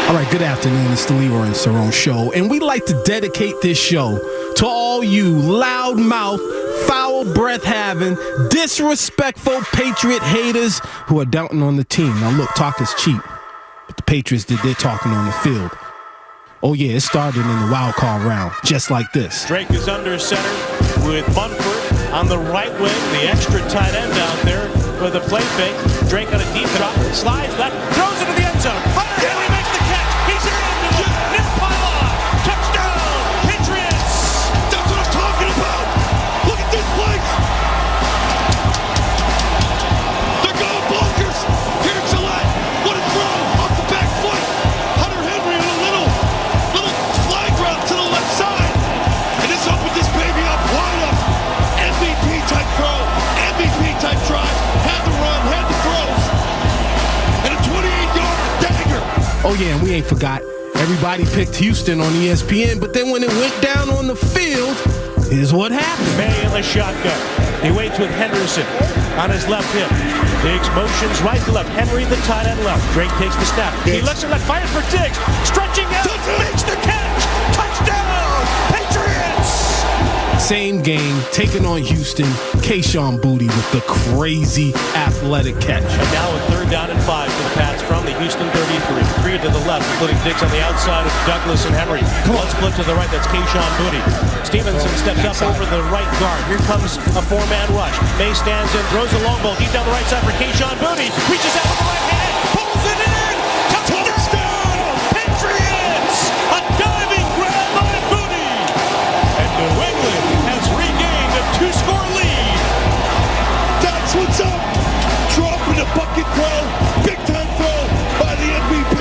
All right, good afternoon. It's the Leroy and Cerrone Show, and we'd like to dedicate this show to all you loudmouth, foul breath having, disrespectful Patriot haters who are doubting on the team. Now look, talk is cheap, but the Patriots did their talking on the field. Oh yeah, it started in the wild card round, just like this. Drake is under center with Munford on the right wing, the extra tight end out there for the play fake. Drake on a deep drop, slides left, throws into the end zone. Hunter Henry makes the catch. He's in the net pylon. Touchdown, Patriots! That's what I'm talking about. Look at this place. They're going bonkers. Here's Gillette. What a throw off the back foot. Hunter Henry on a little flag route to the left side. And this opened this baby up wide up. MVP type throw. MVP type drive. Had the run, had the throws. And a 28-yard dagger. Oh yeah, and we ain't forgot. Everybody picked Houston on ESPN, but then when it went down on the field, here's what happened. May in the shotgun. He waits with Henderson on his left hip. Diggs motions right to left. Henry the tight end left. Drake takes the snap. He looks to left, fires for Diggs. Stretching out, makes the catch. Touchdown, Patriots! Same game, taking on Houston. Kayshon Boutte with the crazy athletic catch. And now a 3rd down and 5 for the Pats from the Houston 33. 3 to the left, including Diggs on the outside of Douglas and Henry. One split to the right, that's Kayshon Boutte. Stevenson steps up over the right guard. Here comes a 4-man rush. May stands in, throws a long ball deep down the right side for Kayshon Boutte. Reaches out with the right hand, pulls it in. Touchdown, Patriots! A diving grab by Boutte. And New England has regained a 2-score lead. That's what's up. Dropping a bucket throw. Big time throw by the MVP.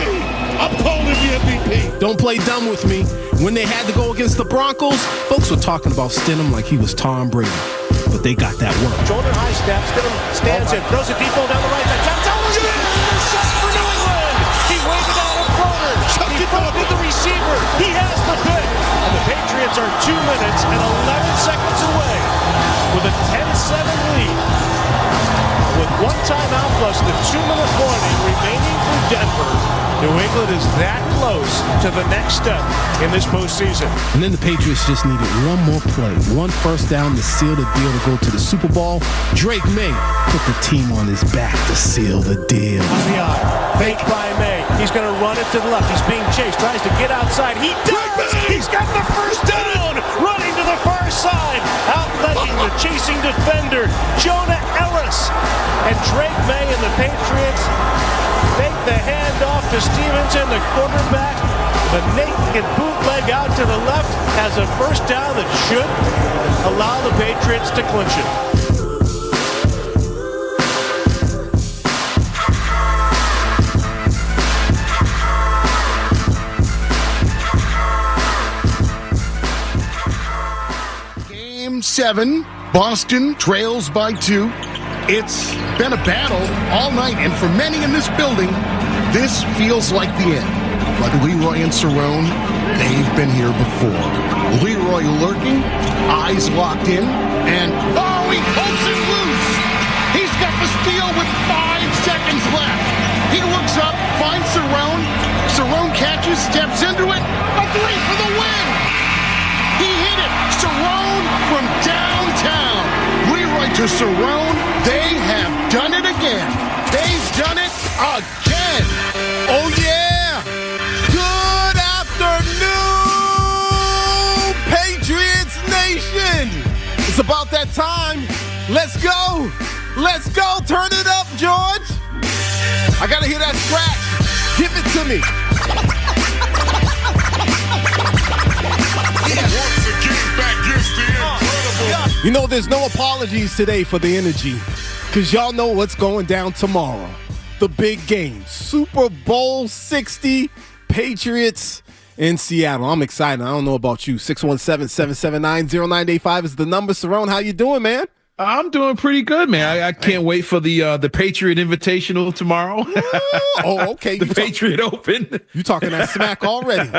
I'm calling him the MVP. Don't play dumb with me. When they had to go against the Broncos, folks were talking about Stidham like he was Tom Brady. But they got that work. Shoulder high snap. Stidham stands in, throws a deep ball down the right side. Gonzalez intercept for New England. He waved out a floater. He fronted the receiver. He has the pick. And the Patriots are 2 minutes and 11 seconds away with a 10-7 lead. With one timeout plus the 2-minute warning remaining for Denver, New England is that close to the next step in this postseason. And then the Patriots just needed one more play, one first down to seal the deal to go to the Super Bowl. Drake May put the team on his back to seal the deal. On the eye, fake by May. He's going to run it to the left. He's being chased, tries to get outside. He does! He's got the first down! Running to the far side, outletting the chasing defender, Jonah Ellis. And Drake May and the Patriots fake the handoff to Stevenson, the quarterback. The naked bootleg out to the left has a first down that should allow the Patriots to clinch it. Game 7, Boston trails by 2. It's been a battle all night, and for many in this building, this feels like the end. But Leroy and Cerrone, they've been here before. Leroy lurking, eyes locked in, and he pulls it loose! He's got the steal with 5 seconds left. He looks up, finds Cerrone. Cerrone catches, steps into it. A 3 for the win! He hit it! Cerrone from downtown. Leroy to Cerrone. They have done it again. They've done it again. Oh, yeah. Good afternoon, Patriots Nation. It's about that time. Let's go. Let's go. Turn it up, George. I got to hear that scratch. Give it to me. Once again, back against the incredible. You know, there's no apologies today for the energy, because y'all know what's going down tomorrow. The big game, Super Bowl 60, Patriots in Seattle. I'm excited. I don't know about you. 617-779-0985 is the number. Cerrone, how you doing, man? I'm doing pretty good, man. I can't wait for the Patriot Invitational tomorrow. Oh, okay. The Patriot Open. You talking that smack already?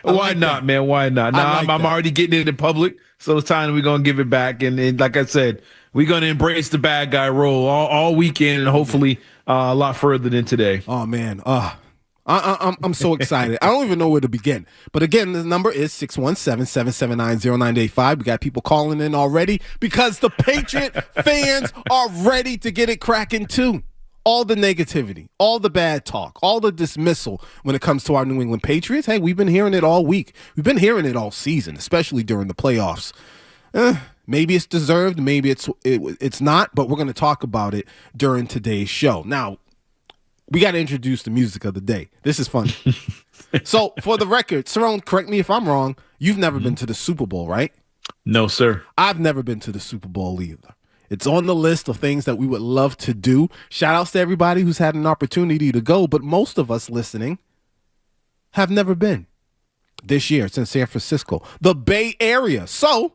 Why not, man? Why not? Now I'm already getting it in public, so it's time we're gonna give it back. And like I said, we're gonna embrace the bad guy role all weekend, and hopefully a lot further than today. Oh man, I'm so excited. I don't even know where to begin. But again, the number is 617-779-0985. We got people calling in already because the Patriot fans are ready to get it cracking too. All the negativity, all the bad talk, all the dismissal when it comes to our New England Patriots. Hey, we've been hearing it all week. We've been hearing it all season, especially during the playoffs. Maybe it's deserved, maybe it's not, but we're going to talk about it during today's show. Now, we got to introduce the music of the day. This is fun. So, for the record, Cerrone, correct me if I'm wrong, you've never been to the Super Bowl, right? No, sir. I've never been to the Super Bowl either. It's on the list of things that we would love to do. Shout outs to everybody who's had an opportunity to go, but most of us listening have never been. This year, it's in San Francisco, the Bay Area. So,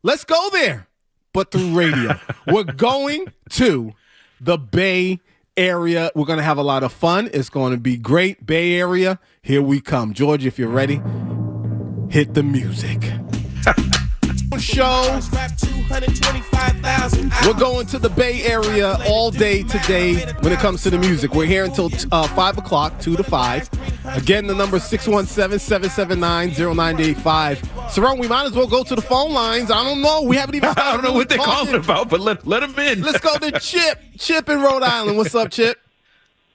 let's go there, but through radio. We're going to the Bay Area. We're going to have a lot of fun. It's going to be great. Bay Area, here we come. George, if you're ready, hit the music. Show. We're going to the Bay Area all day today when it comes to the music. We're here until 5 o'clock, 2 to 5. Again, the number is 617-779-0985. Cerrone, we might as well go to the phone lines. I don't know. We haven't even I don't know what they're calling about, but let them in. Let's go to Chip. Chip in Rhode Island. What's up, Chip?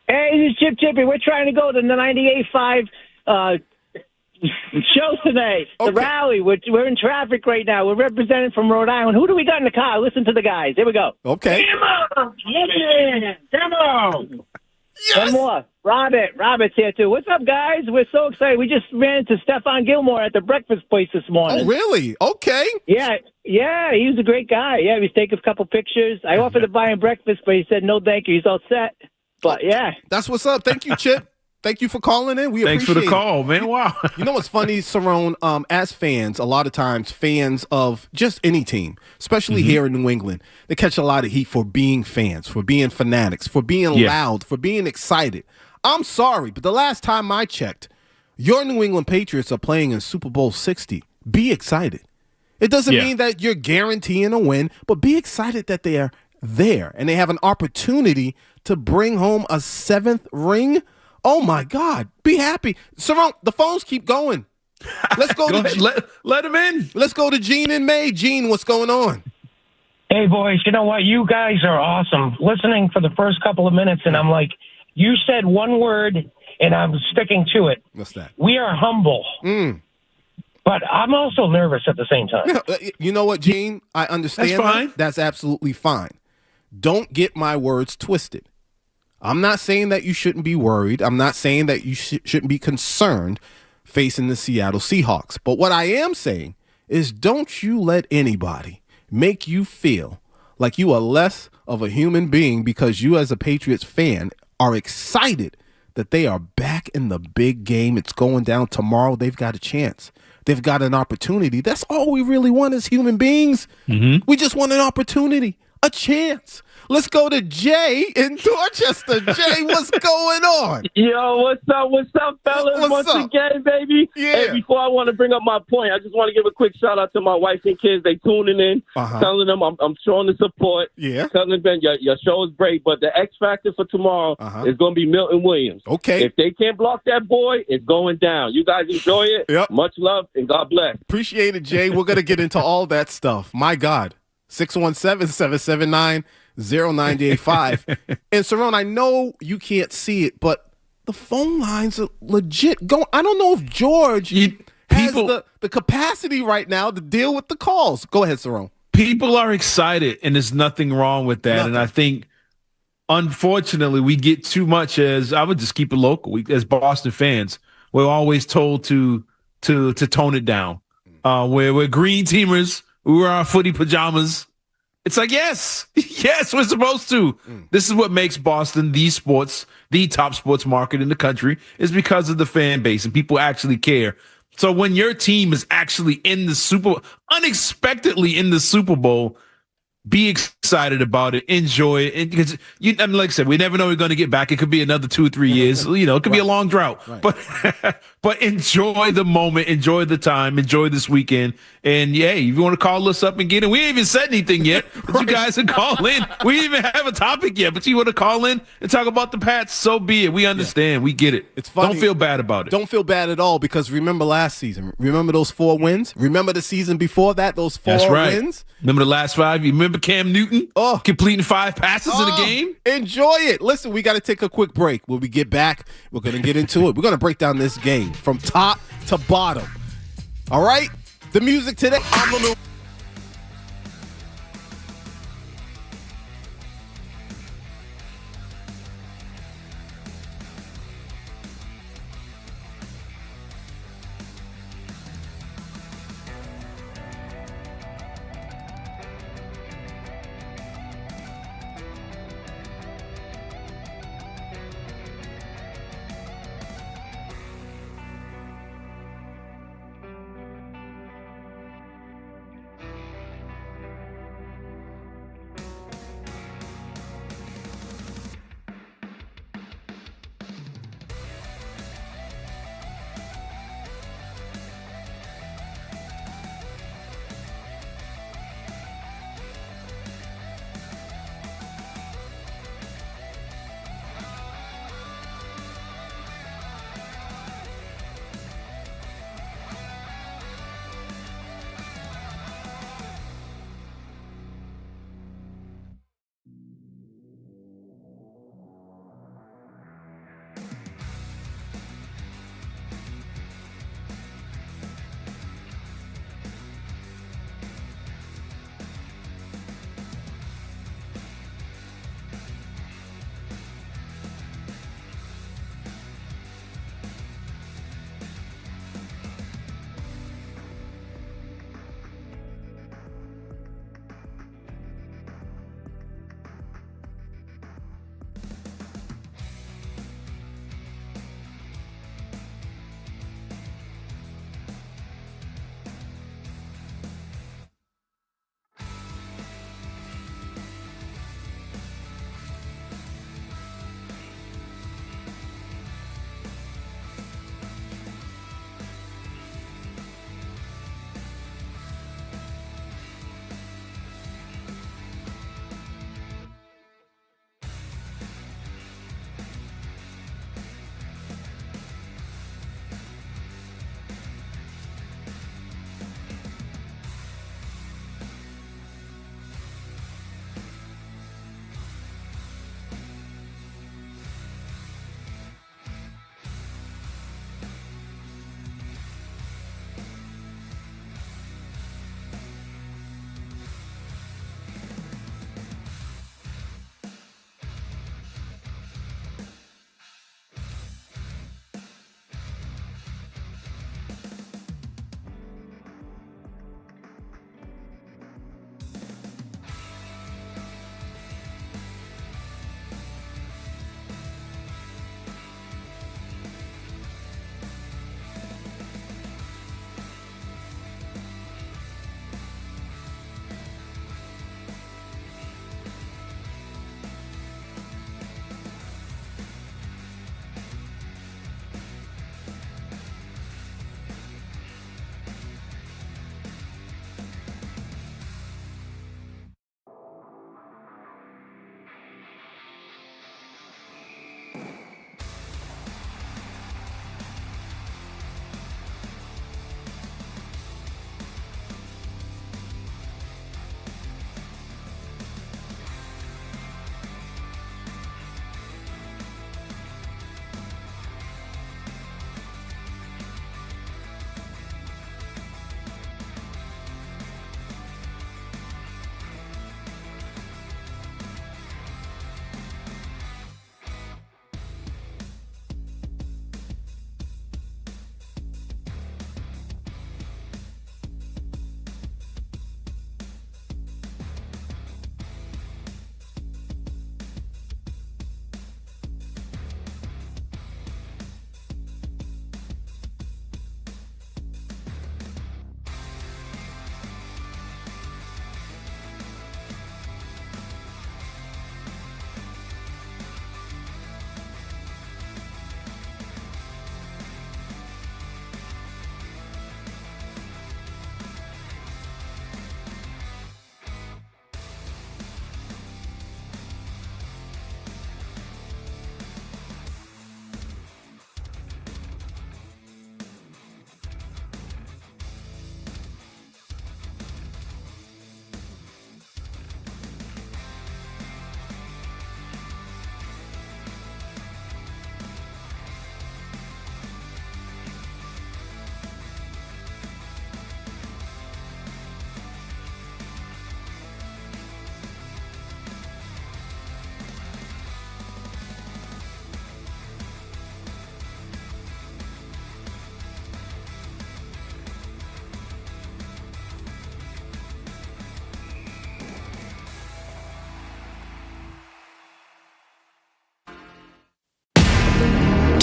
Hey, this is Chippy. We're trying to go to the 98.5 show today. Okay. The rally. We're in traffic right now. We're representing from Rhode Island. Who do we got in the car? Listen to the guys. Here we go. Okay. Demo. Yes. One more. Robert's here too. What's up, guys? We're so excited. We just ran into Stephon Gilmore at the breakfast place this morning. Oh, really? Okay. Yeah, he was a great guy. Yeah, he's taking a couple pictures. I offered to buy him breakfast, but he said no, thank you. He's all set. But yeah, that's what's up. Thank you, Chip. Thank you for calling in. Thanks for the call, man. Wow. You know what's funny, Cerrone? As fans, a lot of times fans of just any team, especially here in New England, they catch a lot of heat for being fans, for being fanatics, for being loud, for being excited. I'm sorry, but the last time I checked, your New England Patriots are playing in Super Bowl 60. Be excited. It doesn't mean that you're guaranteeing a win, but be excited that they are there and they have an opportunity to bring home a 7th ring. Oh, my God. Be happy. Cerrone, the phones keep going. Let's go. Let him in. Let's go to Gene in May. Gene, what's going on? Hey, boys, you know what? You guys are awesome. Listening for the first couple of minutes, and I'm like, you said one word, and I'm sticking to it. What's that? We are humble. But I'm also nervous at the same time. You know what, Gene? I understand. That's fine. That's absolutely fine. Don't get my words twisted. I'm not saying that you shouldn't be worried. I'm not saying that you shouldn't be concerned facing the Seattle Seahawks. But what I am saying is don't you let anybody make you feel like you are less of a human being because you as a Patriots fan are excited that they are back in the big game. It's going down tomorrow. They've got a chance. They've got an opportunity. That's all we really want as human beings. We just want an opportunity, a chance. Let's go to Jay in Dorchester. Jay, what's going on? Yo, what's up, fellas? What's up? Again, baby. Yeah. Hey, before I want to bring up my point, I just want to give a quick shout out to my wife and kids. They tuning in, telling them I'm showing the support. Yeah. Telling them your show is great, but the X factor for tomorrow is going to be Milton Williams. Okay. If they can't block that boy, it's going down. You guys enjoy it. Yep. Much love and God bless. Appreciate it, Jay. We're gonna get into all that stuff. My God. 617-779-0985. And Cerrone, I know you can't see it, but the phone lines are legit going. I don't know if George has the capacity right now to deal with the calls. Go ahead, Cerrone. People are excited, and there's nothing wrong with that. And I think, unfortunately, we get too much as, I would just keep it local. As Boston fans, we're always told to tone it down. We're green teamers. We wear our footy pajamas. It's like, yes, we're supposed to. This is what makes Boston the top sports market in the country, is because of the fan base and people actually care. So when your team is actually unexpectedly in the Super Bowl, be excited about it, enjoy it, because like I said, we never know we're going to get back. It could be another 2 or 3 years. It could be a long drought, but enjoy the moment, enjoy the time, enjoy this weekend. And yeah, if you want to call us up and get in, we ain't even said anything yet, but you guys can call in. We didn't even have a topic yet, but you want to call in and talk about the Pats, so be it. We understand. We get it. It's funny. Don't feel bad about it. Don't feel bad at all, because remember last season. Remember those 4 wins? Remember the season before that, those 4 wins? Remember the last 5? You remember Cam Newton completing 5 passes in a game? Enjoy it. Listen, we got to take a quick break. When we get back, we're going to get into it. We're going to break down this game from top to bottom. All right? The music today.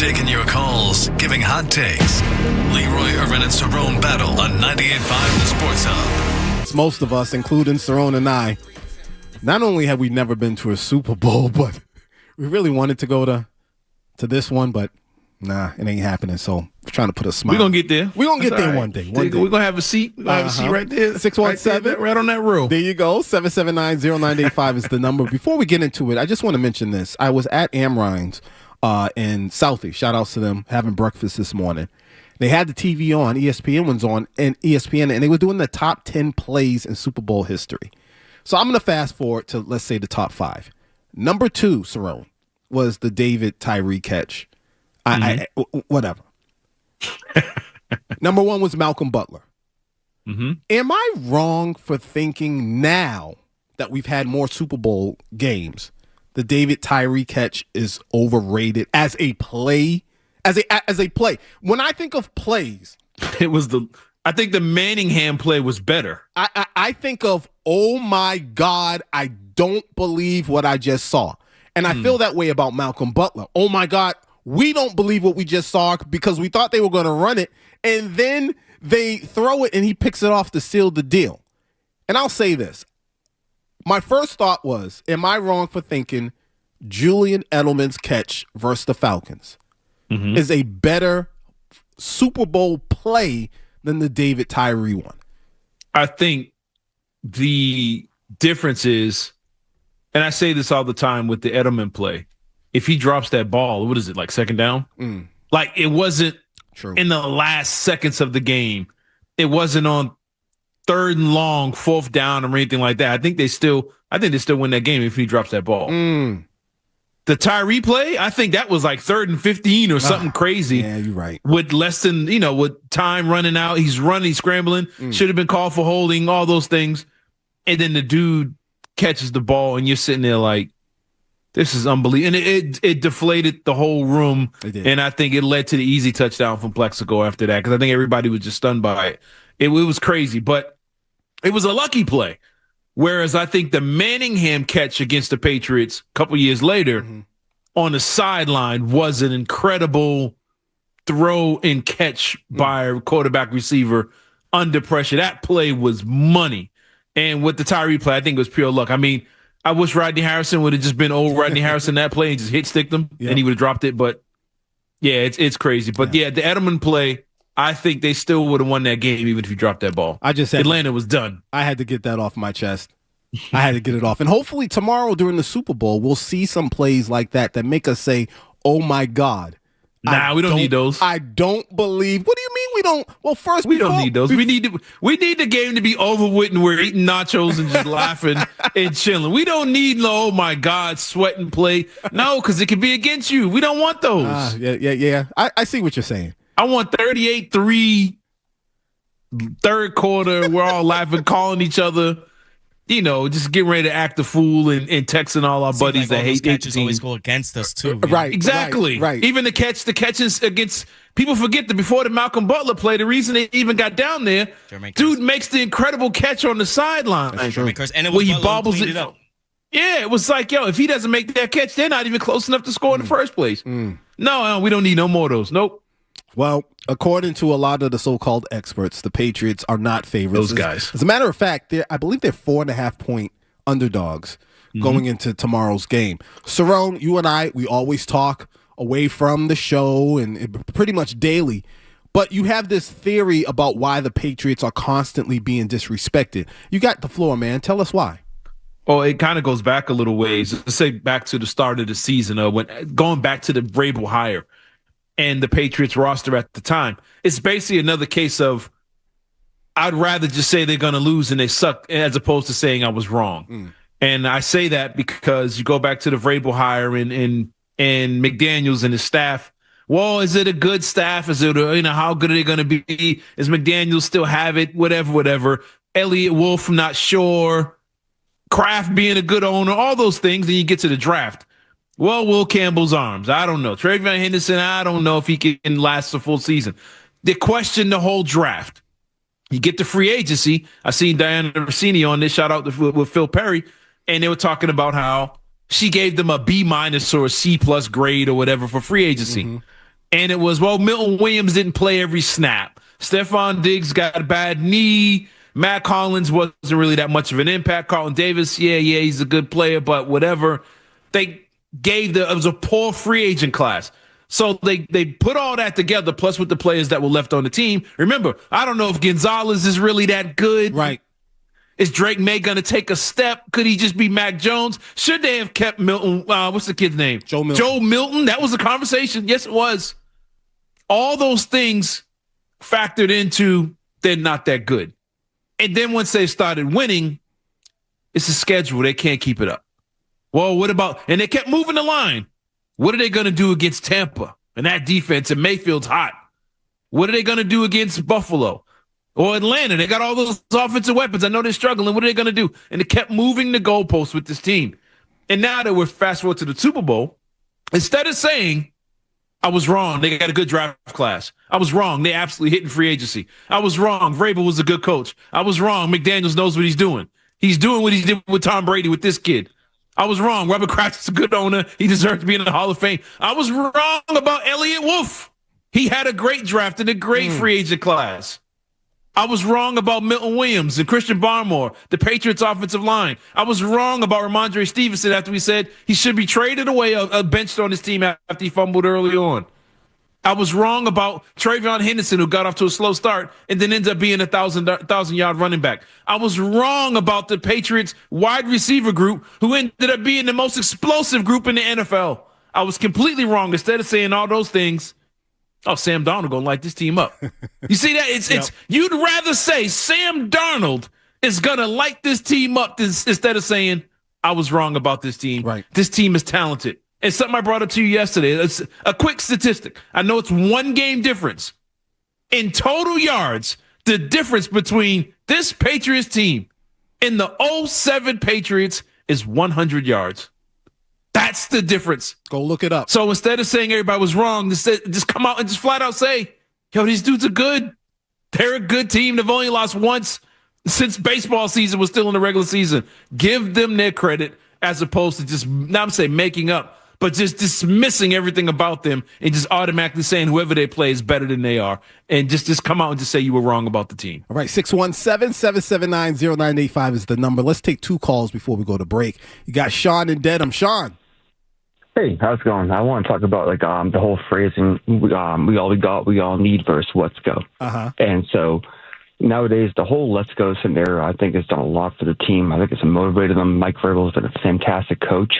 Taking your calls, giving hot takes. Leroy Irvin and Cerrone battle on 98.5 The Sports Hub. It's most of us, including Cerrone and I. Not only have we never been to a Super Bowl, but we really wanted to go to this one, but nah, it ain't happening. So we're trying to put a smile. We're going to get there. We're going to get there one day. One day. We're going to have a seat. We're going to have a seat right there. 617. Right on that row. There you go. 779-0985 is the number. Before we get into it, I just want to mention this. I was at Amrine's in Southie. Shout outs to them. Having breakfast this morning. They had the TV on. ESPN was on, and ESPN, and they were doing the top 10 plays in Super Bowl history. So I'm going to fast forward to, let's say, the top 5. Number 2, Cerrone, was the David Tyree catch. Whatever. Number 1 was Malcolm Butler. Am I wrong for thinking now that we've had more Super Bowl games, the David Tyree catch is overrated as a play? As a play. When I think of plays, I think the Manningham play was better. I think of, oh my God, I don't believe what I just saw. And I feel that way about Malcolm Butler. Oh my God, we don't believe what we just saw because we thought they were going to run it. And then they throw it and he picks it off to seal the deal. And I'll say this. My first thought was, am I wrong for thinking Julian Edelman's catch versus the Falcons is a better Super Bowl play than the David Tyree one? I think the difference is, and I say this all the time with the Edelman play, if he drops that ball, what is it, like second down? Like it wasn't in the last seconds of the game. It wasn't on third and long, fourth down or anything like that. I think they still win that game if he drops that ball. The Tyree play, I think that was like 3rd and 15 or something crazy. Yeah, you're right. With less than, with time running out, he's running, he's scrambling, should have been called for holding, all those things. And then the dude catches the ball and you're sitting there like, this is unbelievable. And it deflated the whole room. And I think it led to the easy touchdown from Plexico after that because I think everybody was just stunned by it. It was crazy, but it was a lucky play. Whereas I think the Manningham catch against the Patriots a couple years later on the sideline was an incredible throw and catch by a quarterback receiver under pressure. That play was money. And with the Tyree play, I think it was pure luck. I mean, I wish Rodney Harrison would have just been old Rodney Harrison that play and just hit sticked him and he would have dropped it. But yeah, it's crazy. But yeah, the Edelman play, I think they still would have won that game even if you dropped that ball. Atlanta was done. I had to get that off my chest. I had to get it off. And hopefully tomorrow during the Super Bowl, we'll see some plays like that make us say, oh my God. Nah, we don't need those. I don't believe. What do you mean we don't? Well, first, we don't need those. We need the game to be over with and we're eating nachos and just laughing and chilling. We don't need no, oh my God, sweat and play. No, because it could be against you. We don't want those. Yeah. I see what you're saying. I want 38-3 third quarter. We're all laughing, calling each other. Just getting ready to act a fool and texting all our buddies that hate catches always go against us too. Right. Exactly. Right. Even the catches against people forget that before the Malcolm Butler play, the reason they even got down there, dude makes the incredible catch on the sideline. And it was he bobbles it up. Yeah, it was like, if he doesn't make that catch, they're not even close enough to score in the first place. No, we don't need no more of those. Nope. Well, according to a lot of the so-called experts, the Patriots are not favorites. Those guys. As a matter of fact, I believe they're 4.5-point underdogs going into tomorrow's game. Cerrone, you and I, we always talk away from the show and pretty much daily. But you have this theory about why the Patriots are constantly being disrespected. You got the floor, man. Tell us why. Oh, it kind of goes back a little ways. Let's say back to the start of the season, going back to the Vrabel hire and the Patriots roster at the time. It's basically another case of I'd rather just say they're going to lose and they suck as opposed to saying I was wrong. And I say that because you go back to the Vrabel hire and McDaniels and his staff. Well, is it a good staff? Is it, how good are they going to be? Is McDaniels still have it? Whatever. Elliott Wolf, I'm not sure. Kraft being a good owner, all those things. Then you get to the draft. Well, Will Campbell's arms. I don't know. Travion Henderson, I don't know if he can last a full season. They question the whole draft. You get to free agency. I seen Diana Rossini on this, shout out with Phil Perry, and they were talking about how she gave them a B- or a C+ grade or whatever for free agency. And it was, well, Milton Williams didn't play every snap. Stephon Diggs got a bad knee. Matt Collins wasn't really that much of an impact. Carlton Davis, yeah, he's a good player, but whatever. They it was a poor free agent class. So they put all that together, plus with the players that were left on the team. Remember, I don't know if Gonzalez is really that good. Right. Is Drake May going to take a step? Could he just be Mac Jones? Should they have kept Milton? What's the kid's name? Joe Milton. Joe Milton. That was a conversation. Yes, it was. All those things factored into they're not that good. And then once they started winning, it's a schedule. They can't keep it up. Well, what about, and they kept moving the line. What are they going to do against Tampa and that defense? And Mayfield's hot. What are they going to do against Buffalo or Atlanta? They got all those offensive weapons. I know they're struggling. What are they going to do? And they kept moving the goalposts with this team. And now that we're fast forward to the Super Bowl, instead of saying, I was wrong, they got a good draft class. I was wrong, they absolutely hit in free agency. I was wrong, Vrabel was a good coach. I was wrong, McDaniels knows what he's doing. He's doing what he did with Tom Brady with this kid. I was wrong, Robert Kraft is a good owner. He deserves to be in the Hall of Fame. I was wrong about Elliott Wolf. He had a great draft and a great free agent class. I was wrong about Milton Williams and Christian Barmore, the Patriots offensive line. I was wrong about Ramondre Stevenson after we said he should be traded away, benched on his team after he fumbled early on. I was wrong about Travion Henderson, who got off to a slow start and then ends up being a 1,000-yard running back. I was wrong about the Patriots wide receiver group, who ended up being the most explosive group in the NFL. I was completely wrong. Instead of saying all those things, oh, Sam Darnold gonna light this team up. You see that? It's you'd rather say Sam Darnold is gonna light this team up instead of saying I was wrong about this team. Right. This team is talented. And something I brought up to you yesterday. It's a quick statistic. I know it's one game difference. In total yards, the difference between this Patriots team and the 07 Patriots is 100 yards. That's the difference. Go look it up. So instead of saying everybody was wrong, just come out and just flat out say, yo, these dudes are good. They're a good team. They've only lost once since baseball season was still in the regular season. Give them their credit as opposed to just, not I'm saying making up, but just dismissing everything about them and just automatically saying whoever they play is better than they are. And just come out and just say you were wrong about the team. All right, 617-779-0985 is the number. Let's take two calls before we go to break. You got Sean and Dedham. Sean. Hey, how's it going? I want to talk about the whole phrasing, we all need versus let's go. And so nowadays the whole let's go scenario I think has done a lot for the team. I think it's motivated them. Mike Vrabel has been a fantastic coach.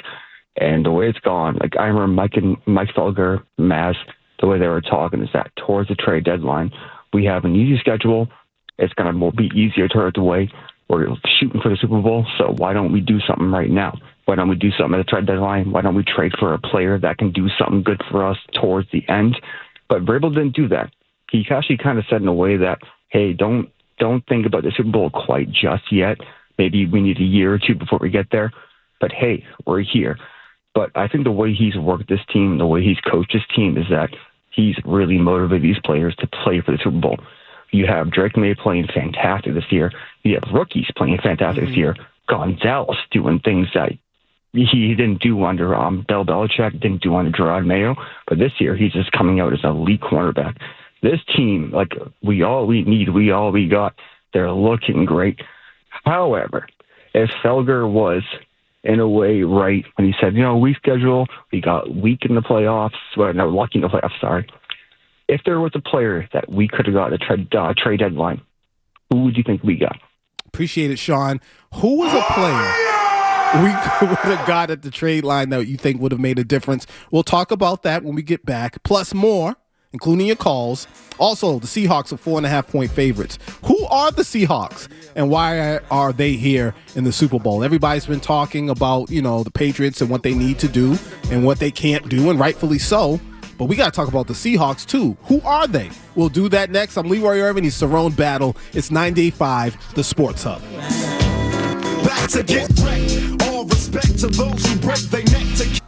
And the way it's gone, like I remember Mike Felger, Maz, the way they were talking is that towards the trade deadline, we have an easy schedule. It's going to be easier towards the way we're shooting for the Super Bowl. So why don't we do something right now? Why don't we do something at the trade deadline? Why don't we trade for a player that can do something good for us towards the end? But Vrabel didn't do that. He actually kind of said in a way that, hey, don't think about the Super Bowl quite just yet. Maybe we need a year or two before we get there. But hey, we're here. But I think the way he's worked this team, the way he's coached this team is that he's really motivated these players to play for the Super Bowl. You have Drake May playing fantastic this year. You have rookies playing fantastic this year. Gonzalez doing things that he didn't do under Bill Belichick, didn't do under Gerard Mayo. But this year, he's just coming out as an elite cornerback. This team, like we got, they're looking great. However, if Felger was in a way right when he said, we schedule, we got weak in the playoffs, lucky in the playoffs, sorry. If there was a player that we could have got a trade deadline, who would you think we got? Appreciate it, Sean. Who was a player we would have got at the trade line that you think would have made a difference? We'll talk about that when we get back, plus more, including your calls. Also, the Seahawks are 4.5-point favorites. Who are the Seahawks and why are they here in the Super Bowl? Everybody's been talking about, the Patriots and what they need to do and what they can't do, and rightfully so. But we got to talk about the Seahawks, too. Who are they? We'll do that next. I'm Leroy Irvin. He's Cerrone Battle. It's 98.5, the Sports Hub. Back to get wrecked. All respect to those who break their neck to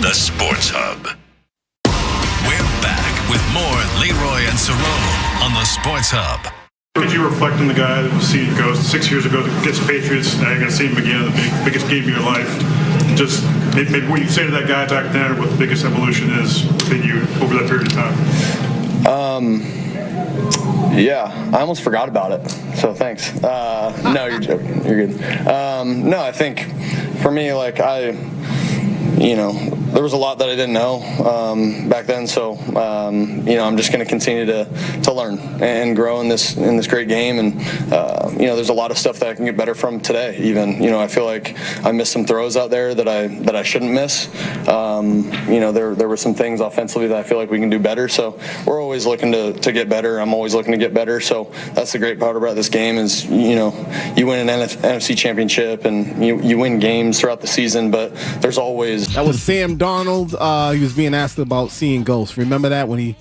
The Sports Hub. We're back with more Leroy and Cerrone on the Sports Hub. Could you reflect on the guy that was seeing Ghost 6 years ago against the Patriots? Now you're going to see him again in the biggest game of your life. Just maybe what you say to that guy back then, or what the biggest evolution is within you over that period of time. Yeah, I almost forgot about it. So thanks. No, you're joking. You're good. No, I think for me, like there was a lot that I didn't know back then. So, I'm just going to continue to learn and grow in this great game. And, there's a lot of stuff that I can get better from today. Even, I feel like I missed some throws out there that I shouldn't miss. There were some things offensively that I feel like we can do better. So we're always looking to get better. I'm always looking to get better. So that's the great part about this game is, you win an NFC championship and you win games throughout the season, but there's always. That was Sam Darnold. He was being asked about seeing ghosts. Remember that when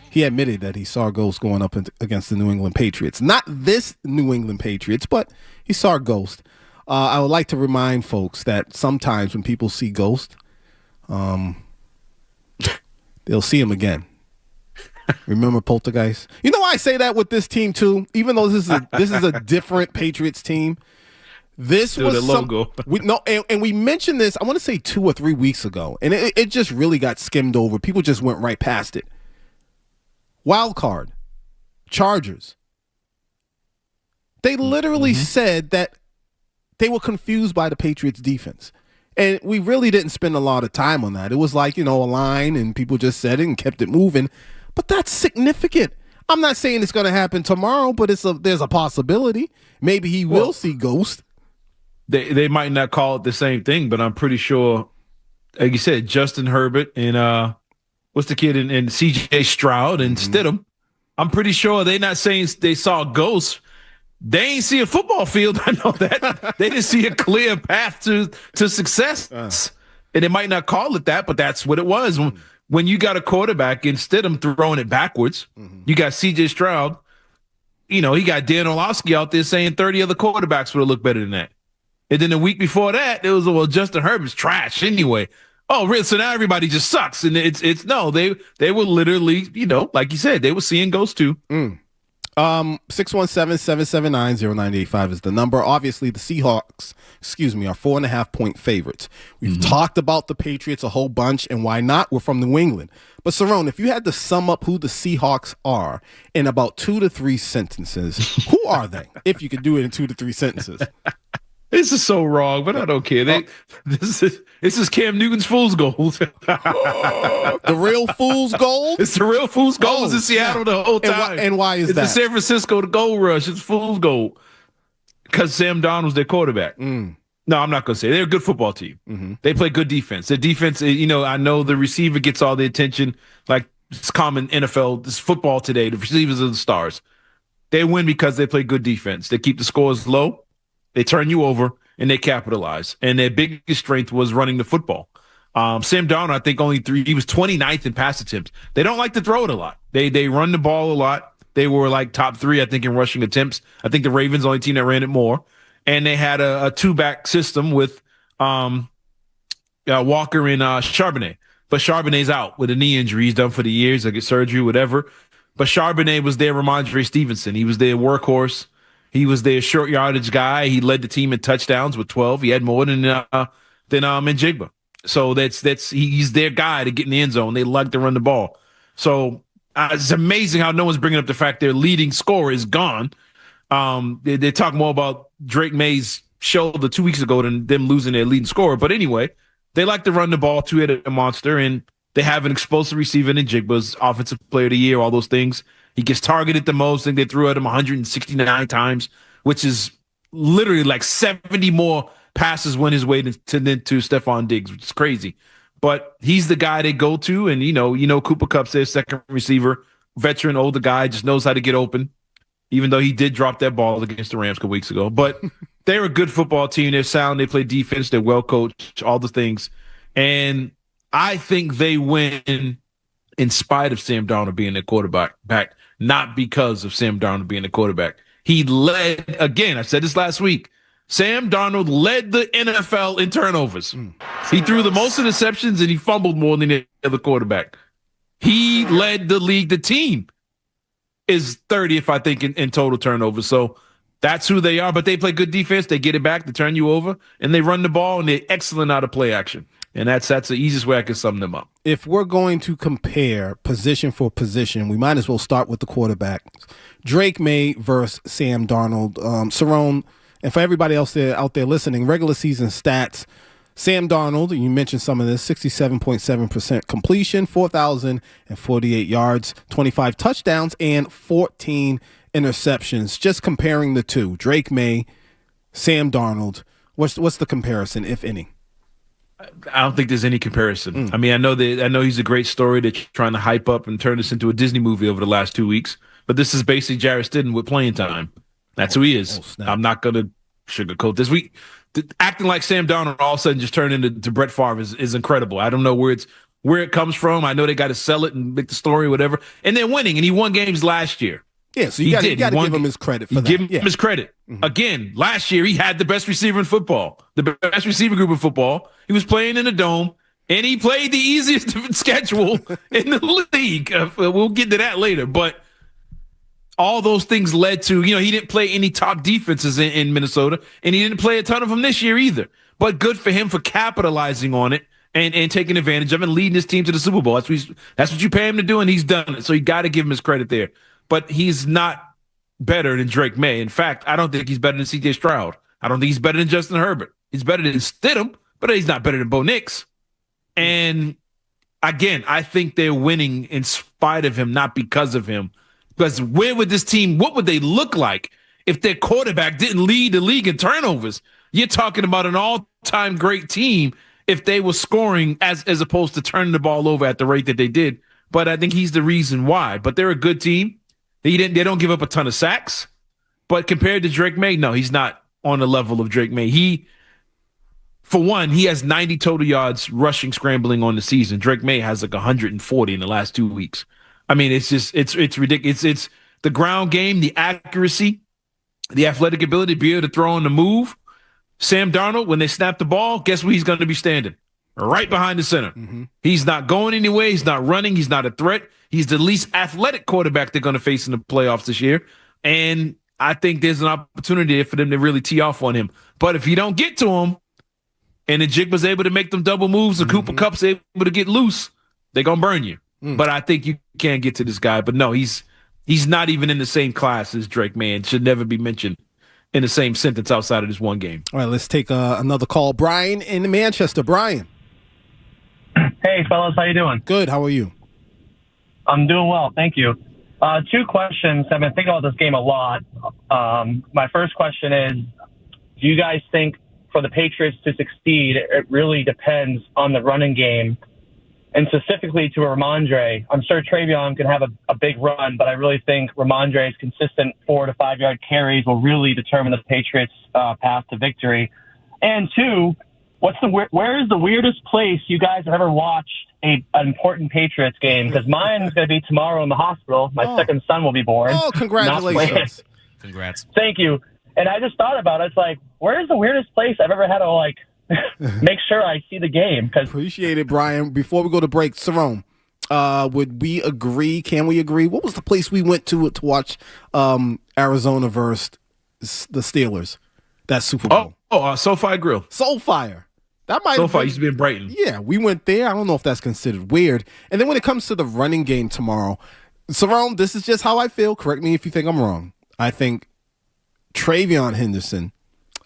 he admitted that he saw ghosts going up against the New England Patriots. Not this New England Patriots, but he saw a ghost. I would like to remind folks that sometimes when people see ghosts, they'll see him again. Remember Poltergeist? You know why I say that with this team too? Even though this is a different Patriots team. This was the logo. And we mentioned this, I want to say 2 or 3 weeks ago, and it just really got skimmed over. People just went right past it. Wild card, Chargers. They literally said that they were confused by the Patriots defense. And we really didn't spend a lot of time on that. It was like, a line and people just said it and kept it moving. But that's significant. I'm not saying it's going to happen tomorrow, but there's a possibility. Maybe he will see Ghost. They might not call it the same thing, but I'm pretty sure, like you said, Justin Herbert and what's the kid in CJ Stroud and Stidham, I'm pretty sure they're not saying they saw ghosts. They ain't see a football field. I know that. They didn't see a clear path to success. And they might not call it that, but that's what it was. When you got a quarterback in Stidham throwing it backwards, you got CJ Stroud, he got Dan Orlovsky out there saying 30 other quarterbacks would have looked better than that. And then the week before that, it was, Justin Herbert's trash anyway. Oh, really? So now everybody just sucks. And it's no, they were literally, like you said, they were seeing ghosts too. 617-779-0985 is the number. Obviously, the Seahawks, are 4.5-point favorites. We've talked about the Patriots a whole bunch, and why not? We're from New England. But, Cerrone, if you had to sum up who the Seahawks are in about 2 to 3 sentences, who are they? If you could do it in 2 to 3 sentences. This is so wrong, but I don't care. This is Cam Newton's fool's gold. The real fool's gold? It's the real fool's gold. It's in Seattle the whole time. And why is that? It's the San Francisco, the gold rush. It's fool's gold. Because Sam Darnold's their quarterback. No, I'm not going to say. They're a good football team. They play good defense. Their defense, I know the receiver gets all the attention. Like, it's common NFL, this football today. The receivers are the stars. They win because they play good defense. They keep the scores low. They turn you over, and they capitalize. And their biggest strength was running the football. Sam Darnold, I think he was 29th in pass attempts. They don't like to throw it a lot. They run the ball a lot. They were like top 3, I think, in rushing attempts. I think the Ravens only team that ran it more. And they had a 2-back system with Walker and Charbonnet. But Charbonnet's out with a knee injury. He's done for the years, like a surgery, whatever. But Charbonnet was their Ramondre Stevenson. He was their workhorse. He was their short yardage guy. He led the team in touchdowns with 12. He had more than Njigba. So he's their guy to get in the end zone. They like to run the ball. So it's amazing how no one's bringing up the fact their leading scorer is gone. They talk more about Drake May's shoulder 2 weeks ago than them losing their leading scorer. But anyway, they like to run the ball, 2-headed monster, and they have an explosive receiver in Njigba's offensive player of the year, all those things. He gets targeted the most. I think they threw at him 169 times, which is literally like 70 more passes went his way to Stephon Diggs, which is crazy. But he's the guy they go to, and Cooper Kupp's their second receiver, veteran, older guy, just knows how to get open, even though he did drop that ball against the Rams a couple weeks ago. But they're a good football team. They're sound. They play defense. They're well coached, all the things. And I think they win in spite of Sam Darnold being their quarterback, not because of Sam Darnold being the quarterback. He led, again, I said this last week, Sam Darnold led the NFL in turnovers. He threw the most interceptions and he fumbled more than any other quarterback. He led the league. The team is 30th, I think, in total turnovers. So that's who they are. But they play good defense. They get it back. They turn you over. And they run the ball. And they're excellent out of play action. And that's the easiest way I can sum them up. If we're going to compare position for position, we might as well start with the quarterback. Drake May versus Sam Darnold. Cerrone, and for everybody else out there listening, regular season stats, Sam Darnold, you mentioned some of this, 67.7% completion, 4,048 yards, 25 touchdowns, and 14 interceptions. Just comparing the two, Drake May, Sam Darnold, what's the comparison, if any? I don't think there's any comparison. I mean, I know he's a great story that you're trying to hype up and turn this into a Disney movie over the last 2 weeks. But this is basically Jarrett Stidham with playing time. That's who he is. I'm not going to sugarcoat this. Acting like Sam Darnold all of a sudden just turned into Brett Favre is incredible. I don't know where it comes from. I know they got to sell it and make the story, whatever. And they're winning, and he won games last year. Yeah, so you got to give him his credit for that. Give him his credit. Again, last year he had the best receiver in football, the best receiver group in football. He was playing in the dome, and he played the easiest schedule in the league. We'll get to that later, but all those things led to, he didn't play any top defenses in Minnesota, and he didn't play a ton of them this year either. But good for him for capitalizing on it and taking advantage of it and leading his team to the Super Bowl. That's what you pay him to do, and he's done it. So you got to give him his credit there. But he's not better than Drake May. In fact, I don't think he's better than C.J. Stroud. I don't think he's better than Justin Herbert. He's better than Stidham, but he's not better than Bo Nix. And again, I think they're winning in spite of him, not because of him. Because where would this team, what would they look like if their quarterback didn't lead the league in turnovers? You're talking about an all-time great team if they were scoring as opposed to turning the ball over at the rate that they did. But I think he's the reason why. But they're a good team. They don't give up a ton of sacks. But compared to Drake May, no, he's not on the level of Drake May. For one, he has 90 total yards rushing, scrambling on the season. Drake May has like 140 in the last 2 weeks. I mean, it's ridiculous. It's the ground game, the accuracy, the athletic ability to be able to throw on the move. Sam Darnold, when they snap the ball, guess where he's going to be standing? Right behind the center. He's not going anywhere. He's not running. He's not a threat. He's the least athletic quarterback they're going to face in the playoffs this year. And I think there's an opportunity for them to really tee off on him. But if you don't get to him, and the Jig was able to make them double moves, or Cooper Kupp's able to get loose, they're going to burn you. But I think you can get to this guy. But no, he's not even in the same class as Drake May and should never be mentioned in the same sentence outside of this one game. All right, let's take another call. Brian in Manchester. Brian. Hey, fellas, how you doing? Good. How are you? I'm doing well, thank you. 2 questions. I've been thinking about this game a lot. My first question is, do you guys think for the Patriots to succeed, it really depends on the running game, and specifically to Ramondre? I'm sure Travion can have a big run, but I really think Ramondre's consistent 4 to 5 yard carries will really determine the Patriots' path to victory. And 2, where is the weirdest place you guys have ever watched an important Patriots game? Because mine is going to be tomorrow in the hospital. My second son will be born. Oh, congratulations. Congrats. Thank you. And I just thought about it. It's like, where's the weirdest place I've ever had to, make sure I see the game? Appreciate it, Brian. Before we go to break, Cerrone, would we agree? Can we agree? What was the place we went to watch Arizona versus the Steelers? That Super Bowl. SoFi Grill. SoFi. That might SoFi used to be in Brighton. Yeah, we went there. I don't know if that's considered weird. And then when it comes to the running game tomorrow, Cerrone, this is just how I feel. Correct me if you think I'm wrong. I think Travion Henderson,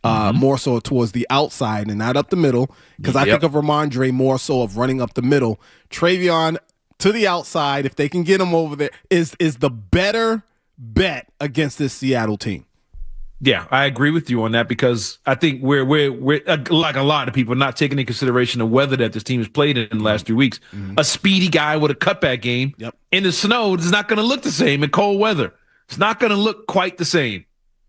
more so towards the outside and not up the middle, because I think of Ramondre more so of running up the middle. Travion to the outside, if they can get him over there, is the better bet against this Seattle team. Yeah, I agree with you on that, because I think we're like a lot of people not taking into consideration the weather that this team has played in the last 3 weeks. A speedy guy with a cutback game in the snow is not going to look the same in cold weather. It's not going to look quite the same.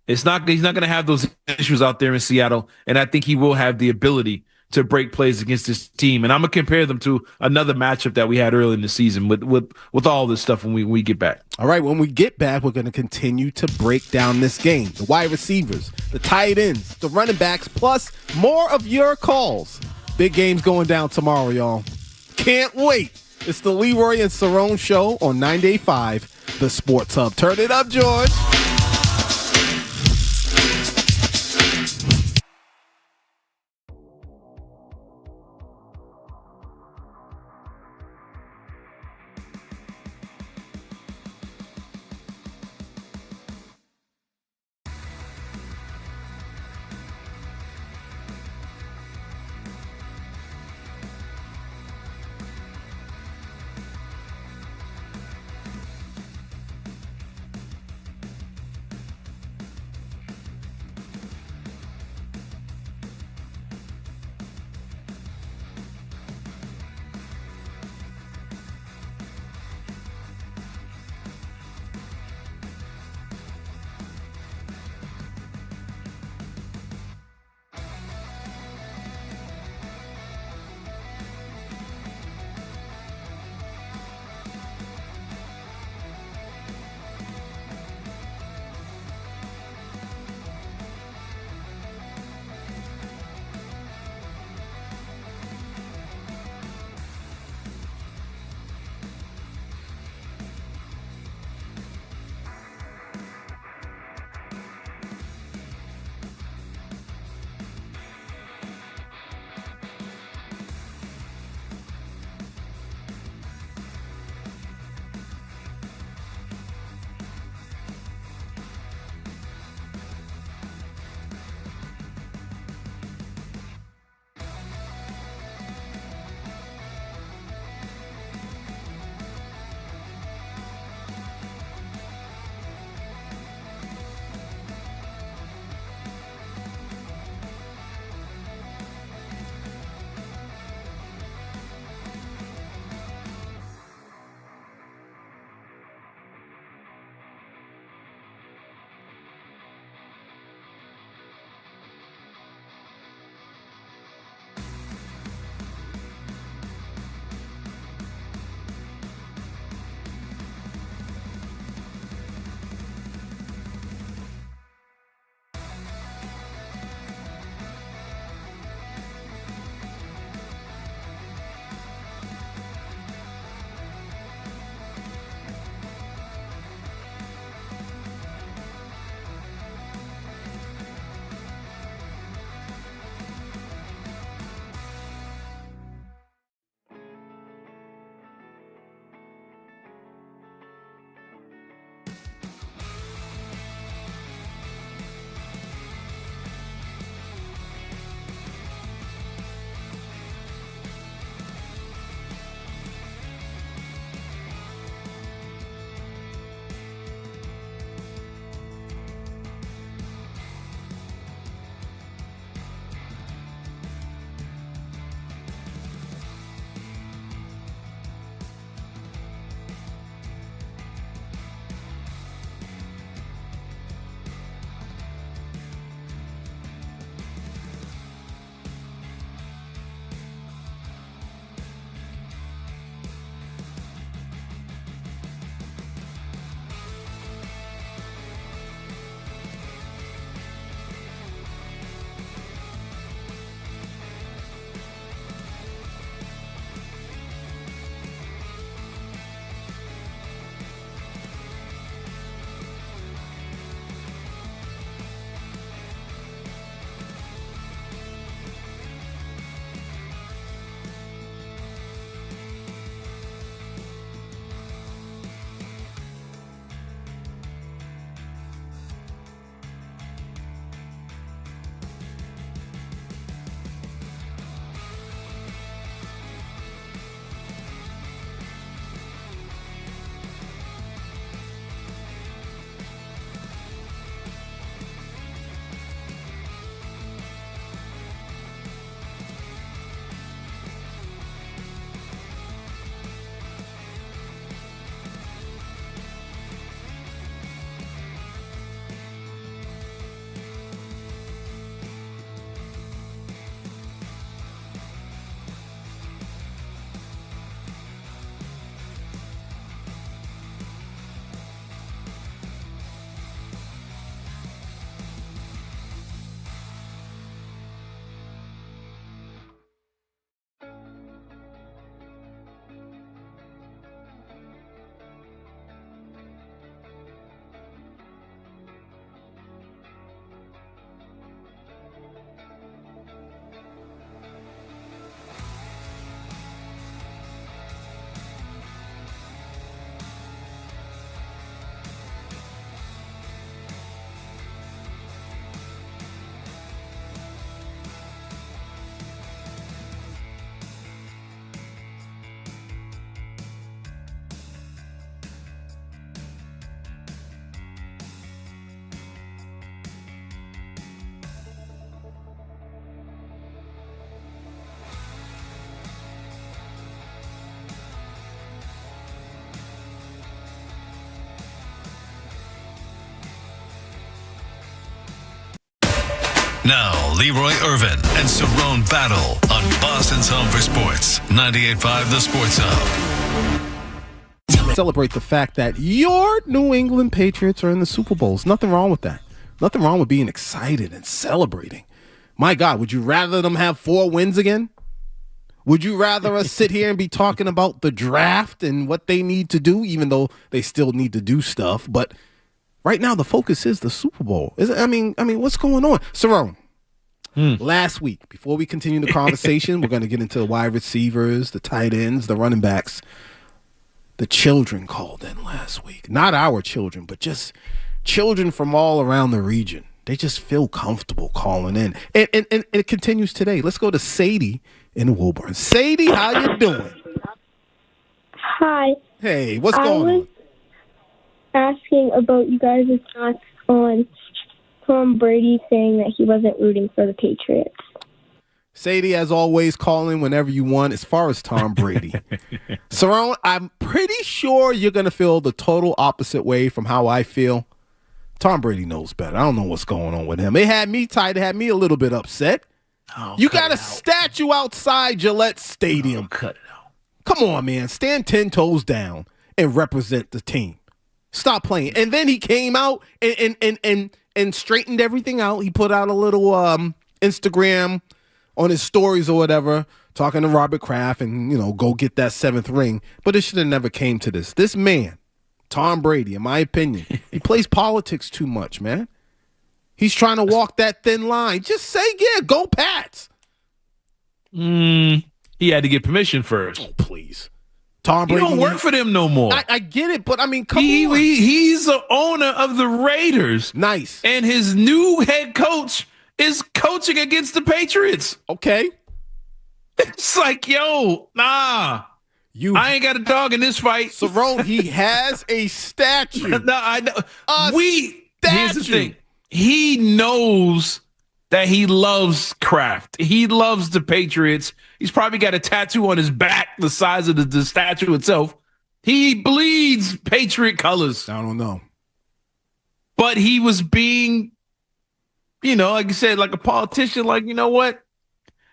He's not going to have those issues out there in Seattle, and I think he will have the ability to break plays against this team. And I'm going to compare them to another matchup that we had early in the season with all this stuff when we get back. All right, when we get back, we're going to continue to break down this game. The wide receivers, the tight ends, the running backs, plus more of your calls. Big games going down tomorrow, y'all. Can't wait. It's the Leroy and Cerrone Show on 98.5, The Sports Hub. Turn it up, George. Now, Leroy Irvin and Cerrone battle on Boston's Home for Sports, 98.5 The Sports Hub. Celebrate the fact that your New England Patriots are in the Super Bowls. Nothing wrong with that. Nothing wrong with being excited and celebrating. My God, would you rather them have 4 wins again? Would you rather us sit here and be talking about the draft and what they need to do, even though they still need to do stuff? But right now, the focus is the Super Bowl. I mean, what's going on? Cerrone, last week, before we continue the conversation, we're going to get into the wide receivers, the tight ends, the running backs. The children called in last week. Not our children, but just children from all around the region. They just feel comfortable calling in. And it continues today. Let's go to Sadie in Woburn. Sadie, how you doing? Hi. Hey, what's going on? I was asking about you guys' thoughts on Tom Brady saying that he wasn't rooting for the Patriots. Sadie, as always, call in whenever you want. As far as Tom Brady, Cerrone, I'm pretty sure you're going to feel the total opposite way from how I feel. Tom Brady knows better. I don't know what's going on with him. It had me tight. It had me a little bit upset. You got a statue outside Gillette Stadium. Cut it out. Come on, man. Stand 10 toes down and represent the team. Stop playing. And then he came out and straightened everything out. He put out a little Instagram on his stories or whatever, talking to Robert Kraft and, go get that 7th ring. But it should have never came to this. This man, Tom Brady, in my opinion, he plays politics too much, man. He's trying to walk that thin line. Just say, yeah, go Pats. He had to get permission first. Oh, please. Tom Brady. He don't work for them no more. I get it, but I mean, come on. He's the owner of the Raiders. Nice. And his new head coach is coaching against the Patriots. Okay. It's like, yo, nah. I ain't got a dog in this fight. Cerrone, he has a statue. No, I know. Here's the thing. He knows that he loves Kraft. He loves the Patriots. He's probably got a tattoo on his back the size of the statue itself. He bleeds Patriot colors. I don't know. But he was being, like you said, like a politician, like, you know what?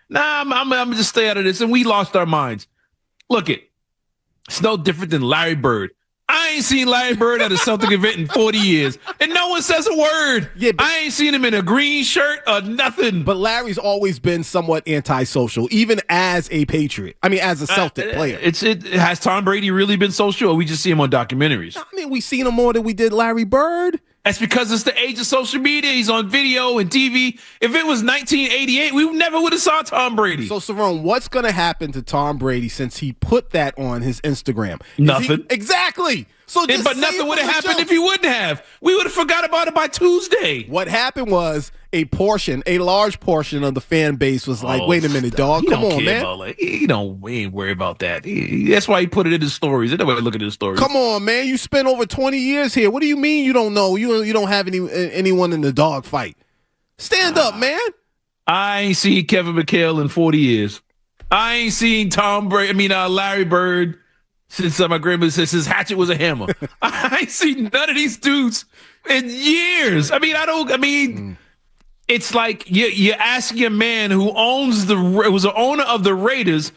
Nah, I'm going to just stay out of this. And we lost our minds. Look it's no different than Larry Bird. I ain't seen Larry Bird at a Celtic event in 40 years, and no one says a word. Yeah, I ain't seen him in a green shirt or nothing. But Larry's always been somewhat antisocial, even as a Patriot. I mean, as a Celtic player. Has Tom Brady really been social, or we just see him on documentaries? I mean, we've seen him more than we did Larry Bird. That's because it's the age of social media. He's on video and TV. If it was 1988, we never would have saw Tom Brady. So, Cerrone, what's going to happen to Tom Brady since he put that on his Instagram? Nothing. Exactly. So, but nothing would have happened if he wouldn't have. We would have forgot about it by Tuesday. What happened was a large portion of the fan base was like, wait a minute, dog. Come on, man. He ain't worry about that. That's why he put it in his stories. Nobody look at his stories. Come on, man. You spent over 20 years here. What do you mean you don't know? You don't have anyone in the dog fight. Stand up, man. I ain't seen Kevin McHale in 40 years. I ain't seen Larry Bird since my grandmother says his hatchet was a hammer. I ain't seen none of these dudes in years. It's like you're asking a man who was the owner of the Raiders,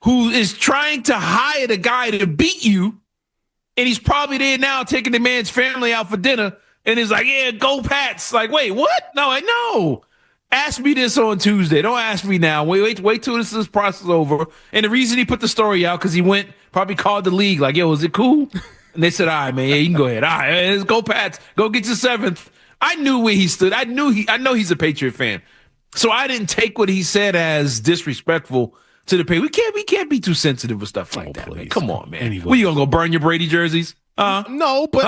who is trying to hire the guy to beat you, and he's probably there now taking the man's family out for dinner, and he's like, yeah, go Pats. Like, wait, what? No. Ask me this on Tuesday. Don't ask me now. Wait till this process is over. And the reason he put the story out, because he probably called the league like, yo, is it cool? And they said, all right, man, yeah, you can go ahead. All right, let's go Pats. Go get your 7th. I knew where he stood. I know he's a Patriot fan. So I didn't take what he said as disrespectful to the Patriots. We can't be too sensitive with stuff like that, man. Come on, man. Anyway. What, you gonna go burn your Brady jerseys? No, but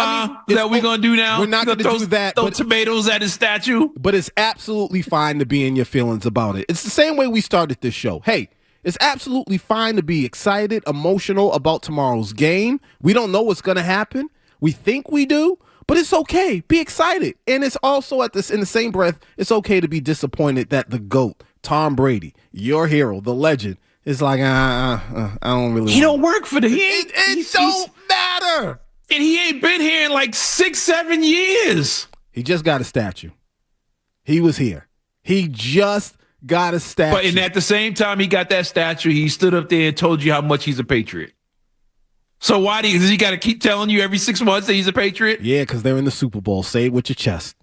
is that what we gonna do now? We're not gonna do that. Throw tomatoes at his statue. But it's absolutely fine to be in your feelings about it. It's the same way we started this show. Hey, it's absolutely fine to be excited, emotional about tomorrow's game. We don't know what's gonna happen. We think we do, but it's okay. Be excited. And it's also in the same breath, it's okay to be disappointed that the GOAT, Tom Brady, your hero, the legend, is like, I don't really. He don't work for the. It don't matter. And he ain't been here in like 6-7 years. He just got a statue. He was here. He just got a statue. But at the same time he got that statue, he stood up there and told you how much he's a Patriot. So why does he got to keep telling you every 6 months that he's a Patriot? Yeah, because they're in the Super Bowl. Say it with your chest.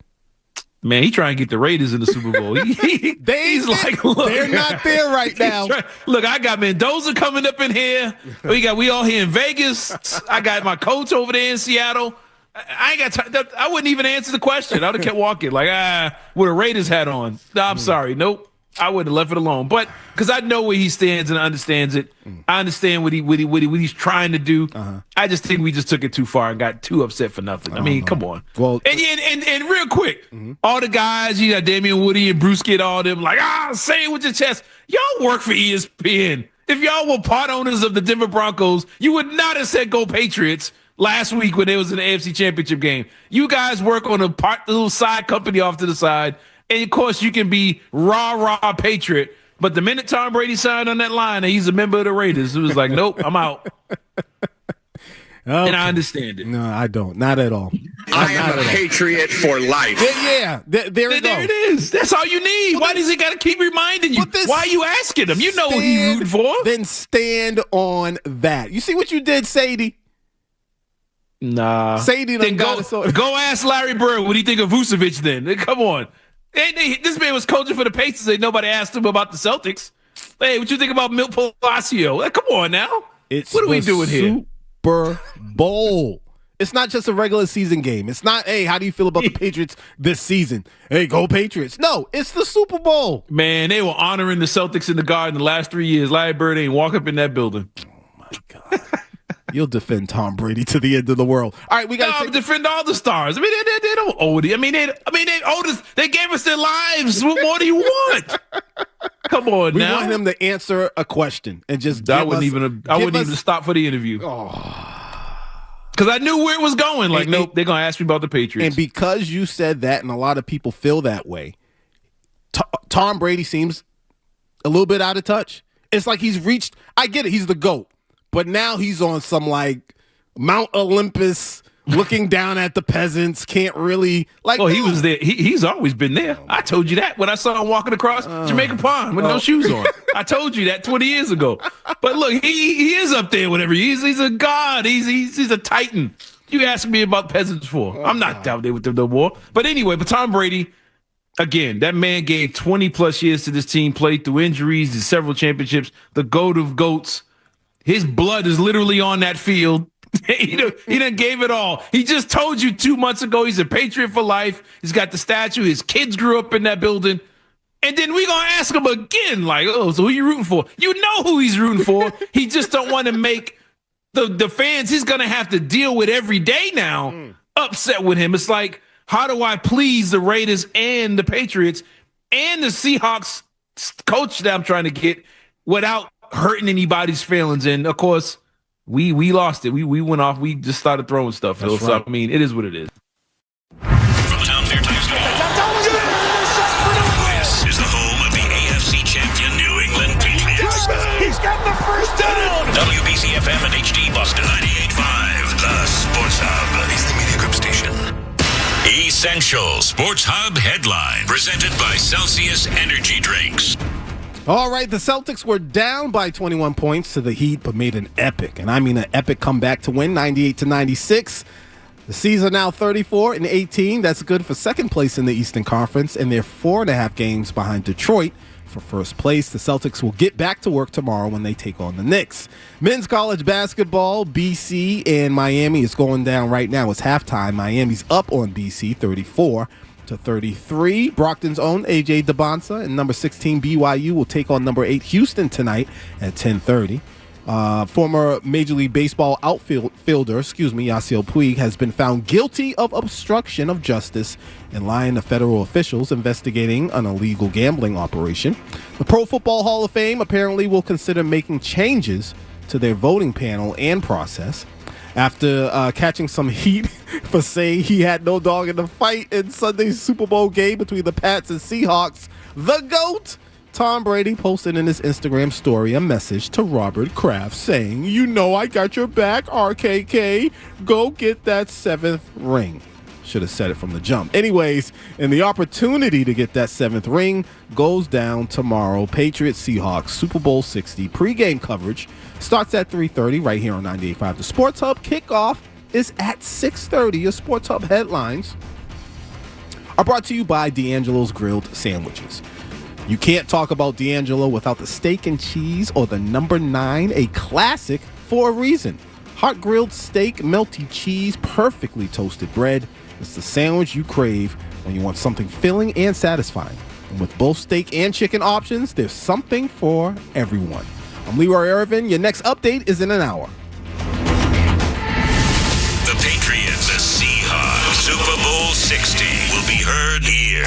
Man, he trying to get the Raiders in the Super Bowl. He's like, look, they're not there right now. Look, I got Mendoza coming up in here. We all here in Vegas. I got my coach over there in Seattle. I ain't got time. I wouldn't even answer the question. I would have kept walking with a Raiders hat on. No, I'm sorry. Nope. I would have left it alone. But because I know where he stands and understands it. I understand what he's trying to do. I just think we just took it too far and got too upset for nothing. I mean, come on. Well, and real quick, all the guys, you got Damian Woody and Bruce Kidd, all them say it with your chest. Y'all work for ESPN. If y'all were part owners of the Denver Broncos, you would not have said go Patriots last week when there was an AFC Championship game. You guys work on a little side company off to the side. And, of course, you can be rah Patriot. But the minute Tom Brady signed on that line and he's a member of the Raiders, it was like, nope, I'm out. And I understand it. No, I don't. Not at all. I am a Patriot for life. There it is. That's all you need. Why does he got to keep reminding you? Why are you asking him? You know what he's rooting for. Then stand on that. You see what you did, Sadie? Nah. Sadie then go ask Larry Bird what do you think of Vucevic then. Come on. This man was coaching for the Pacers and nobody asked him about the Celtics. Hey, what you think about Milt Palacio? Come on now. What are we doing here? Super Bowl. It's not just a regular season game. It's not, hey, how do you feel about the Patriots this season? Hey, go Patriots. No, it's the Super Bowl. Man, they were honoring the Celtics in the Garden the last 3 years. Larry Bird ain't walk up in that building. Oh, my God. You'll defend Tom Brady to the end of the world. All right, we got to defend all the stars. I mean, they don't owe it. I mean, they owed us. They gave us their lives. What more do you want? Come on, we now. Want him to answer a question and just. I wouldn't even stop for the interview. Because I knew where it was going. Like, nope, they're gonna ask me about the Patriots. And because you said that, and a lot of people feel that way, Tom Brady seems a little bit out of touch. It's like he's reached. I get it. He's the GOAT. But now he's on some like Mount Olympus, looking down at the peasants. Can't really Well, he was there. He's always been there. I told you that when I saw him walking across Jamaica Pond with no shoes on. I told you that 20 years ago. But look, he is up there. Whatever. He's a god. He's a titan. You ask me about peasants for? I'm not down there with them no more. But anyway, Tom Brady. Again, that man gave 20 plus years to this team. Played through injuries and several championships. The GOAT of GOATs. His blood is literally on that field. He done gave it all. He just told you 2 months ago he's a Patriot for life. He's got the statue. His kids grew up in that building. And then we going to ask him again, like, oh, so who you rooting for? You know who he's rooting for. He just don't want to make the fans he's going to have to deal with every day now upset with him. It's like, how do I please the Raiders and the Patriots and the Seahawks coach that I'm trying to get without hurting anybody's feelings? And of course, we lost it. We went off. We just started throwing stuff. Phil. Right. So I mean, it is what it is. From the Town Fair Times this is the home of the AFC champion New England Patriots. He's got the first down. WBC FM and HD Boston 98.5, the Sports Hub is the Media Group station. Essential Sports Hub headline presented by Celsius Energy Drinks. All right, the Celtics were down by 21 points to the Heat, but made an epic, and I mean an epic comeback to win 98-96. The C's are now 34-18. That's good for second place in the Eastern Conference, and they're 4.5 games behind Detroit for first place. The Celtics will get back to work tomorrow when they take on the Knicks. Men's college basketball, BC and Miami is going down right now. It's halftime. Miami's up on BC 34-33. Brockton's own A.J. DeBonsa and number 16 BYU will take on number 8 Houston tonight at 10:30. Former Major League Baseball outfielder, Yasiel Puig, has been found guilty of obstruction of justice and lying to federal officials investigating an illegal gambling operation. The Pro Football Hall of Fame apparently will consider making changes to their voting panel and process after catching some heat for saying he had no dog in the fight in Sunday's Super Bowl game between the Pats and Seahawks. The GOAT, Tom Brady, posted in his Instagram story a message to Robert Kraft saying, "You know I got your back, RKK. Go get that 7th ring." Should have said it from the jump. Anyways, and the opportunity to get that 7th ring goes down tomorrow. Patriots Seahawks Super Bowl 60 pregame coverage starts at 3:30 right here on 98.5 The Sports Hub. Kickoff is at 6:30. Your Sports Hub headlines are brought to you by D'Angelo's Grilled Sandwiches. You can't talk about D'Angelo without the steak and cheese or the number 9, a classic for a reason. Hot grilled steak, melty cheese, perfectly toasted bread. It's the sandwich you crave when you want something filling and satisfying. And with both steak and chicken options, there's something for everyone. I'm Leroy Irvin. Your next update is in an hour. The Patriots, the Seahawks, Super Bowl 60 will be heard here.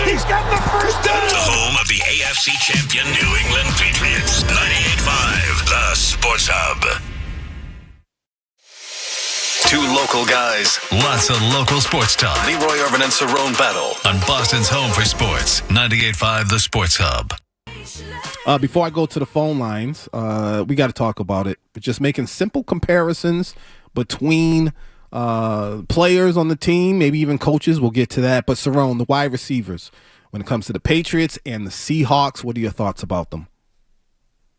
He's got the first down. The home of the AFC champion New England Patriots. 98.5, The Sports Hub. Two local guys, lots of local sports talk. Leroy Irvin and Cerrone battle on Boston's home for sports. 98.5 The Sports Hub. Before I go to the phone lines, we got to talk about it. But just making simple comparisons between players on the team, maybe even coaches. We'll get to that. But Cerrone, the wide receivers, when it comes to the Patriots and the Seahawks, what are your thoughts about them?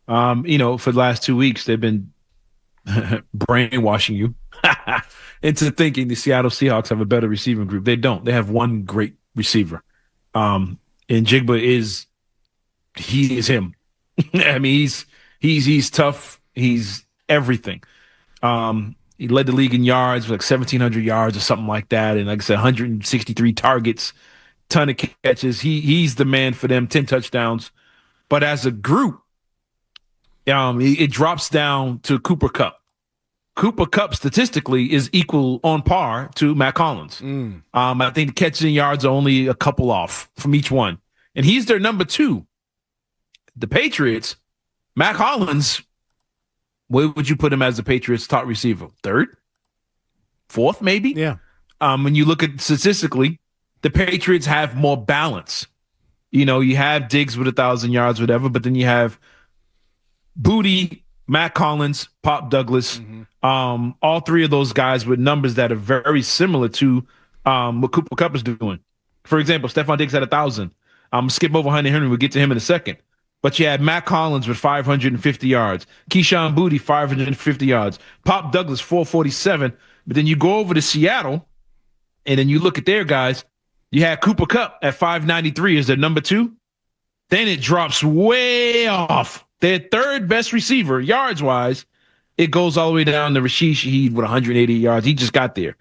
For the last 2 weeks, they've been brainwashing you into thinking the Seattle Seahawks have a better receiving group. They don't. They have one great receiver. And Jigba is him. I mean, he's tough. He's everything. He led the league in yards, like 1,700 yards or something like that. And like I said, 163 targets, ton of catches. He's the man for them, 10 touchdowns. But as a group, it drops down to Cooper Kupp. Cooper Kupp statistically is equal on par to Matt Collins. I think the catches and yards are only a couple off from each one. And he's their number 2. The Patriots, Matt Collins, where would you put him as the Patriots' top receiver? 3rd? 4th, maybe? Yeah. When you look at statistically, the Patriots have more balance. You have Diggs with 1,000 yards, whatever, but then you have Booty, Matt Collins, Pop Douglas, all 3 of those guys with numbers that are very similar to what Cooper Kupp is doing. For example, Stephon Diggs had 1,000. I'm going to skip over Hunter Henry. We'll get to him in a second. But you had Matt Collins with 550 yards. Keyshawn Booty, 550 yards. Pop Douglas, 447. But then you go over to Seattle, and then you look at their guys. You had Cooper Kupp at 593 as their number 2. Then it drops way off. Their 3rd best receiver, yards-wise, it goes all the way down to Rashid Shaheed with 180 yards. He just got there.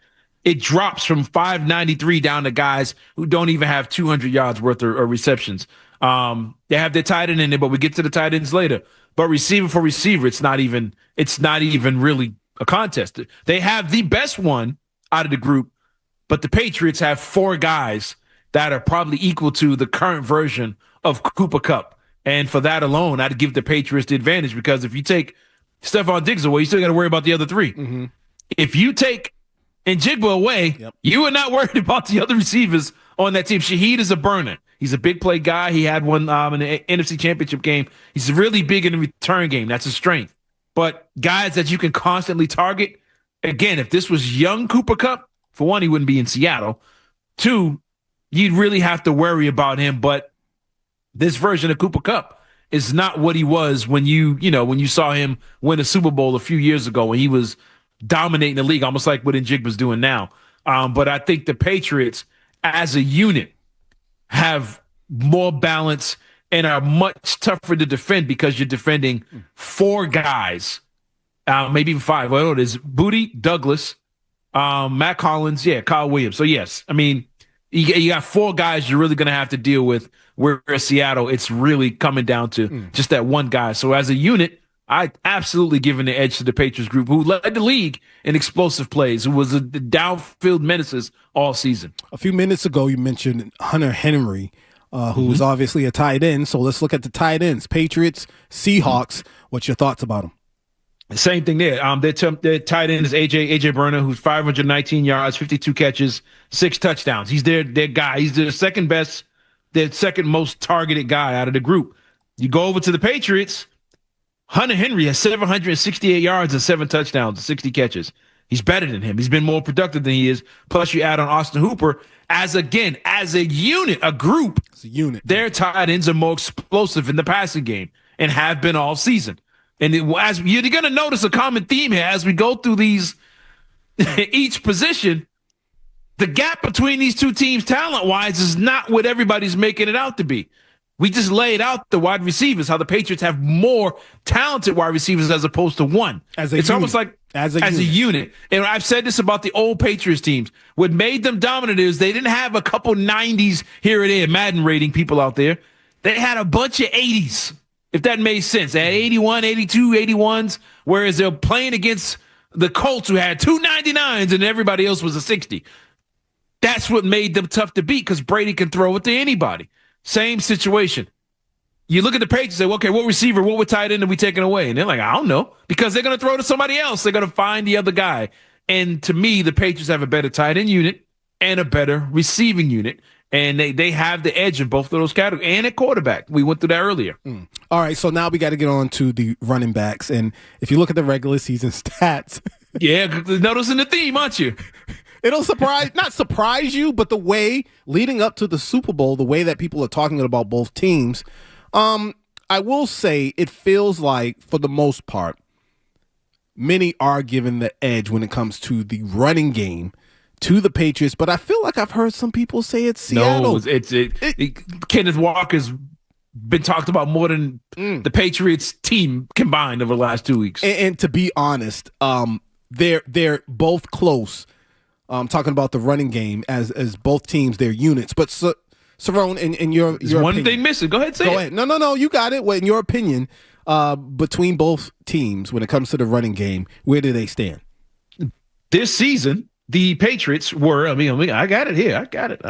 It drops from 593 down to guys who don't even have 200 yards worth of receptions. They have their tight end in there, but we get to the tight ends later. But receiver for receiver, it's not even really a contest. They have the best one out of the group, but the Patriots have 4 guys that are probably equal to the current version of Cooper Kupp. And for that alone, I'd give the Patriots the advantage, because if you take Stephon Diggs away, you still got to worry about the other 3. If you take Njigba away, you are not worried about the other receivers on that team. Shaheed is a burner. He's a big play guy. He had one in the NFC Championship game. He's really big in the return game. That's a strength. But guys that you can constantly target, again, if this was young Cooper Kupp, for one, he wouldn't be in Seattle. 2, you'd really have to worry about him. But this version of Cooper Kupp is not what he was when you saw him win a Super Bowl a few years ago, when he was dominating the league, almost like what Njigba's doing now. But I think the Patriots, as a unit, have more balance and are much tougher to defend, because you're defending 4 guys, maybe even 5. Well, it is Booty, Douglas, Matt Collins, Kyle Williams. So, yes, I mean, you got 4 guys you're really going to have to deal with, where Seattle, it's really coming down to just that one guy. So as a unit, I absolutely given the edge to the Patriots group, who led the league in explosive plays, who was the downfield menaces all season. A few minutes ago, you mentioned Hunter Henry, who was obviously a tight end. So let's look at the tight ends. Patriots, Seahawks. What's your thoughts about them? Same thing there. Their tight end is AJ Burner, who's 519 yards, 52 catches, 6 touchdowns. He's their guy. He's their second most targeted guy out of the group. You go over to the Patriots, Hunter Henry has 768 yards and 7 touchdowns and 60 catches. He's better than him. He's been more productive than he is. Plus, you add on Austin Hooper as a unit, a group. It's a unit. Their tight ends are more explosive in the passing game and have been all season. And as you're going to notice a common theme here as we go through these each position. The gap between these two teams talent-wise is not what everybody's making it out to be. We just laid out the wide receivers, how the Patriots have more talented wide receivers as opposed to one. It's almost like as a unit. And I've said this about the old Patriots teams. What made them dominant is they didn't have a couple 90s here or there, Madden rating people out there. They had a bunch of 80s, if that made sense. They had 81, 82, 81s, whereas they're playing against the Colts who had 299s and everybody else was a 60. That's what made them tough to beat because Brady can throw it to anybody. Same situation. You look at the Patriots and say, okay, what receiver, what tight end are we taking away? And they're like, I don't know, because they're going to throw to somebody else. They're going to find the other guy. And to me, the Patriots have a better tight end unit and a better receiving unit. And they have the edge in both of those categories and at quarterback. We went through that earlier. All right, so now we got to get on to the running backs. And if you look at the regular season stats. Yeah, noticing the theme, aren't you? It'll not surprise you, but the way leading up to the Super Bowl, the way that people are talking about both teams, I will say it feels like, for the most part, many are given the edge when it comes to the running game to the Patriots. But I feel like I've heard some people say it's Seattle. No, Kenneth Walker's been talked about more than the Patriots team combined over the last 2 weeks. And to be honest, they're both close. Talking about the running game as both teams, their units. But Cerrone, in your one opinion, thing missing. Go ahead, say it. No, you got it. Well, in your opinion, between both teams, when it comes to the running game, where do they stand? This season, the Patriots were. I got it here. I got it.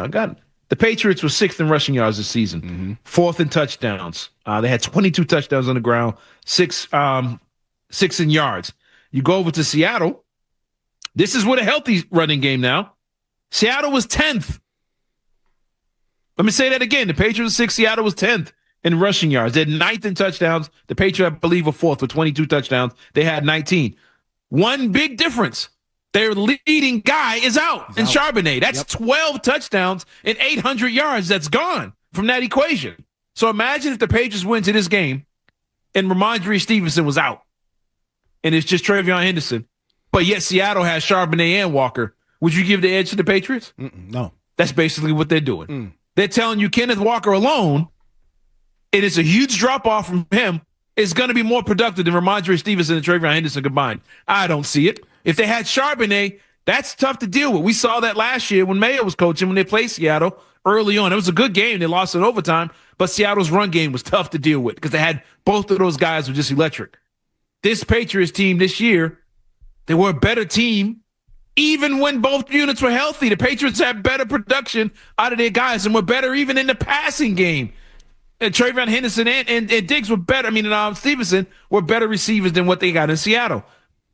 The Patriots were 6th in rushing yards this season, 4th in touchdowns. They had 22 touchdowns on the ground, 6 in yards. You go over to Seattle. This is with a healthy running game now. Seattle was 10th. Let me say that again. The Patriots were 6th. Seattle was 10th in rushing yards. They had 9th in touchdowns. The Patriots, I believe, were 4th with 22 touchdowns. They had 19. One big difference. Their leading guy is out in Charbonnet. That's 12 touchdowns and 800 yards that's gone from that equation. So imagine if the Patriots went to this game and Ramondre Stevenson was out and it's just Travion Henderson. But yet Seattle has Charbonnet and Walker. Would you give the edge to the Patriots? No. That's basically what they're doing. They're telling you Kenneth Walker alone, it is a huge drop-off from him, is going to be more productive than Ramondre Stevenson and Travion Henderson combined. I don't see it. If they had Charbonnet, that's tough to deal with. We saw that last year when Mayo was coaching, when they played Seattle early on. It was a good game. They lost in overtime, but Seattle's run game was tough to deal with because they had both of those guys were just electric. This Patriots team this year, they were a better team, even when both units were healthy. The Patriots had better production out of their guys and were better even in the passing game. And Travion Henderson and Diggs were better. Stevenson were better receivers than what they got in Seattle.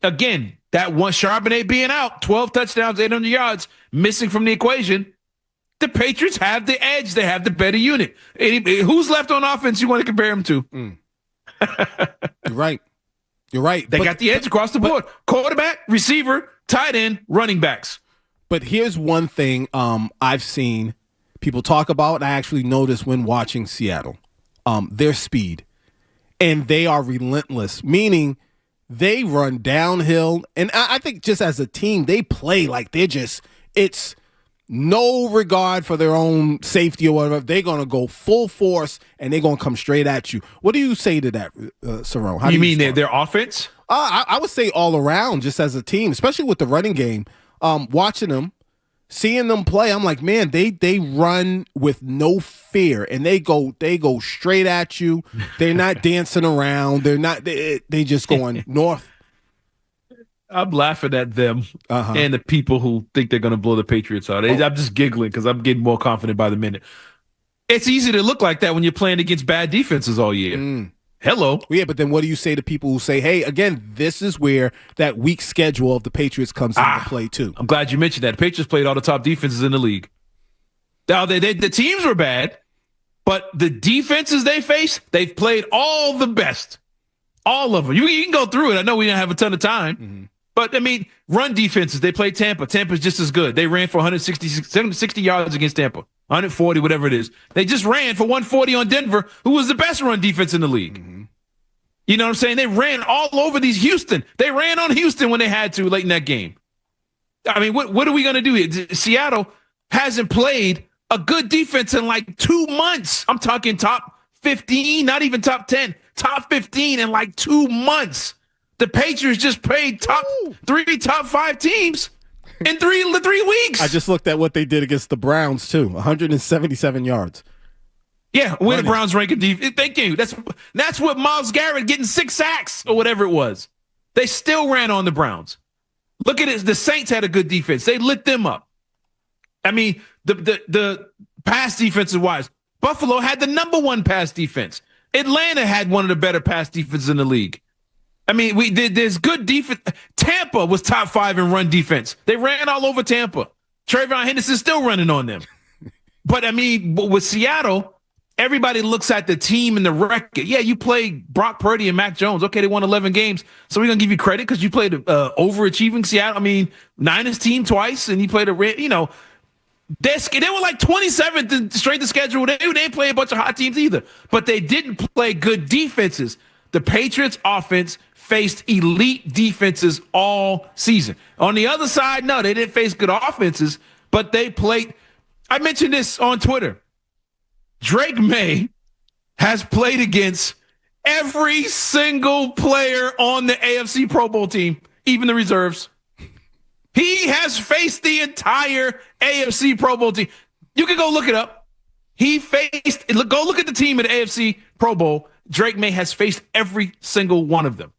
Again, that one Charbonnet being out, 12 touchdowns, 800 yards, missing from the equation. The Patriots have the edge. They have the better unit. Who's left on offense you want to compare them to? You're right. You're right. They got the edge across the board. Quarterback, receiver, tight end, running backs. But here's one thing I've seen people talk about, and I actually noticed when watching Seattle, their speed. And they are relentless, meaning they run downhill. And I think just as a team, they play like it's no regard for their own safety or whatever. They're going to go full force, and they're going to come straight at you. What do you say to that, Cerrone? How do you mean their offense? I would say all around, just as a team, especially with the running game. Watching them, seeing them play, I'm like, man, they run with no fear, and they go straight at you. They're not dancing around. They just going north. I'm laughing at them and the people who think they're going to blow the Patriots out. I'm just giggling because I'm getting more confident by the minute. It's easy to look like that when you're playing against bad defenses all year. Hello. Yeah, but then what do you say to people who say, hey, again, this is where that weak schedule of the Patriots comes into play too? I'm glad you mentioned that. The Patriots played all the top defenses in the league. Now, the teams were bad, but the defenses they face, they've played all the best. All of them. You can go through it. I know we didn't have a ton of time. But, I mean, run defenses, they played Tampa. Tampa's just as good. They ran for 160 yards against Tampa, 140, whatever it is. They just ran for 140 on Denver, who was the best run defense in the league. Mm-hmm. You know what I'm saying? They ran all over these Houston. They ran on Houston when they had to late in that game. I mean, what are we going to do? Seattle hasn't played a good defense in like 2 months. I'm talking top 15, not even top 10, top 15 in like 2 months. The Patriots just played top 5 teams in three weeks. I just looked at what they did against the Browns, too. 177 yards. Yeah, where the Browns rank in defense. Thank you. That's what Myles Garrett getting 6 sacks or whatever it was. They still ran on the Browns. Look at it. The Saints had a good defense. They lit them up. I mean, the pass defensive wise, Buffalo had the number 1 pass defense. Atlanta had one of the better pass defenses in the league. I mean, there's good defense. Tampa was top 5 in run defense. They ran all over Tampa. Trayvon Henderson's still running on them. But, I mean, with Seattle, everybody looks at the team and the record. Yeah, you played Brock Purdy and Mac Jones. Okay, they won 11 games. So we're going to give you credit because you played overachieving Seattle. I mean, Niners team twice, and you played they were like 27th in straight the schedule. They didn't play a bunch of hot teams either. But they didn't play good defenses. The Patriots offense faced elite defenses all season. On the other side, no, they didn't face good offenses, but they played. I mentioned this on Twitter. Drake May has played against every single player on the AFC Pro Bowl team, even the reserves. He has faced the entire AFC Pro Bowl team. You can go look it up. Go look at the team at the AFC Pro Bowl. Drake May has faced every single one of them.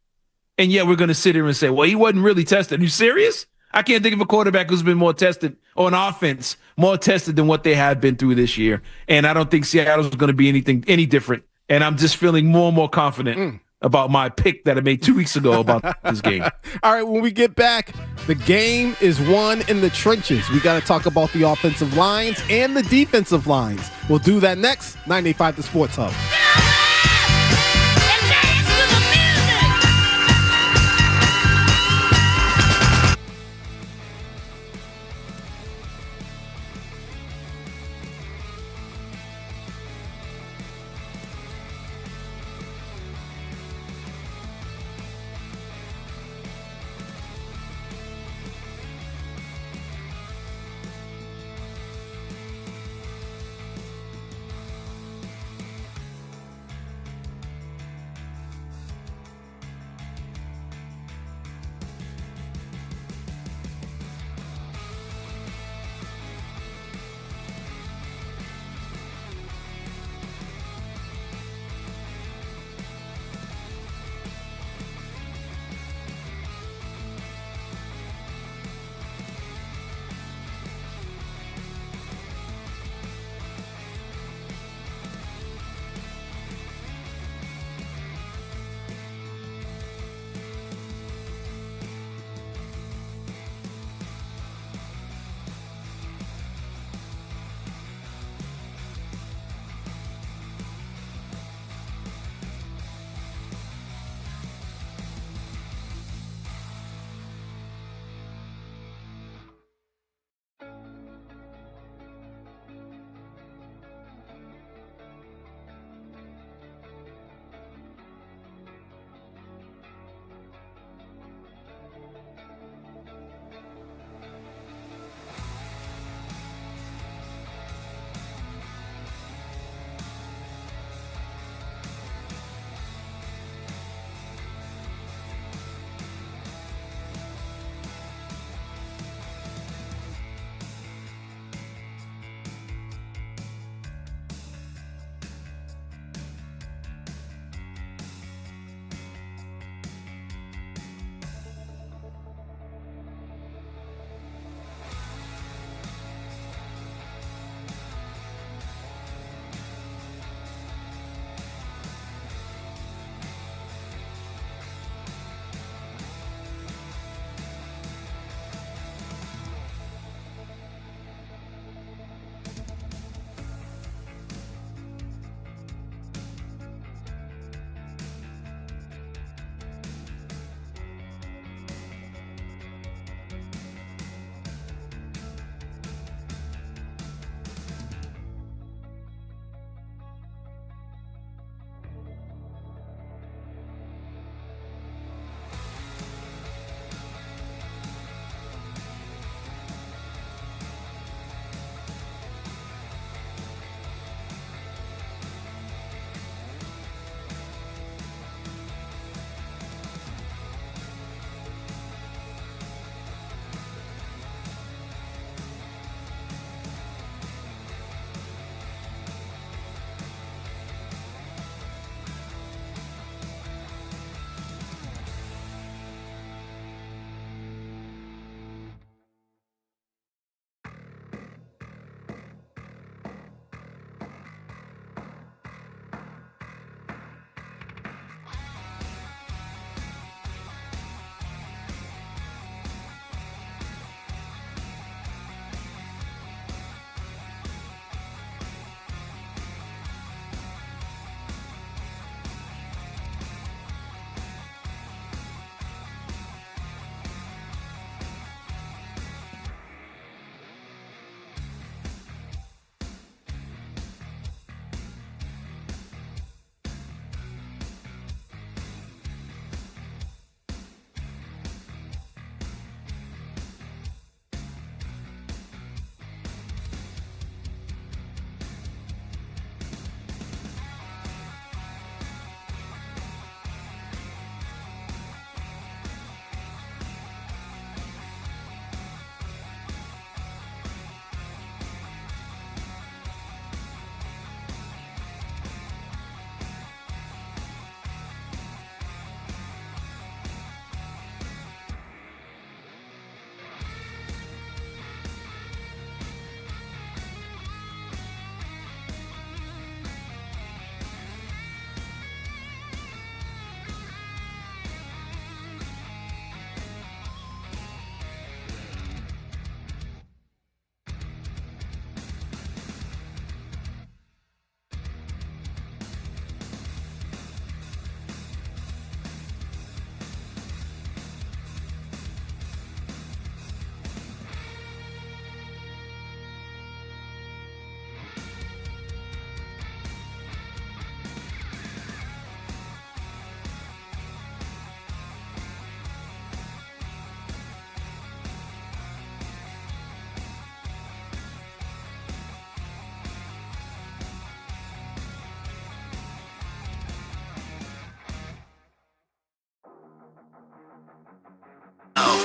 And yet we're going to sit here and say, well, he wasn't really tested. Are you serious? I can't think of a quarterback who's been more tested on offense, more tested than what they have been through this year. And I don't think Seattle's going to be any different. And I'm just feeling more and more confident about my pick that I made 2 weeks ago about this game. All right, when we get back, the game is won in the trenches. We got to talk about the offensive lines and the defensive lines. We'll do that next. 98.5 The Sports Hub.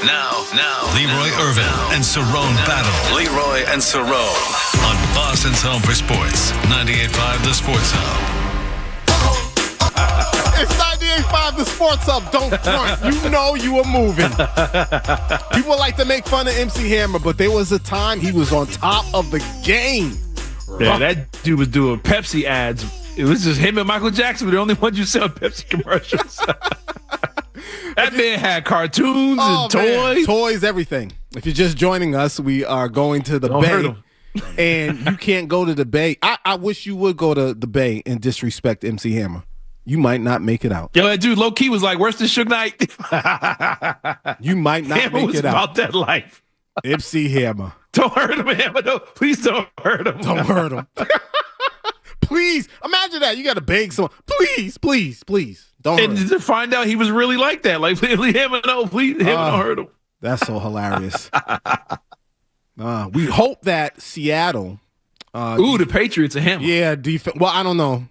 Now, Leroy Irvin and Cerrone battle. Leroy and Cerrone on Boston's Home for Sports, 98.5 The Sports Hub. It's 98.5 The Sports Hub. Don't front. You know you were moving. People like to make fun of MC Hammer, but there was a time he was on top of the game. Yeah, that dude was doing Pepsi ads. It was just him and Michael Jackson were the only ones you sell Pepsi commercials. That man had cartoons and toys. Man. Toys, everything. If you're just joining us, we are going to the Bay. And you can't go to the Bay. I wish you would go to the Bay and disrespect MC Hammer. You might not make it out. Yo, that dude low-key was like, where's the Suge Knight? You might not Hammer make was it out. about that life. MC Hammer. Don't hurt him, Hammer. No, please don't hurt him. Don't hurt him. Please. Imagine that. You got to beg someone. Please, please, please. Don't hurt him. And to find out he was really like that. Like, Hammer, no, please, Hammer, don't hurt him. That's so hilarious. We hope that Seattle. The Patriots are Hammer. Yeah, well, I don't know.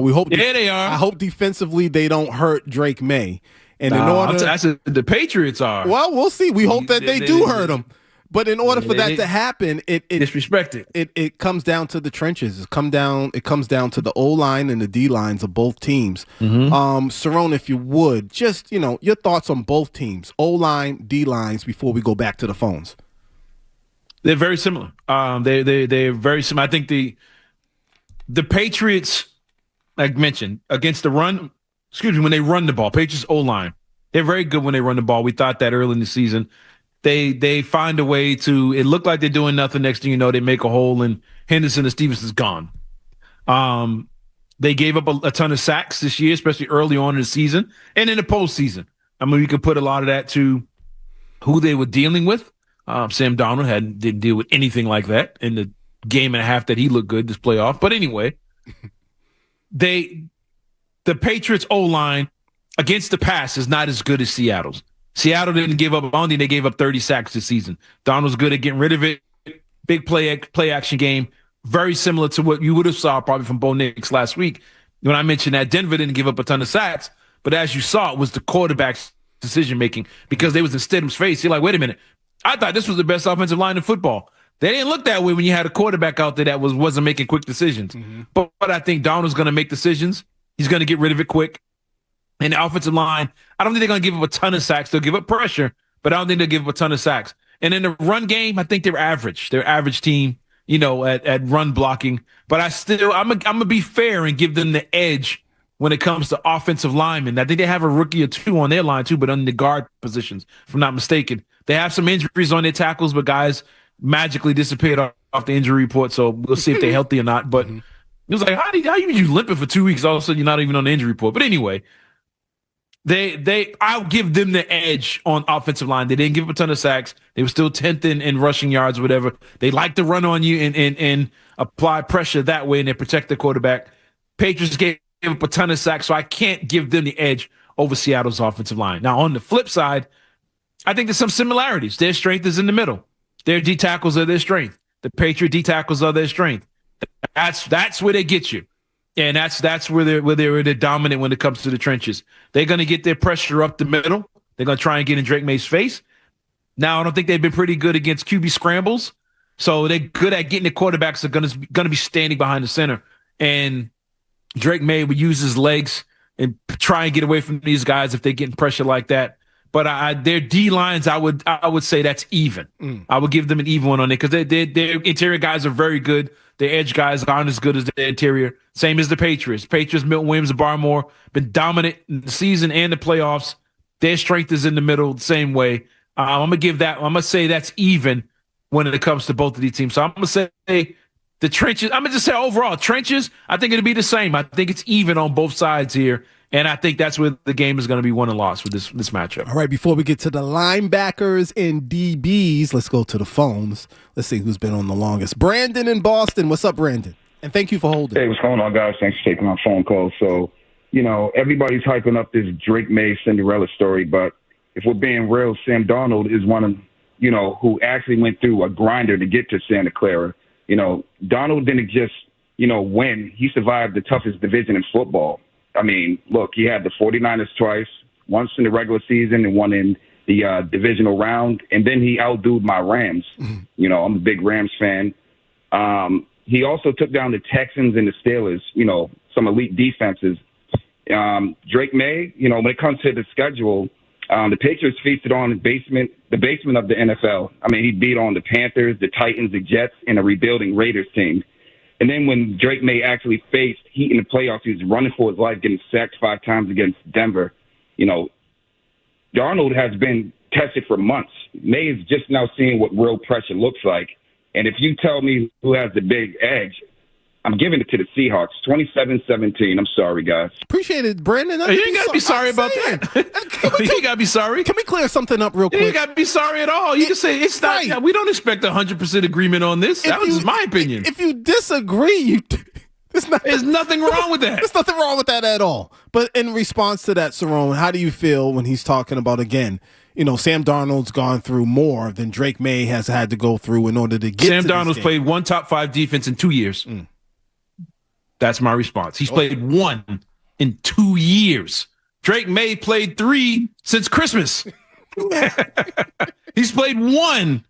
We hope. Yeah, they are. I hope defensively they don't hurt Drake May. And in order, the Patriots are. Well, we'll see. We hope that they do hurt him. But in order for that to happen, it disrespected. It comes down to the trenches. It comes down to the O line and the D lines of both teams. Mm-hmm. Cerrone, if you would, just your thoughts on both teams, O line, D lines, before we go back to the phones. They're very similar. They're very similar. I think the Patriots, like mentioned, against the run. When they run the ball, Patriots O line, they're very good when they run the ball. We thought that early in the season. They find a way to. It looked like they're doing nothing. Next thing you know, they make a hole, and Henderson and Stevenson's gone. They gave up a ton of sacks this year, especially early on in the season and in the postseason. I mean, we could put a lot of that to who they were dealing with. Sam Darnold didn't deal with anything like that in the game and a half that he looked good this playoff. But anyway, the Patriots O-line against the pass is not as good as Seattle's. Seattle didn't give up. I don't think they gave up 30 sacks this season. Darnold's good at getting rid of it. Big play action game. Very similar to what you would have saw probably from Bo Nix last week when I mentioned that Denver didn't give up a ton of sacks. But as you saw, it was the quarterback's decision-making because they was in Stidham's face. You're like, wait a minute. I thought this was the best offensive line in football. They didn't look that way when you had a quarterback out there that wasn't making quick decisions. Mm-hmm. But I think Darnold's going to make decisions. He's going to get rid of it quick. And the offensive line, I don't think they're going to give up a ton of sacks. They'll give up pressure, but I don't think they'll give up a ton of sacks. And in the run game, I think they're average. They're average team, at run blocking. But I'm going to be fair and give them the edge when it comes to offensive linemen. I think they have a rookie or two on their line too, but on the guard positions, if I'm not mistaken. They have some injuries on their tackles, but guys magically disappeared off the injury report. So we'll see if they're healthy or not. But it was like, how you limping for 2 weeks? All of a sudden, you're not even on the injury report. But anyway, I'll give them the edge on offensive line. They didn't give up a ton of sacks. They were still 10th in rushing yards, whatever. They like to run on you and apply pressure that way and they protect the quarterback. Patriots gave up a ton of sacks, so I can't give them the edge over Seattle's offensive line. Now, on the flip side, I think there's some similarities. Their strength is in the middle. Their D tackles are their strength. The Patriot D tackles are their strength. That's where they get you. And that's where they're dominant when it comes to the trenches. They're going to get their pressure up the middle. They're going to try and get in Drake May's face. Now, I don't think they've been pretty good against QB scrambles. So they're good at getting the quarterbacks that are going to be standing behind the center. And Drake May would use his legs and try and get away from these guys if they're getting pressure like that. But their D lines, I would say that's even. I would give them an even one on it because their interior guys are very good. Their edge guys aren't as good as the interior. Same as the Patriots. Milton Williams, and Barmore been dominant in the season and the playoffs. Their strength is in the middle the same way. I'm gonna say that's even when it comes to both of these teams. So I'm gonna say the trenches. I'm gonna just say overall trenches. I think it'll be the same. I think it's even on both sides here. And I think that's where the game is going to be won and lost with this matchup. All right, before we get to the linebackers and DBs, let's go to the phones. Let's see who's been on the longest. Brandon in Boston. What's up, Brandon? And thank you for holding. Hey, what's going on, guys? Thanks for taking my phone call. So, everybody's hyping up this Drake May Cinderella story, but if we're being real, Sam Darnold is one of, who actually went through a grinder to get to Santa Clara. Darnold didn't just, win. He survived the toughest division in football. I mean, look, he had the 49ers twice, once in the regular season and one in the divisional round, and then he outdued my Rams. You know, I'm a big Rams fan. He also took down the Texans and the Steelers, you know, some elite defenses. Drake May, you know, when it comes to the schedule, the Patriots feasted on the basement of the NFL. I mean, he beat on the Panthers, the Titans, the Jets, and a rebuilding Raiders team. And then when Drake May actually faced heat in the playoffs, he was running for his life, getting sacked 5 times against Denver. You know, Darnold has been tested for months. May is just now seeing what real pressure looks like. And if you tell me who has the big edge, I'm giving it to the Seahawks, 27-17. I'm sorry, guys. Appreciate it, Brandon. You ain't got to be sorry about that. You ain't got to be sorry. Can we clear something up real quick? You ain't got to be sorry at all. You can say it's not. Right. We don't expect 100% agreement on this. That was my opinion. If you disagree, there's nothing wrong with that. There's nothing wrong with that at all. But in response to that, Cerrone, how do you feel when he's talking about, again, you know, Sam Darnold's gone through more than Drake May has had to go through in order to get Sam to Darnold's played one top 5 defense in 2 years. That's my response. He's played 1 in 2 years. Drake May played 3 since Christmas. He's played 1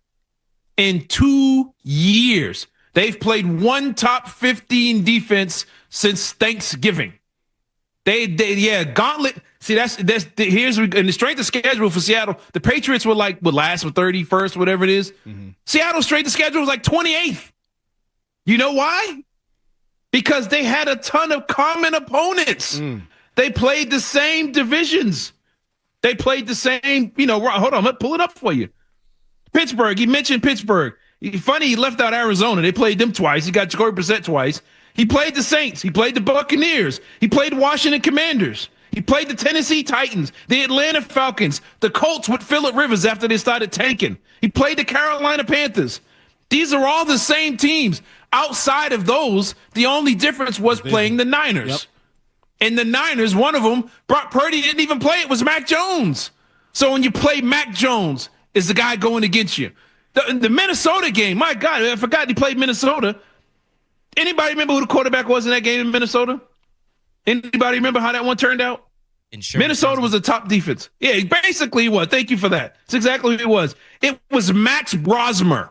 in 2 years. They've played 1 top 15 defense since Thanksgiving. Gauntlet. See, here's in the strength of schedule for Seattle. The Patriots were like last or 31st, whatever it is. Seattle's strength of schedule was like 28th. You know why? Because they had a ton of common opponents. They played the same divisions. They played the same, you know, hold on, let me pull it up for you. Pittsburgh, he mentioned Pittsburgh. Funny, he left out Arizona. They played them twice. He got Jacoby Brissett twice. He played the Saints. He played the Buccaneers. He played Washington Commanders. He played the Tennessee Titans, the Atlanta Falcons, the Colts with Phillip Rivers after they started tanking. He played the Carolina Panthers. These are all the same teams. Outside of those, the only difference was playing the Niners. Yep. And the Niners, one of them, Brock Purdy didn't even play. It was Mac Jones. So when you play Mac Jones, is the guy going against you? The Minnesota game, my God, I forgot he played Minnesota. Anybody remember who the quarterback was in that game in Minnesota? Anybody remember how that one turned out? Minnesota was a top defense. Yeah, basically he was. Thank you for that. That's exactly who it was. It was Max Brosmer.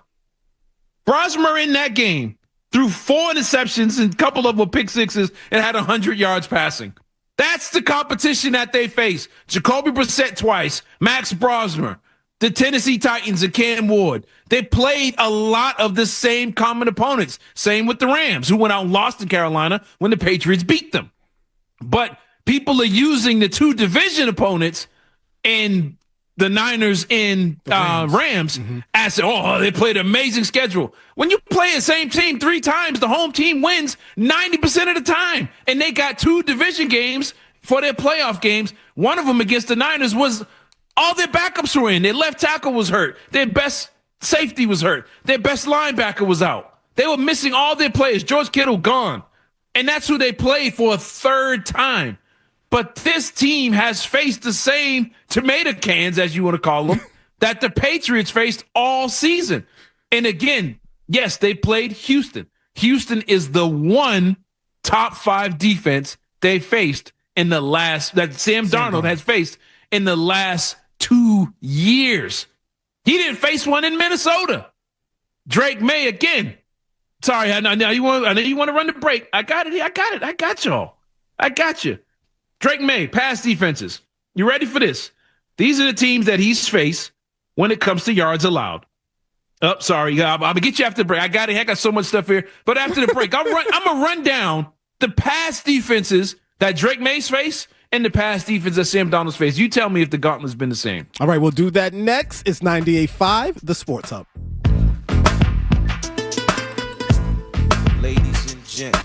Brosmer in that game threw 4 interceptions and a couple of them were pick sixes and had 100 yards passing. That's the competition that they face. Jacoby Brissett twice, Max Brosmer, the Tennessee Titans and Cam Ward. They played a lot of the same common opponents. Same with the Rams, who went out and lost to Carolina when the Patriots beat them. But people are using the 2 division opponents and the Niners and Rams as, they played an amazing schedule. When you play the same team 3 times, the home team wins 90% of the time. And they got 2 division games for their playoff games. One of them against the Niners was all their backups were in. Their left tackle was hurt. Their best safety was hurt. Their best linebacker was out. They were missing all their players. George Kittle gone. And that's who they played for a 3rd time. But this team has faced the same tomato cans, as you want to call them, that the Patriots faced all season. And again, yes, they played Houston. Houston is the 1 top 5 defense they faced in the last, that Sam Darnold has faced in the last 2 years. He didn't face one in Minnesota. Drake May again. Sorry, I know you want to run the break. I got it. I got y'all. I got you. Drake May, pass defenses. You ready for this? These are the teams that he's faced when it comes to yards allowed. Oh, sorry. I'm going to get you after the break. I got it. I got so much stuff here. But after the break, I'm going to run down the pass defenses that Drake May's face and the pass defense that Sam Darnold's face. You tell me if the gauntlet's been the same. All right, we'll do that next. It's 98.5, the Sports Hub. Ladies and gents.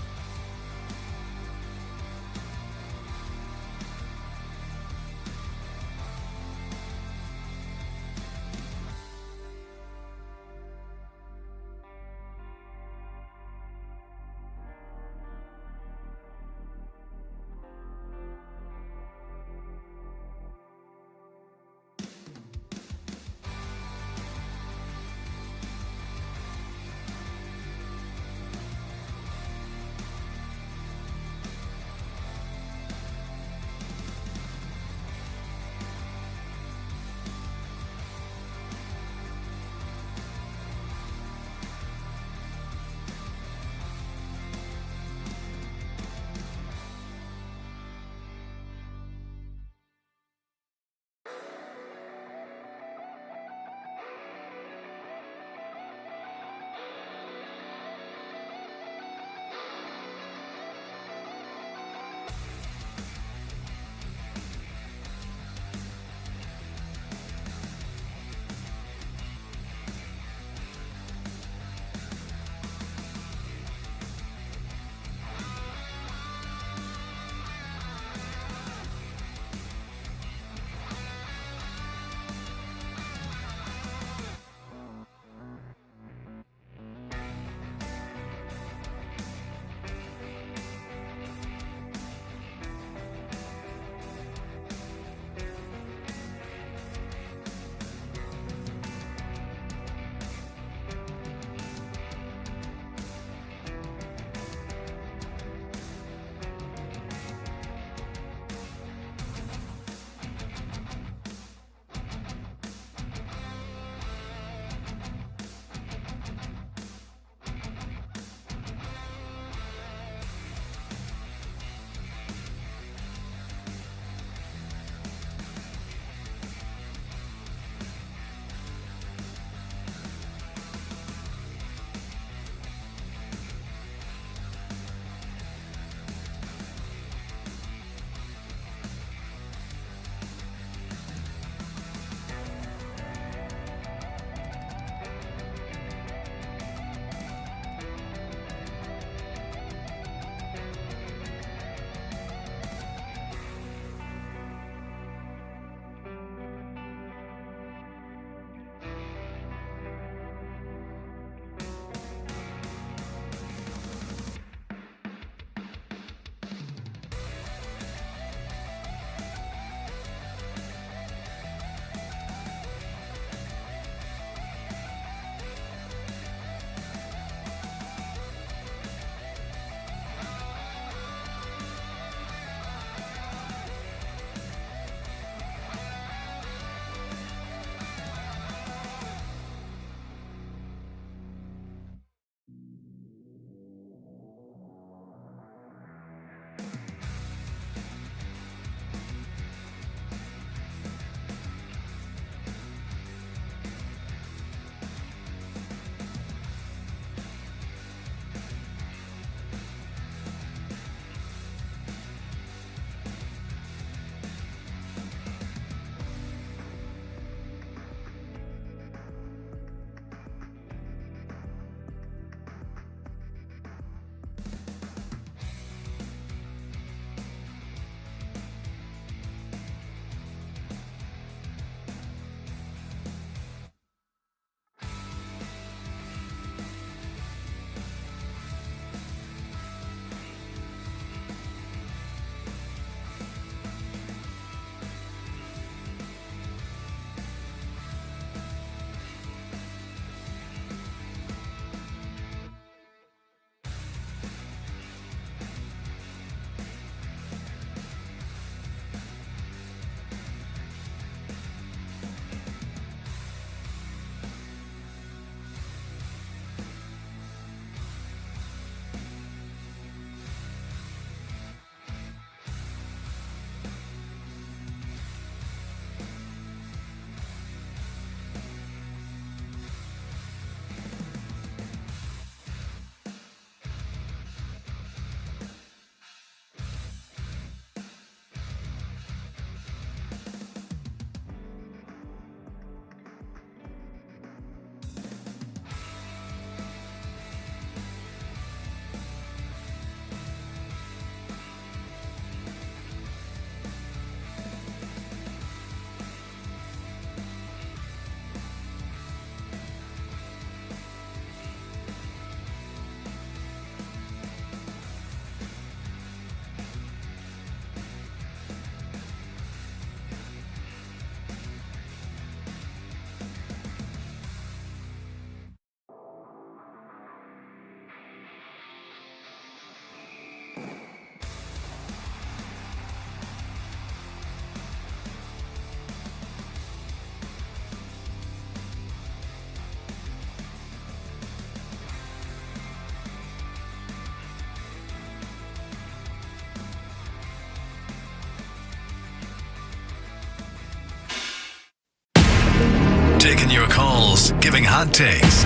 Taking your calls, giving hot takes.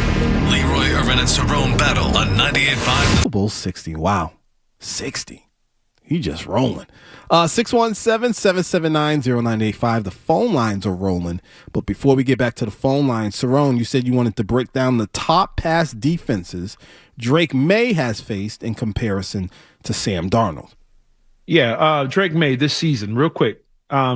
Leroy Irvin and Cerrone battle on 98.5. Super Bowl 60. Wow. 60. He just rolling. 617-779-0985. The phone lines are rolling. But before we get back to the phone lines, Cerrone, you said you wanted to break down the top pass defenses Drake May has faced in comparison to Sam Darnold. Yeah, Drake May this season, real quick.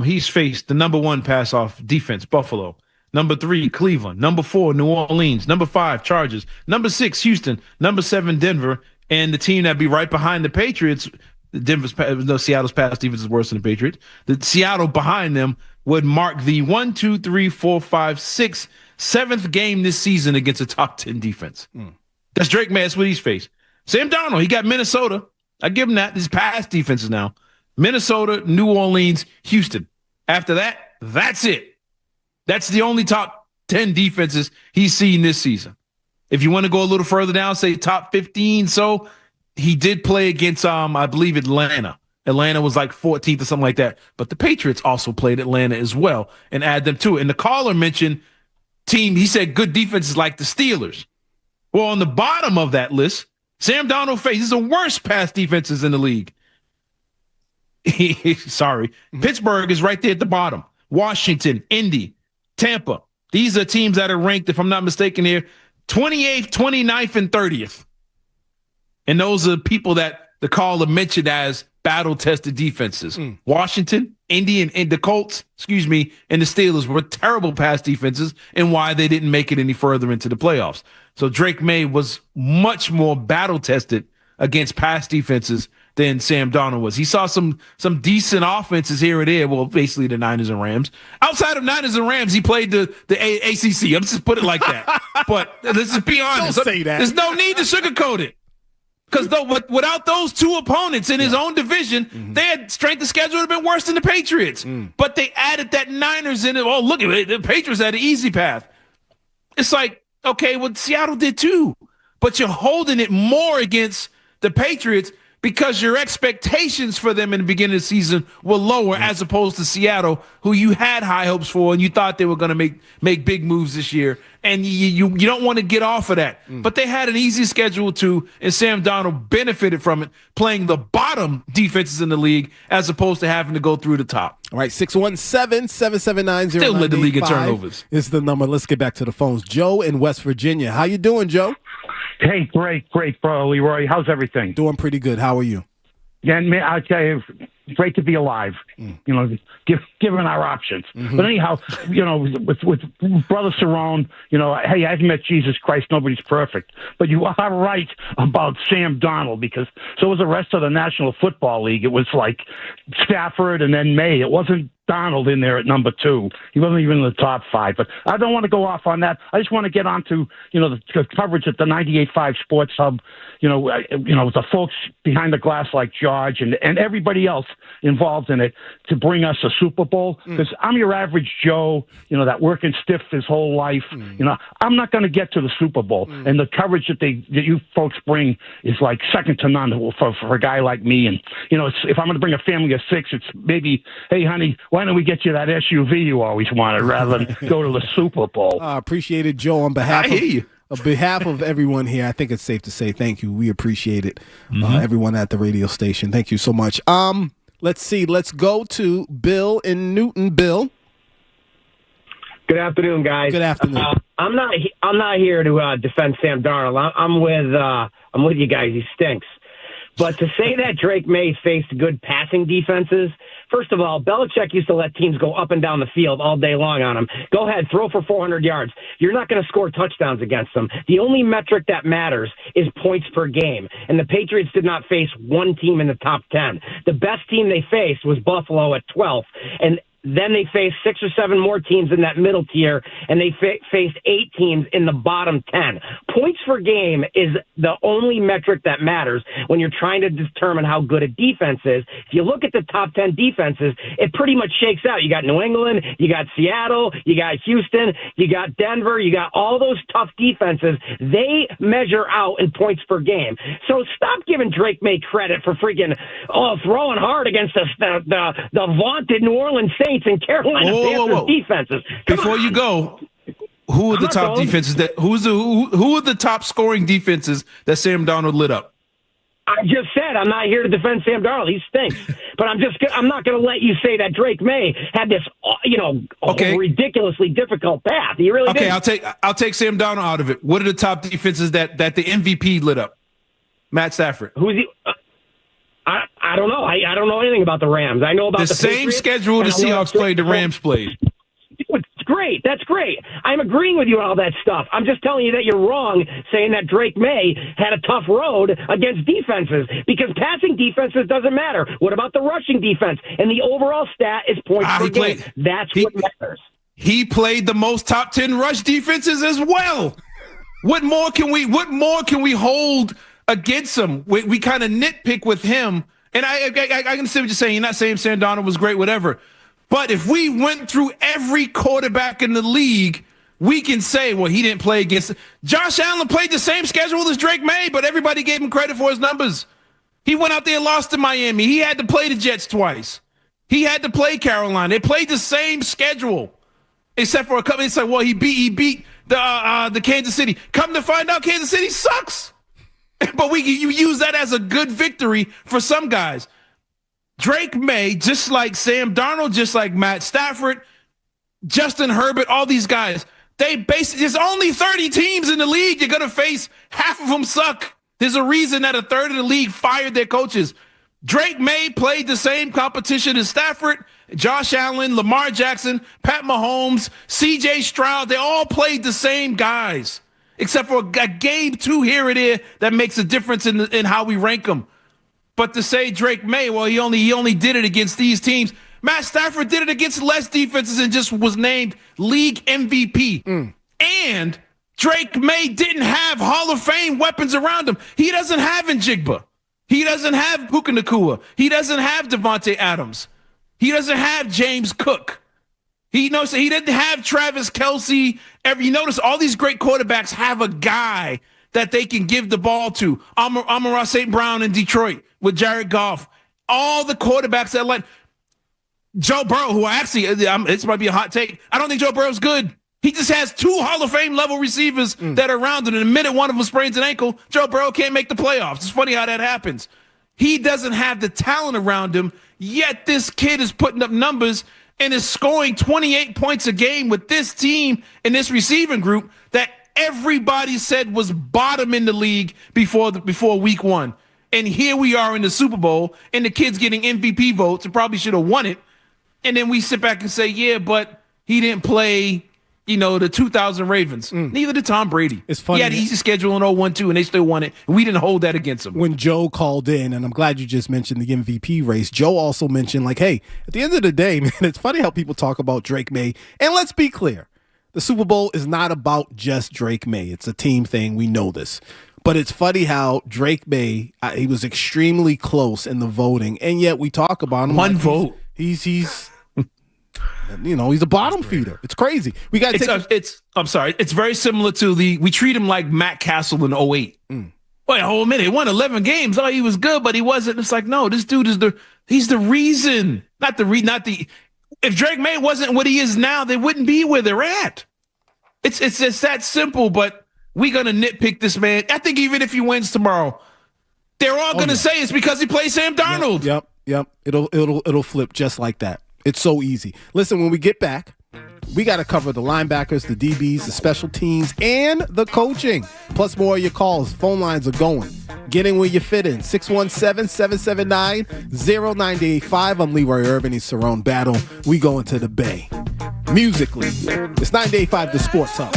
He's faced the number 1 pass off defense, Buffalo. Number 3, Cleveland. Number 4, New Orleans. Number 5, Chargers. Number 6, Houston. Number 7, Denver. And the team that'd be right behind the Patriots, Seattle's pass defense is worse than the Patriots. The Seattle behind them would mark the 1, 2, 3, 4, 5, 6, 7th game this season against a top 10 defense. That's Drake May. That's what he's faced. Sam Darnold, he got Minnesota. I give him that. These pass defenses now. Minnesota, New Orleans, Houston. After that, that's it. That's the only top 10 defenses he's seen this season. If you want to go a little further down, say top 15, so he did play against, I believe, Atlanta. Atlanta was like 14th or something like that. But the Patriots also played Atlanta as well and add them to it. And the caller mentioned team, he said good defenses like the Steelers. Well, on the bottom of that list, Sam Darnold faces the worst pass defenses in the league. Sorry. Pittsburgh is right there at the bottom. Washington, Indy, Tampa. These are teams that are ranked, if I'm not mistaken here, 28th, 29th, and 30th. And those are people that the caller mentioned as battle-tested defenses. Washington, Indy, and the Colts, and the Steelers were terrible pass defenses and why they didn't make it any further into the playoffs. So Drake May was much more battle-tested against pass defenses than Sam Darnold was. He saw some decent offenses here and there. Well, basically the Niners and Rams. Outside of Niners and Rams, he played the ACC. I'm just put it like that. But let's just be honest. Don't say that. There's no need to sugarcoat it. Because without those two opponents in his own division, they had strength of schedule would have been worse than the Patriots. But they added that Niners in it. Oh, look at it. The Patriots had an easy path. It's like, okay, well, Seattle did too. But you're holding it more against the Patriots because your expectations for them in the beginning of the season were lower as opposed to Seattle, who you had high hopes for and you thought they were going to make big moves this year. And you don't want to get off of that. But they had an easy schedule too, and Sam Darnold benefited from it, playing the bottom defenses in the league as opposed to having to go through the top. All right, 617-779-0985. Still led the league in turnovers. Is the number. Let's get back to the phones. Joe in West Virginia. How you doing, Joe? Hey, great, bro, Leroy. How's everything? Doing pretty good. How are you? Yeah, man, I'll tell you, great to be alive. You know, given our options. But anyhow, you know, with Brother Cerrone, you know, hey, I've met Jesus Christ. Nobody's perfect. But you are right about Sam Darnold because so was the rest of the National Football League. It was like Stafford and then May. It wasn't Darnold in there at number 2. He wasn't even in the top 5. But I don't want to go off on that. I just want to get on to, you know, the coverage at the 98.5 Sports Hub, you know, the folks behind the glass like George and everybody else involved in it to bring us a Super Bowl. Because I'm your average Joe, you know, that working stiff his whole life. You know, I'm not going to get to the Super Bowl. And the coverage that you folks bring is like second to none for a guy like me. And, you know, if I'm going to bring a family of 6, it's maybe, hey, honey, why don't we get you that SUV you always wanted rather than go to the Super Bowl? I appreciate it, Joe. On behalf of everyone here, I think it's safe to say thank you. We appreciate it, everyone at the radio station. Thank you so much. Let's see. Let's go to Bill in Newton. Bill. Good afternoon, guys. Good afternoon. I'm not here to defend Sam Darnold. I'm with you guys. He stinks. But to say that Drake May faced good passing defenses, first of all, Belichick used to let teams go up and down the field all day long on him. Go ahead, throw for 400 yards. You're not going to score touchdowns against them. The only metric that matters is points per game. And the Patriots did not face one team in the top 10. The best team they faced was Buffalo at 12th. And then they faced 6 or 7 more teams in that middle tier, and they faced 8 teams in the bottom 10. Points per game is the only metric that matters when you're trying to determine how good a defense is. If you look at the top 10 defenses, it pretty much shakes out. You got New England, you got Seattle, you got Houston, you got Denver, you got all those tough defenses. They measure out in points per game. So stop giving Drake May credit for freaking throwing hard against the vaunted New Orleans Saints and Carolina Panthers defenses. Before you go, Who are the top defenses who are the top scoring defenses that Sam Darnold lit up? I just said I'm not here to defend Sam Darnold. He stinks. But I'm not going to let you say that Drake May had this, ridiculously difficult path. He really did. I'll take Sam Darnold out of it. What are the top defenses that the MVP lit up? Matt Stafford. Who's he? I don't know. I don't know anything about the Rams. I know about the same Patriots, schedule the Seahawks played, the Rams played. It's great. That's great. I'm agreeing with you on all that stuff. I'm just telling you that you're wrong saying that Drake May had a tough road against defenses because passing defenses doesn't matter. What about the rushing defense? And the overall stat is points per game. That's what matters. He played the most top 10 rush defenses as well. What more can we hold against him? We kind of nitpick with him. And I can see what you're saying. You're not saying Sam Darnold was great, whatever. But if we went through every quarterback in the league, we can say, well, he didn't play against. Josh Allen played the same schedule as Drake May, but everybody gave him credit for his numbers. He went out there and lost to Miami. He had to play the Jets twice. He had to play Carolina. They played the same schedule, except for a couple. It's like, well, he beat the Kansas City. Come to find out, Kansas City sucks. But you use that as a good victory for some guys. Drake May, just like Sam Darnold, just like Matt Stafford, Justin Herbert, all these guys, there's only 30 teams in the league. You're going to face half of them suck. There's a reason that a third of the league fired their coaches. Drake May played the same competition as Stafford, Josh Allen, Lamar Jackson, Pat Mahomes, C.J. Stroud. They all played the same guys, except for a game 2 here or there that makes a difference in how we rank them. But to say Drake May, well, he only did it against these teams. Matt Stafford did it against less defenses and just was named league MVP. And Drake May didn't have Hall of Fame weapons around him. He doesn't have Njigba. He doesn't have Puka Nacua. He doesn't have Devontae Adams. He doesn't have James Cook. He didn't have Travis Kelce. You notice all these great quarterbacks have a guy that they can give the ball to. Amon-Ra St. Brown in Detroit with Jared Goff. All the quarterbacks that like Joe Burrow, who this might be a hot take. I don't think Joe Burrow's good. He just has 2 Hall of Fame level receivers that are around him. And the minute one of them sprains an ankle, Joe Burrow can't make the playoffs. It's funny how that happens. He doesn't have the talent around him, yet this kid is putting up numbers and is scoring 28 points a game with this team and this receiving group that everybody said was bottom in the league before week 1. And here we are in the Super Bowl, and the kid's getting MVP votes and probably should have won it. And then we sit back and say, yeah, but he didn't play, the 2000 Ravens. Neither did Tom Brady. It's funny. He had an easy schedule in 0-1-2, and they still won it. And we didn't hold that against him. When Joe called in, and I'm glad you just mentioned the MVP race, Joe also mentioned, hey, at the end of the day, man, it's funny how people talk about Drake May. And let's be clear. The Super Bowl is not about just Drake May. It's a team thing. We know this. But it's funny how Drake May, he was extremely close in the voting, and yet we talk about him. One vote. He's he's a bottom feeder. It's crazy. We got I'm sorry. It's very similar to we treat him like Matt Castle in 2008. Wait a whole minute. He won 11 games. Oh, he was good, but he wasn't. It's like, no, this dude he's the reason. If Drake May wasn't what he is now, they wouldn't be where they're at. It's just that simple, but we're going to nitpick this man. I think even if he wins tomorrow, they're all going to say it's because he plays Sam Darnold. Yep. It'll flip just like that. It's so easy. Listen, when we get back, we got to cover the linebackers, the DBs, the special teams, and the coaching. Plus more of your calls. Phone lines are going. Get in where you fit in. 617-779-0985. I'm Leroy Irvin. He's Cerrone Battle. We go into the Bay. Musically, it's 985 The Sports Hub.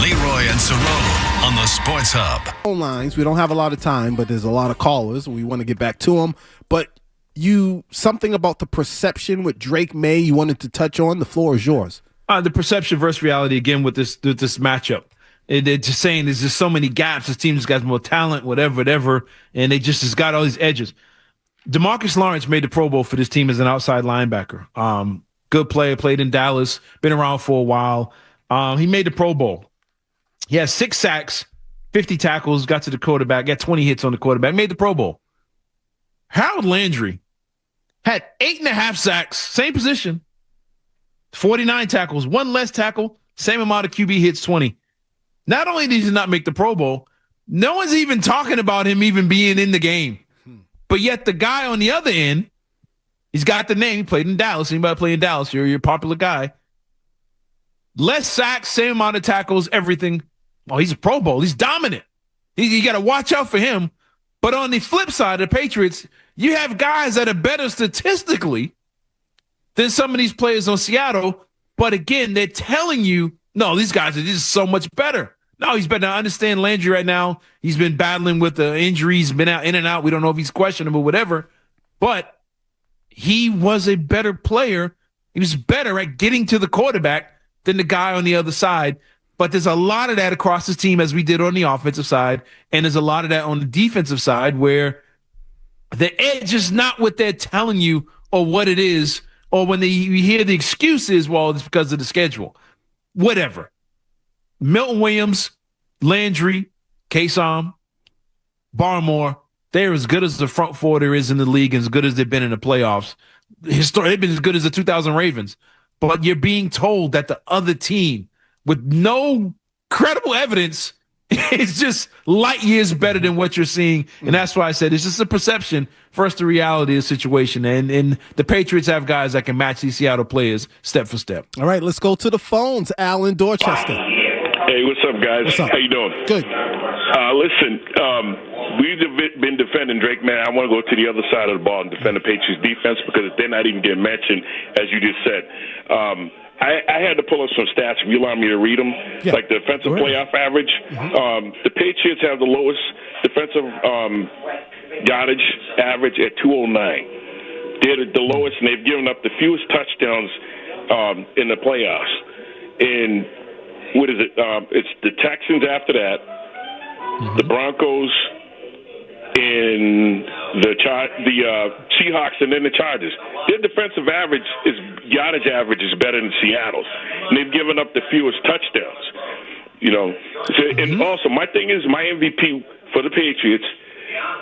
Leroy and Cerrone on the Sports Hub. Phone lines. We don't have a lot of time, but there's a lot of callers. We want to get back to them. But something about the perception with Drake May you wanted to touch on. The floor is yours. The perception versus reality again with this matchup. They're just saying there's just so many gaps. This team's got more talent, whatever, and they just has got all these edges. DeMarcus Lawrence made the Pro Bowl for this team as an outside linebacker. Good player, played in Dallas, been around for a while. He made the Pro Bowl. He has 6 sacks, 50 tackles, got to the quarterback, got 20 hits on the quarterback, made the Pro Bowl. Harold Landry had 8.5 sacks, same position, 49 tackles, 1 less tackle, same amount of QB hits, 20. Not only did he not make the Pro Bowl, no one's even talking about him even being in the game. But yet the guy on the other end, he's got the name, he played in Dallas. Anybody play in Dallas, you're a popular guy. Less sacks, same amount of tackles, everything. Oh, he's a Pro Bowl. He's dominant. You got to watch out for him. But on the flip side of the Patriots, you have guys that are better statistically than some of these players on Seattle. But again, they're telling you, no, these guys are just so much better. No, he's better. I understand Landry right now. He's been battling with the injuries, been out in and out. We don't know if he's questionable or whatever. But he was a better player. He was better at getting to the quarterback than the guy on the other side. But there's a lot of that across this team as we did on the offensive side. And there's a lot of that on the defensive side where the edge is not what they're telling you or what it is. Or when you hear the excuses, well, it's because of the schedule. Whatever. Milton Williams, Landry, Kaysam, Barmore, they're as good as the front four there is in the league, as good as they've been in the playoffs. They've been as good as the 2000 Ravens. But you're being told that the other team, with no credible evidence, is just light years better than what you're seeing. And that's why I said it's just a perception versus the reality of the situation. And the Patriots have guys that can match these Seattle players step for step. All right, let's go to the phones. Al in Dorchester. Hey, what's up, guys? What's up? How you doing? Good. Listen, we've been defending Drake, man. I want to go to the other side of the ball and defend the Patriots defense because they're not even getting mentioned, as you just said. I had to pull up some stats. If you allow me to read them, like the defensive playoff average. The Patriots have the lowest defensive yardage average at 209. They're the lowest, and they've given up the fewest touchdowns in the playoffs. And what is it? It's the Texans after that, the Broncos, and the Seahawks, and then the Chargers. Their defensive yardage average is better than Seattle's, and they've given up the fewest touchdowns. And also my thing is my MVP for the Patriots.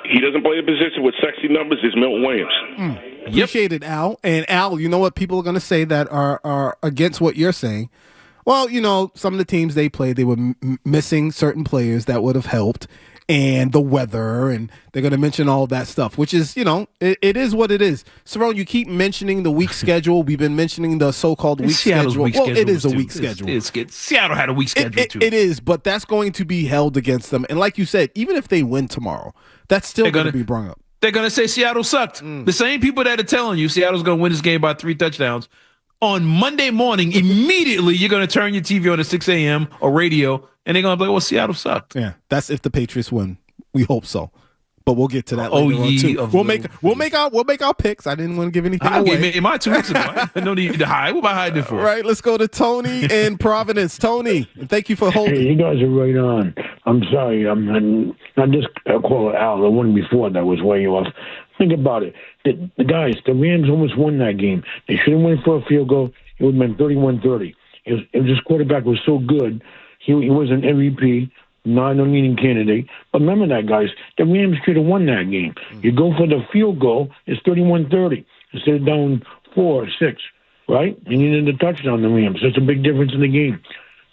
He doesn't play a position with sexy numbers. Is Milton Williams. Appreciate it, Al. And Al, you know what people are going to say that are against what you're saying? Well, some of the teams they played, they were missing certain players that would have helped, and the weather, and they're going to mention all that stuff, which is, it is what it is. Cerrone, you keep mentioning the weak schedule. We've been mentioning the so-called weak schedule. It is a weak schedule. Seattle had a weak schedule, too. It is, but that's going to be held against them. And like you said, even if they win tomorrow, that's still going to be brought up. They're going to say Seattle sucked. The same people that are telling you Seattle's going to win this game by 3 touchdowns. On Monday morning, immediately you're going to turn your TV on at 6 a.m. or radio, and they're going to be like, well, Seattle sucked. Yeah, that's if the Patriots win. We hope so. But we'll get to that later on, too. We'll make our picks. I didn't want to give anything away. I gave mine 2 weeks ago. No need to hide. What am I hiding it for? All right, let's go to Tony in Providence. Tony, thank you for holding. Hey, you guys are right on. I'm sorry. I'm not just call Al. The one before that was way off. Think about it. The guys, the Rams almost won that game. They should have went for a field goal. It would have been 31-30. This quarterback was so good. He was an MVP, not a leading candidate. But remember that, guys. The Rams should have won that game. You go for the field goal, it's 31-30 instead of down 4 or 6, right? And you need a touchdown, the Rams. That's a big difference in the game.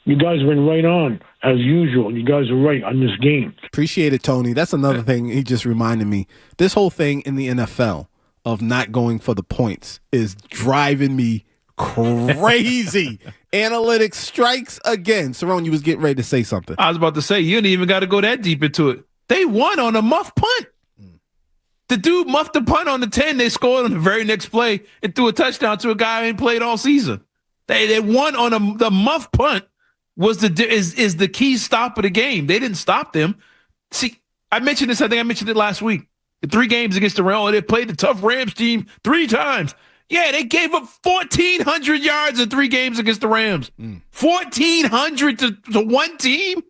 You guys went right on, as usual. You guys are right on this game. Appreciate it, Tony. That's another thing he just reminded me. This whole thing in the NFL of not going for the points is driving me crazy. Analytics strikes again. Cerrone, you was getting ready to say something. I was about to say, you didn't even got to go that deep into it. They won on a muff punt. The dude muffed the punt on the 10. They scored on the very next play and threw a touchdown to a guy who ain't played all season. They won on the muff punt is the key stop of the game. They didn't stop them. See, I mentioned this. I think I mentioned it last week. The 3 games against the Rams, they played the tough Rams team 3 times. Yeah, they gave up 1,400 yards in 3 games against the Rams. 1,400 to one team?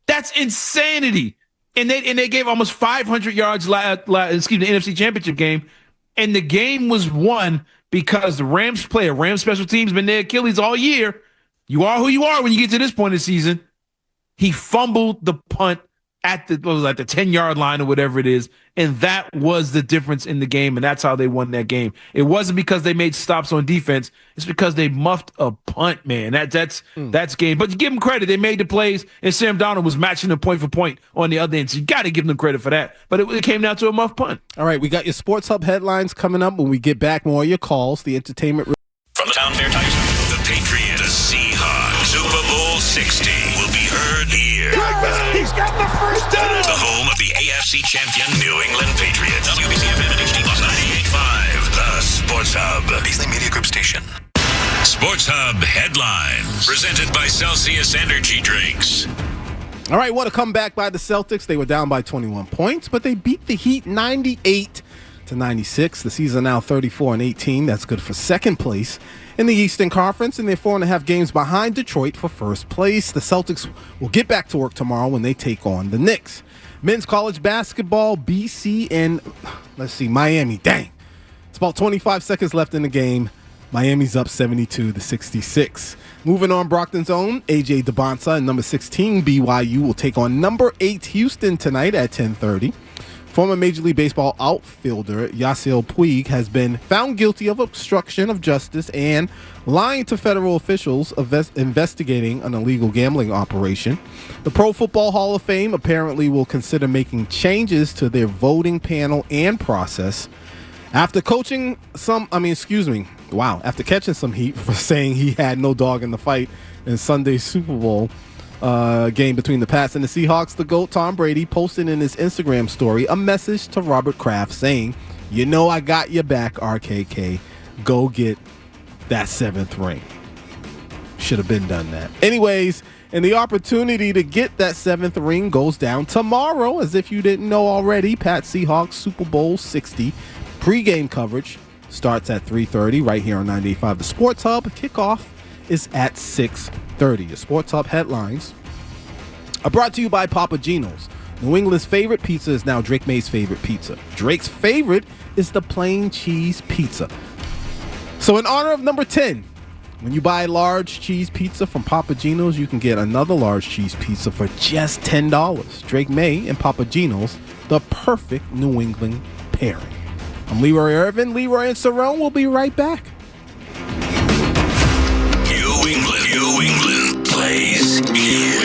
That's insanity. And they gave almost 500 yards the NFC Championship game. And the game was won because the Rams special teams been their Achilles all year. You are who you are when you get to this point of the season. He fumbled the punt at the 10-yard line or whatever it is, and that was the difference in the game, and that's how they won that game. It wasn't because they made stops on defense. It's because they muffed a punt, man. That's game. But you give them credit. They made the plays, and Sam Darnold was matching them point for point on the other end, so you got to give them credit for that. But it came down to a muff punt. All right, we got your Sports Hub headlines coming up. When we get back, more of your calls, the entertainment. From the Town Fair Tires, the Patriots, the Seahawks, Super Bowl 60 will be heard here. He's got the first down. The home of the AFC champion New England Patriots. WBC FM and HD Plus 98.5, the Sports Hub. Beasley Media Group station. Sports Hub headlines presented by Celsius Energy Drinks. All right, what a comeback by the Celtics. They were down by 21 points, but they beat the Heat 98-96. The season now 34-18. That's good for second place in the Eastern Conference, and they're 4.5 games behind Detroit for first place. The Celtics will get back to work tomorrow when they take on the Knicks. Men's college basketball, BC and, Miami. Dang. It's about 25 seconds left in the game. Miami's up 72-66. Moving on, Brockton's own A.J. DeBonsa and number 16 BYU will take on number 8 Houston tonight at 10:30. Former Major League Baseball outfielder Yasiel Puig has been found guilty of obstruction of justice and lying to federal officials investigating an illegal gambling operation. The Pro Football Hall of Fame apparently will consider making changes to their voting panel and process after catching some heat for saying he had no dog in the fight in Sunday's Super Bowl game between the Pats and the Seahawks. The GOAT, Tom Brady, posted in his Instagram story a message to Robert Kraft saying, "You know I got your back, RKK. Go get that 7th ring." Should have been done that. Anyways, and the opportunity to get that 7th ring goes down tomorrow, as if you didn't know already. Pats Seahawks Super Bowl 60 pregame coverage starts at 3:30 right here on 98.5 The Sports Hub. Kickoff is at 6:30. The Sports Hub headlines are brought to you by Papa Gino's. New England's favorite pizza is now Drake May's favorite pizza. Drake's favorite is the plain cheese pizza. So in honor of number 10, when you buy a large cheese pizza from Papa Gino's, you can get another large cheese pizza for just $10. Drake May and Papa Gino's, the perfect New England pairing. I'm Leroy Irvin. Leroy and Cerrone will be right back. New England plays here.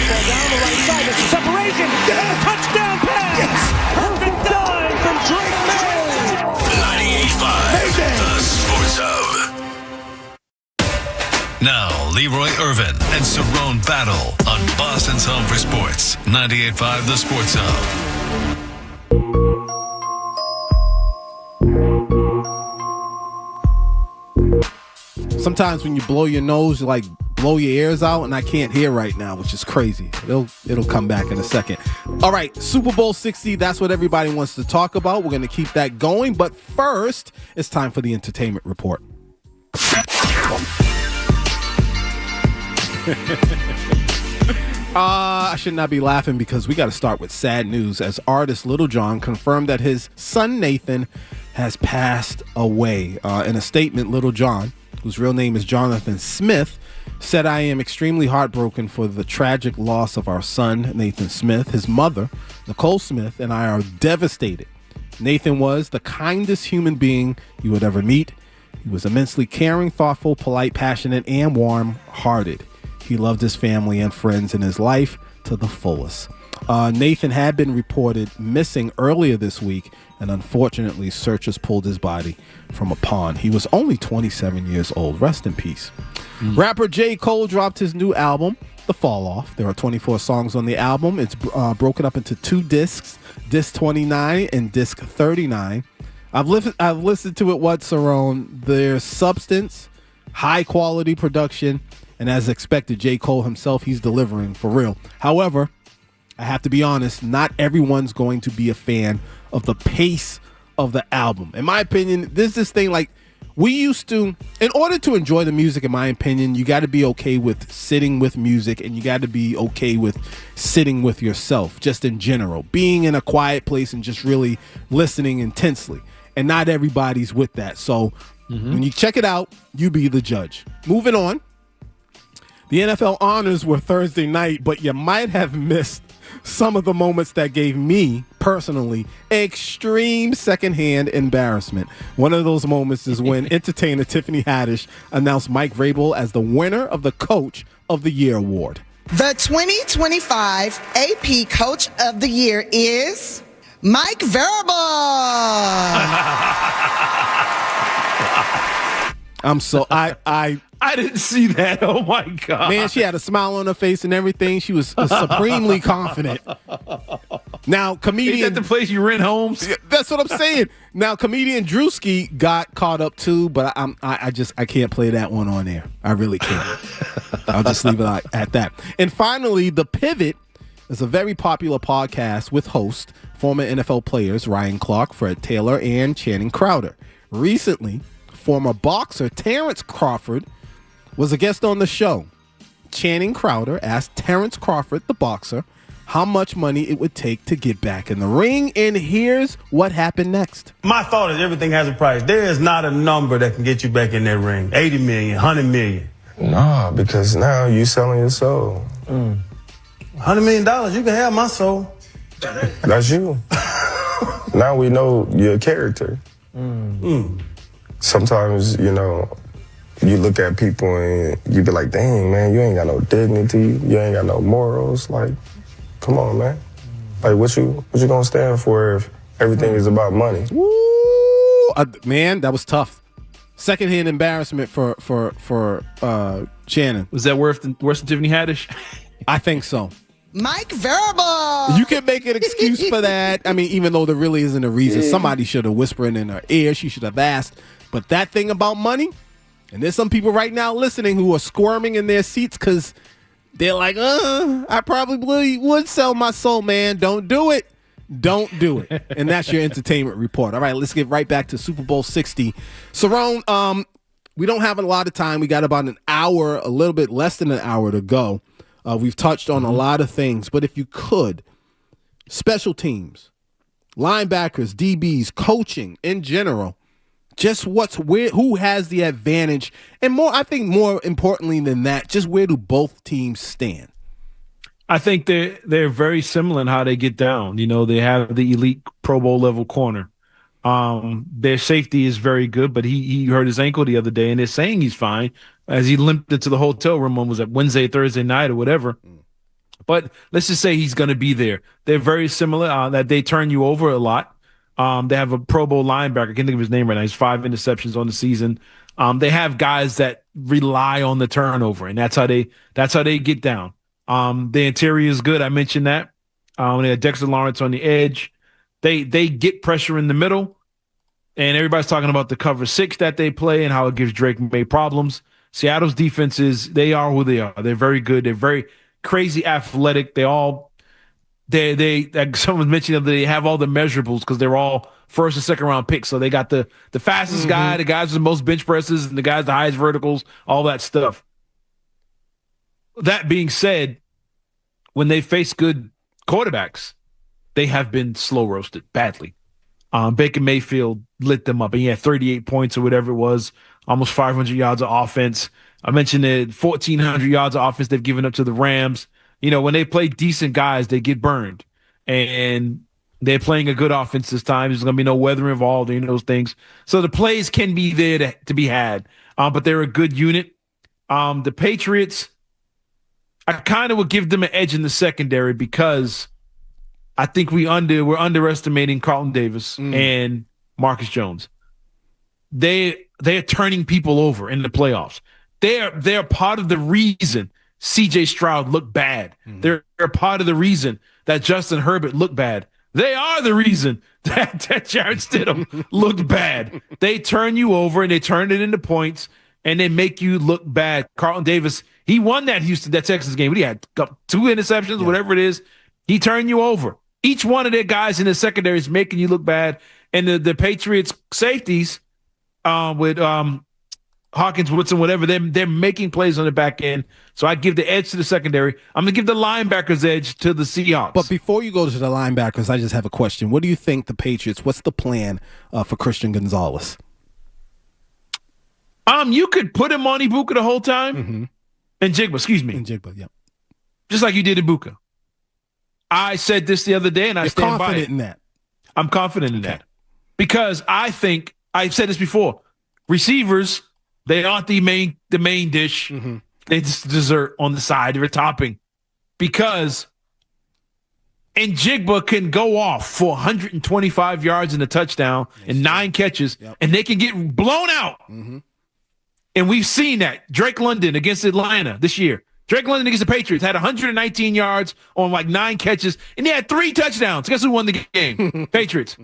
Ball down the right side. It's a separation. Yes. Touchdown pass. Yes. Perfect dive from Drake May. 98.5 The Sports Hub. Now, Leroy Irvin and Cerrone battle on Boston's home for sports. 98.5 The Sports Hub. Sometimes when you blow your nose, you blow your ears out, and I can't hear right now, which is crazy. It'll come back in a second. All right, Super Bowl 60, that's what everybody wants to talk about. We're going to keep that going, but first, it's time for the entertainment report. I should not be laughing because we got to start with sad news as artist Little John confirmed that his son Nathan has passed away. In a statement, Little John, whose real name is Jonathan Smith, said, "I am extremely heartbroken for the tragic loss of our son, Nathan Smith. His mother, Nicole Smith, and I are devastated. Nathan was the kindest human being you would ever meet. He was immensely caring, thoughtful, polite, passionate, and warm-hearted. He loved his family and friends in his life to the fullest." Nathan had been reported missing earlier this week, and unfortunately, searchers pulled his body from a pond. He was only 27 years old. Rest in peace. Rapper J. Cole dropped his new album, The Fall Off. There are 24 songs on the album. It's broken up into 2 discs, Disc 29 and Disc 39. I've listened to it, Cerrone? There's substance, high-quality production, And as expected, J. Cole himself, he's delivering for real. However, I have to be honest, not everyone's going to be a fan of the pace of the album. In my opinion, there's this thing like we used to, in order to enjoy the music, in my opinion, you got to be okay with sitting with music, and you got to be okay with sitting with yourself, just in general, being in a quiet place and just really listening intensely. And not everybody's with that. So when you check it out, you be the judge. Moving on. The NFL honors were Thursday night, but you might have missed some of the moments that gave me, personally, extreme secondhand embarrassment. One of those moments is when entertainer Tiffany Haddish announced Mike Vrabel as the winner of the Coach of the Year award. The 2025 AP Coach of the Year is Mike Vrabel. I'm so I didn't see that. Oh my God. Man, she had a smile on her face and everything. She was supremely confident. Now, comedian. Is that the place you rent homes? That's what I'm saying. Now, comedian Drewski got caught up too, but I can't play that one on air. I really can't. I'll just leave it at that. And finally, The Pivot is a very popular podcast with host, former NFL players Ryan Clark, Fred Taylor, and Channing Crowder. Recently, former boxer Terrence Crawford was a guest on the show. Channing Crowder asked Terrence Crawford, the boxer, how much money it would take to get back in the ring, and here's what happened next. My thought is everything has a price. There is not a number that can get you back in that ring. 80 million, 100 million. Nah, because now you selling your soul. $100 million, you can have my soul. That's you. Now we know your character. Sometimes, you look at people and you be like, dang, man, you ain't got no dignity. You ain't got no morals. Like, come on, man. Like, what you gonna stand for if everything is about money? Woo! Man, that was tough. Secondhand embarrassment for Shannon. Was that worse than Tiffany Haddish? I think so. Mike Vrabel. You can make an excuse for that. I mean, even though there really isn't a reason. Somebody should have whispered in her ear. She should have asked. But that thing about money, and there's some people right now listening who are squirming in their seats because they're like, I probably would sell my soul, man. Don't do it. Don't do it. And that's your entertainment report. All right, let's get right back to Super Bowl 60. Cerrone, we don't have a lot of time. We got about an hour, a little bit less than an hour to go. We've touched on a lot of things, but if you could, special teams, linebackers, DBs, coaching in general, just who has the advantage, and I think more importantly than that, just where do both teams stand? I think they're very similar in how they get down. They have the elite Pro Bowl level corner. Their safety is very good, but he hurt his ankle the other day, and they're saying he's fine as he limped into the hotel room on, was it Wednesday, Thursday night or whatever. But let's just say he's going to be there. They're very similar, that they turn you over a lot. They have a Pro Bowl linebacker. I can't think of his name right now. He's 5 interceptions on the season. They have guys that rely on the turnover, and that's how they get down. The interior is good. I mentioned that. They have Dexter Lawrence on the edge. They get pressure in the middle, and everybody's talking about the cover 6 that they play and how it gives Drake May problems. Seattle's defenses, they are who they are. They're very good. They're very crazy athletic. They like someone mentioned that they have all the measurables because they're all first and second round picks. So they got the fastest guy, the guys with the most bench presses, and the guys the highest verticals, all that stuff. That being said, when they face good quarterbacks, they have been slow roasted badly. Baker Mayfield lit them up, and he had 38 points or whatever it was, almost 500 yards of offense. I mentioned the 1,400 yards of offense they've given up to the Rams. When they play decent guys, they get burned. And they're playing a good offense this time. There's going to be no weather involved or any of those things. So the plays can be there to be had. But they're a good unit. The Patriots, I kind of would give them an edge in the secondary because I think we're underestimating Carlton Davis and Marcus Jones. They're turning people over in the playoffs. They're part of the reason C.J. Stroud looked bad. They're part of the reason that Justin Herbert looked bad. They are the reason that Jarrett Stidham looked bad. They turn you over and they turn it into points and they make you look bad. Carlton Davis, He won that Texas game. He had 2 interceptions, whatever it is. He turned you over. Each one of their guys in the secondary is making you look bad. And the Patriots safeties with Hawkins, Woodson, whatever, they're making plays on the back end. So I give the edge to the secondary. I'm going to give the linebackers edge to the Seahawks. But before you go to the linebackers, I just have a question. What do you think the Patriots, what's the plan for Christian Gonzalez? You could put him on Ibuka the whole time. And Jigba, excuse me. And Jigba, yeah. Just like you did Ibuka. I said this the other day, and I stand by it. Confident in that? I'm confident in that. Because I think, I've said this before, receivers, they aren't the main dish. They just dessert on the side. They're a topping. Because Njigba can go off for 125 yards and a touchdown and 9 catches, and they can get blown out. And we've seen that. Drake London against Atlanta this year. Drake London against the Patriots had 119 yards on like 9 catches, and he had 3 touchdowns. Guess who won the game? Patriots.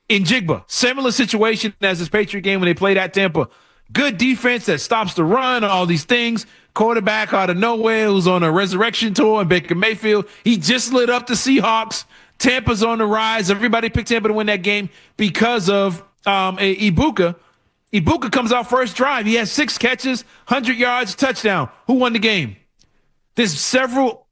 Njigba, similar situation as this Patriot game when they played at Tampa. Good defense that stops the run, all these things. Quarterback out of nowhere who's on a resurrection tour in Baker Mayfield. He just lit up the Seahawks. Tampa's on the rise. Everybody picked Tampa to win that game because of Ibuka. Ibuka comes out first drive. He has 6 catches, 100 yards, touchdown. Who won the game? There's several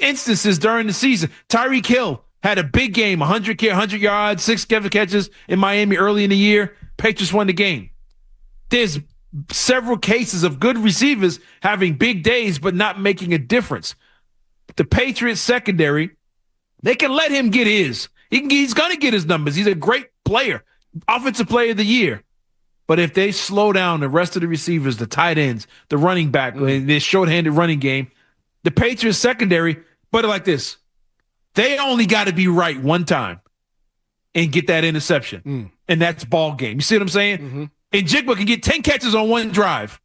instances during the season. Tyreek Hill had a big game, 100 yards, 6 catches in Miami early in the year. Patriots won the game. There's several cases of good receivers having big days but not making a difference. The Patriots secondary, they can let him get his. He's going to get his numbers. He's a great player, offensive player of the year. But if they slow down the rest of the receivers, the tight ends, the running back, this shorthanded running game, the Patriots secondary, put it like this. They only got to be right one time and get that interception. And that's ball game. You see what I'm saying? And Jigba can get 10 catches on one drive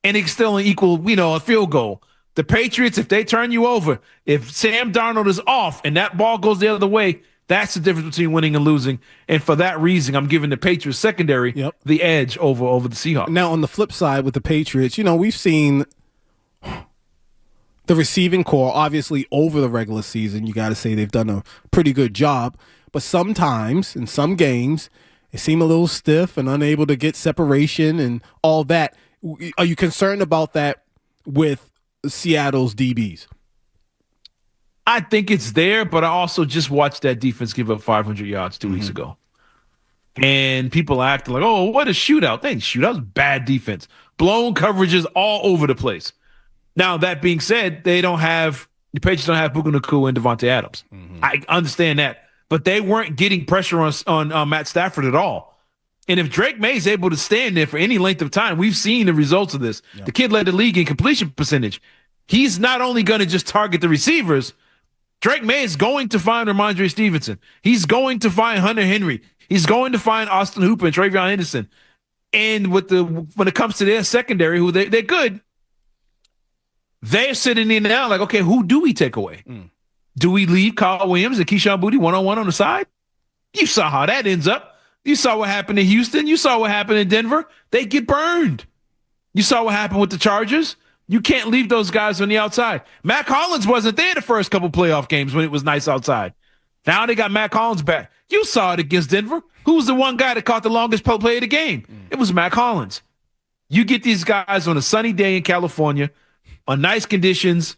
and it's still an equal, a field goal. The Patriots, if they turn you over, if Sam Darnold is off and that ball goes the other way, that's the difference between winning and losing. And for that reason, I'm giving the Patriots secondary the edge over the Seahawks. Now, on the flip side with the Patriots, we've seen the receiving core, obviously, over the regular season. You got to say they've done a pretty good job. But sometimes, in some games, they seem a little stiff and unable to get separation and all that. Are you concerned about that with Seattle's DBs? I think it's there, but I also just watched that defense give up 500 yards 2 weeks ago. And people acting like, oh, what a shootout. They ain't shootout. Bad defense. Blown coverages all over the place. Now, that being said, the Patriots don't have Puka Nacua and Devontae Adams. I understand that. But they weren't getting pressure on Matt Stafford at all. And if Drake May is able to stand there for any length of time, we've seen the results of this. The kid led the league in completion percentage. He's not only going to just target the receivers, Drake May is going to find Ramondre Stevenson. He's going to find Hunter Henry. He's going to find Austin Hooper and Travion Henderson. And when it comes to their secondary, who they're good, they're sitting in now like, okay, who do we take away? Do we leave Kyle Williams and Keyshawn Boutte one-on-one on the side? You saw how that ends up. You saw what happened in Houston. You saw what happened in Denver. They get burned. You saw what happened with the Chargers. You can't leave those guys on the outside. Matt Collins wasn't there the first couple playoff games when it was nice outside. Now they got Matt Collins back. You saw it against Denver. Who was the one guy that caught the longest play of the game? It was Matt Collins. You get these guys on a sunny day in California, on nice conditions,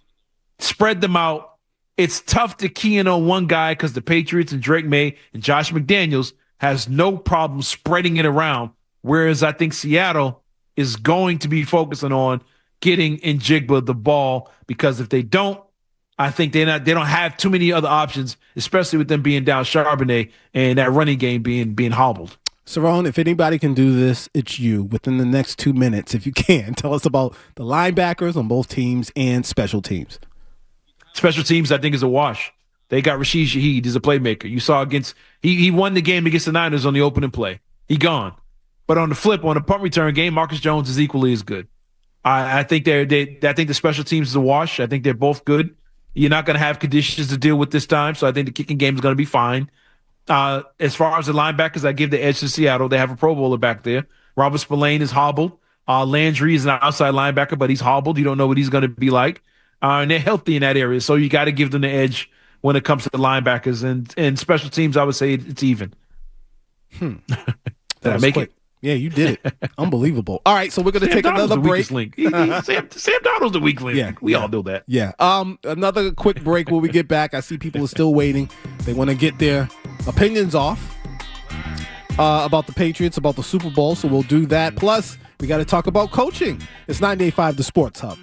spread them out. It's tough to key in on one guy because the Patriots and Drake May and Josh McDaniels has no problem spreading it around, whereas I think Seattle is going to be focusing on getting Njigba the ball, because if they don't, I think they don't have too many other options, especially with them being down Charbonnet and that running game being hobbled. Cerrone, if anybody can do this, it's you. Within the next 2 minutes, if you can, tell us about the linebackers on both teams and special teams. Special teams, I think, is a wash. They got Rashid Shaheed. He's a playmaker. You saw he won the game against the Niners on the opening play. He gone. But on the flip, on the punt return game, Marcus Jones is equally as good. I think I think the special teams is a wash. I think they're both good. You're not going to have conditions to deal with this time, so I think the kicking game is going to be fine. As far as the linebackers, I give the edge to Seattle. They have a Pro Bowler back there. Robert Spillane is hobbled. Landry is an outside linebacker, but he's hobbled. You don't know what he's going to be like. And they're healthy in that area. So you got to give them the edge when it comes to the linebackers. And special teams, I would say it's even. Did I make it? Yeah, you did it. Unbelievable. All right, so we're going to take another break. Sam Darnold's the weak link. Yeah, we all know that. Yeah. Another quick break when we get back. I see people are still waiting. They want to get their opinions off about the Patriots, about the Super Bowl. So we'll do that. Plus, we got to talk about coaching. It's 98.5 The Sports Hub.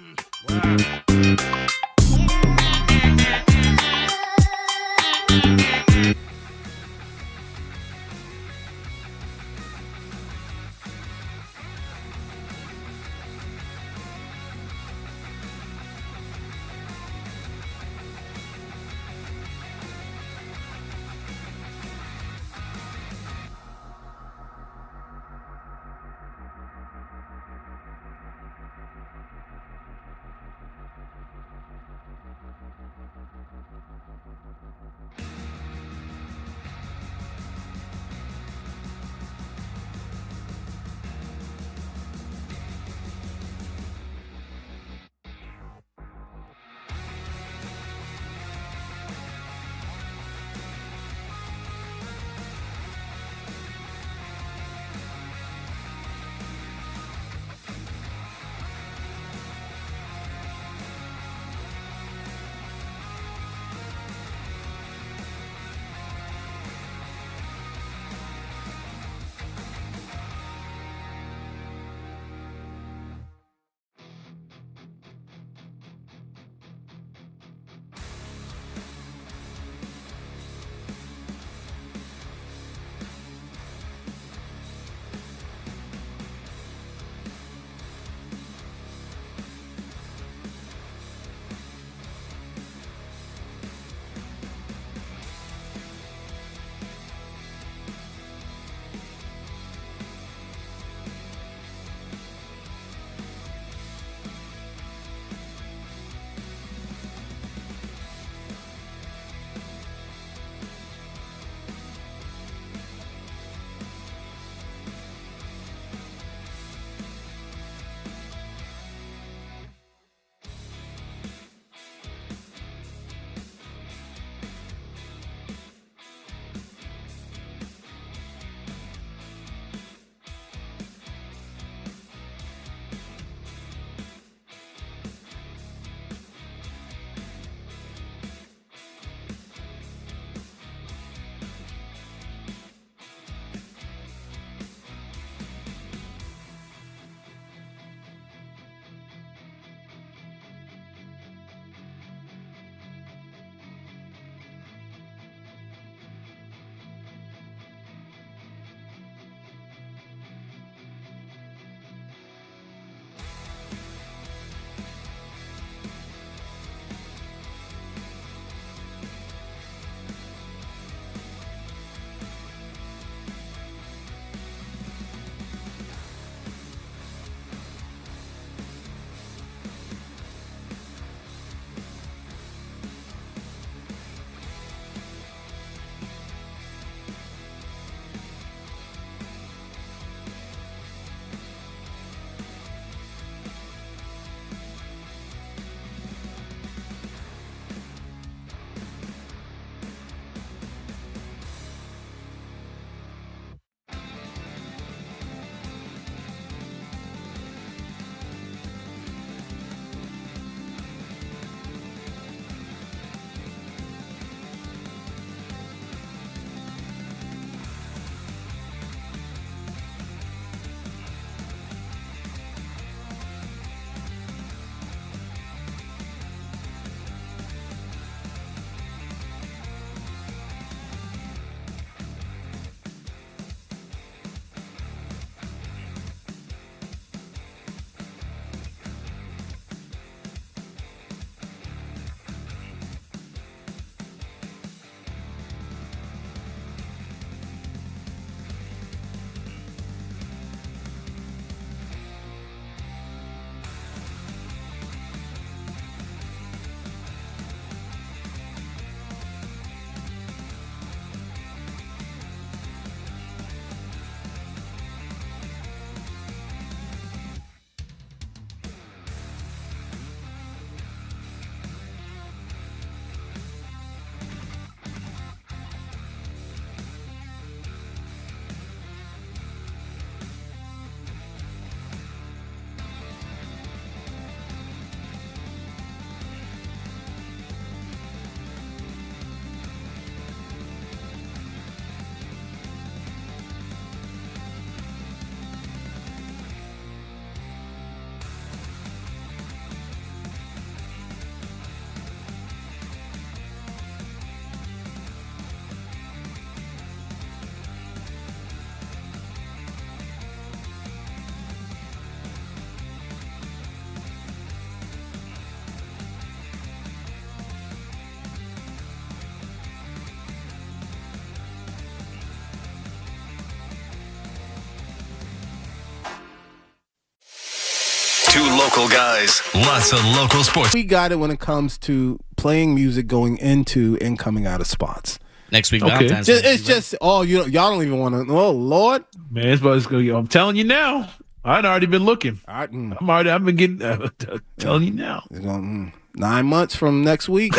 local guys, lots of local sports. We got it when it comes to playing music going into and coming out of spots. Next week, Valentine's Day. It's just, y'all don't even want to. Oh, Lord. Man, it's about to I'm telling you now. I'd already been looking. I've been getting, telling you now. 9 months from next week.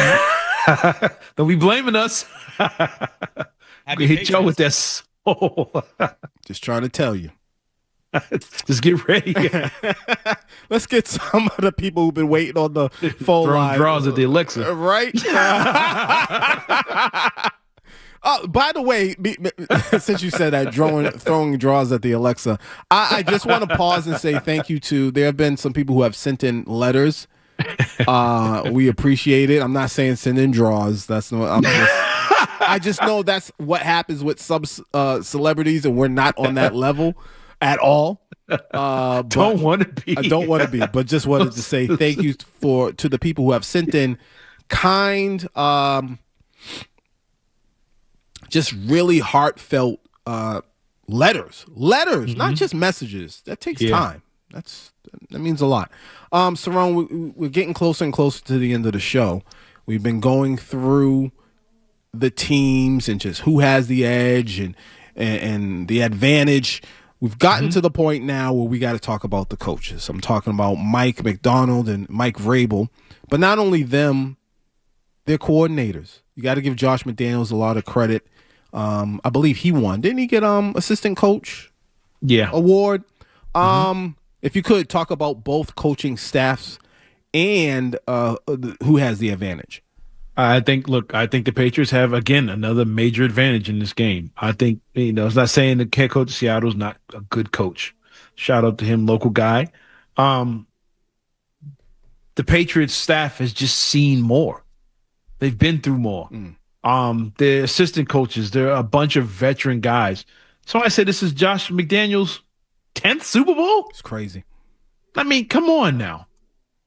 Don't be blaming us. We hit y'all with that soul. Just trying to tell you. Just get ready. Let's get some of the people who've been waiting on the phone line. Draws at the Alexa. Right? By the way, since you said that, throwing draws at the Alexa, I just want to pause and say thank you to, there have been some people who have sent in letters. We appreciate it. I'm not saying send in draws. I just know that's what happens with some celebrities, and we're not on that level at all. Don't want to be. I don't want to be, but just wanted to say thank you to the people who have sent in kind, just really heartfelt letters, not just messages. That takes time. That means a lot. Cerrone, we're getting closer and closer to the end of the show. We've been going through the teams and just who has the edge and the advantage. We've gotten to the point now where we got to talk about the coaches. I'm talking about Mike McDonald and Mike Vrabel, but not only them, they're coordinators. You got to give Josh McDaniels a lot of credit. I believe he won. Didn't he get assistant coach award? If you could talk about both coaching staffs and who has the advantage. I think the Patriots have, again, another major advantage in this game. I think, it's not saying the head coach of Seattle is not a good coach. Shout out to him, local guy. The Patriots staff has just seen more. They've been through more. The assistant coaches, they're a bunch of veteran guys. So I said this is Josh McDaniels' 10th Super Bowl? It's crazy. I mean, come on now.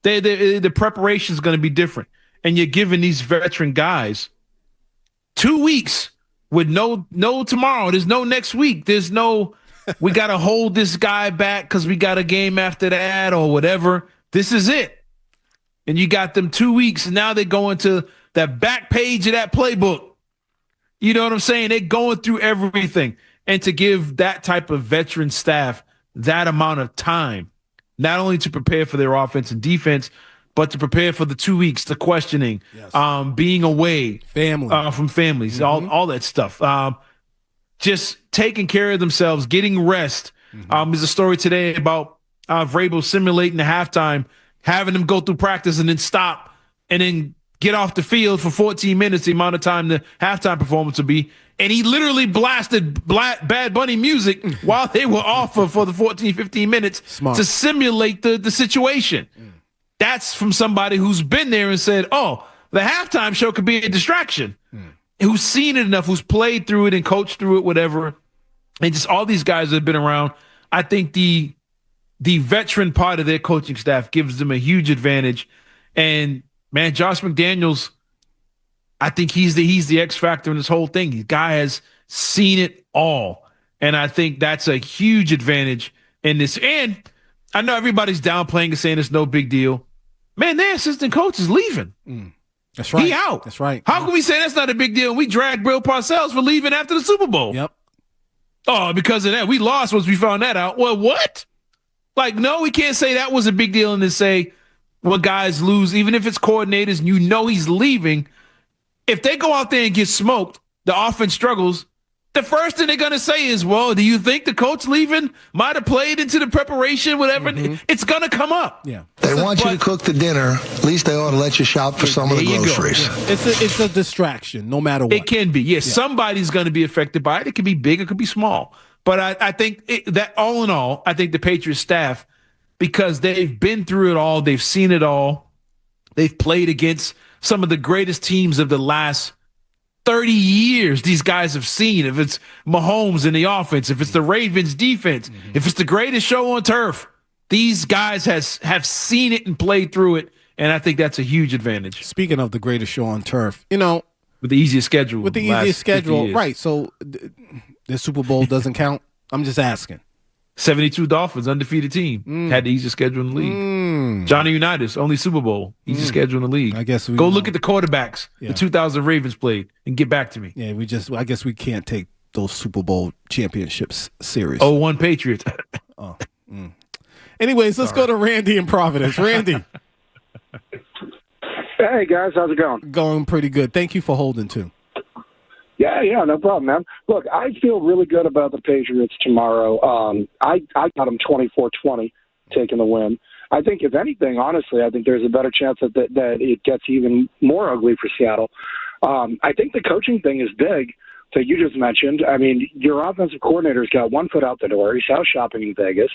The preparation is going to be different. And you're giving these veteran guys 2 weeks with no tomorrow. There's no next week. There's no, we got to hold this guy back because we got a game after that or whatever. This is it. And you got them 2 weeks, and now they're going to that back page of that playbook. You know what I'm saying? They're going through everything. And to give that type of veteran staff that amount of time, not only to prepare for their offense and defense, but to prepare for the 2 weeks, the questioning, being away from families, all that stuff. Just taking care of themselves, getting rest. There's a story today about Vrabel simulating the halftime, having them go through practice and then stop and then get off the field for 14 minutes, the amount of time the halftime performance would be. And he literally blasted Bad Bunny music while they were off for the 14, 15 minutes to simulate the situation. That's from somebody who's been there and said, oh, the halftime show could be a distraction. Who's seen it enough, who's played through it and coached through it, whatever. And just all these guys that have been around. I think the veteran part of their coaching staff gives them a huge advantage. And, man, Josh McDaniels, I think he's the X factor in this whole thing. The guy has seen it all. And I think that's a huge advantage in this. And I know everybody's downplaying and saying it's no big deal. Man, their assistant coach is leaving. That's right. He out. That's right. How can we say that's not a big deal? We dragged Bill Parcells for leaving after the Super Bowl. Yep. Oh, because of that. We lost once we found that out. Well, what? Like, no, we can't say that was a big deal and then say, well, guys lose, even if it's coordinators and you know he's leaving. If they go out there and get smoked, the offense struggles, the first thing they're going to say is, well, do you think the coach leaving might have played into the preparation, whatever? It's going to come up. Yeah. They want you to cook the dinner. At least they ought to let you shop for some of the groceries. It's a distraction, no matter what. It can be. Yes, somebody's going to be affected by it. It could be big. It could be small. But I think that all in all, I think the Patriots staff, because they've been through it all, they've seen it all, they've played against some of the greatest teams of the last 30 years these guys have seen. If it's Mahomes in the offense, if it's the Ravens defense, if it's the greatest show on turf, these guys have seen it and played through it, and I think that's a huge advantage. Speaking of the greatest show on turf, with the easiest schedule. With the easiest schedule, right. So the Super Bowl doesn't count? I'm just asking. 72 Dolphins, undefeated team, had the easiest schedule in the league. Johnny Unitas, only Super Bowl. He's scheduled in the league. I guess go look at the quarterbacks the 2000 Ravens played and get back to me. Yeah, I guess we can't take those Super Bowl championships serious. 0-1 Patriots. Anyways, let's go to Randy in Providence. Randy. Hey, guys. How's it going? Going pretty good. Thank you for holding, too. Yeah, no problem, man. Look, I feel really good about the Patriots tomorrow. I got them 24-20 taking the win. I think, if anything, honestly, I think there's a better chance that it gets even more ugly for Seattle. I think the coaching thing is big that you just mentioned. I mean, your offensive coordinator's got one foot out the door. He's house shopping in Vegas.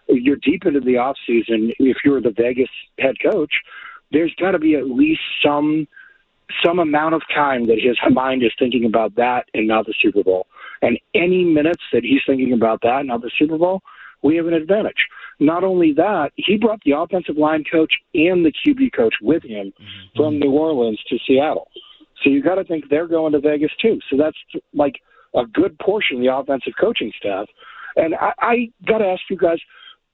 You're deep into the offseason. If you're the Vegas head coach, there's got to be at least some amount of time that his mind is thinking about that and not the Super Bowl. And any minutes that he's thinking about that and not the Super Bowl, we have an advantage. Not only that, he brought the offensive line coach and the QB coach with him from New Orleans to Seattle. So you got to think they're going to Vegas too. So that's like a good portion of the offensive coaching staff. And I got to ask you guys,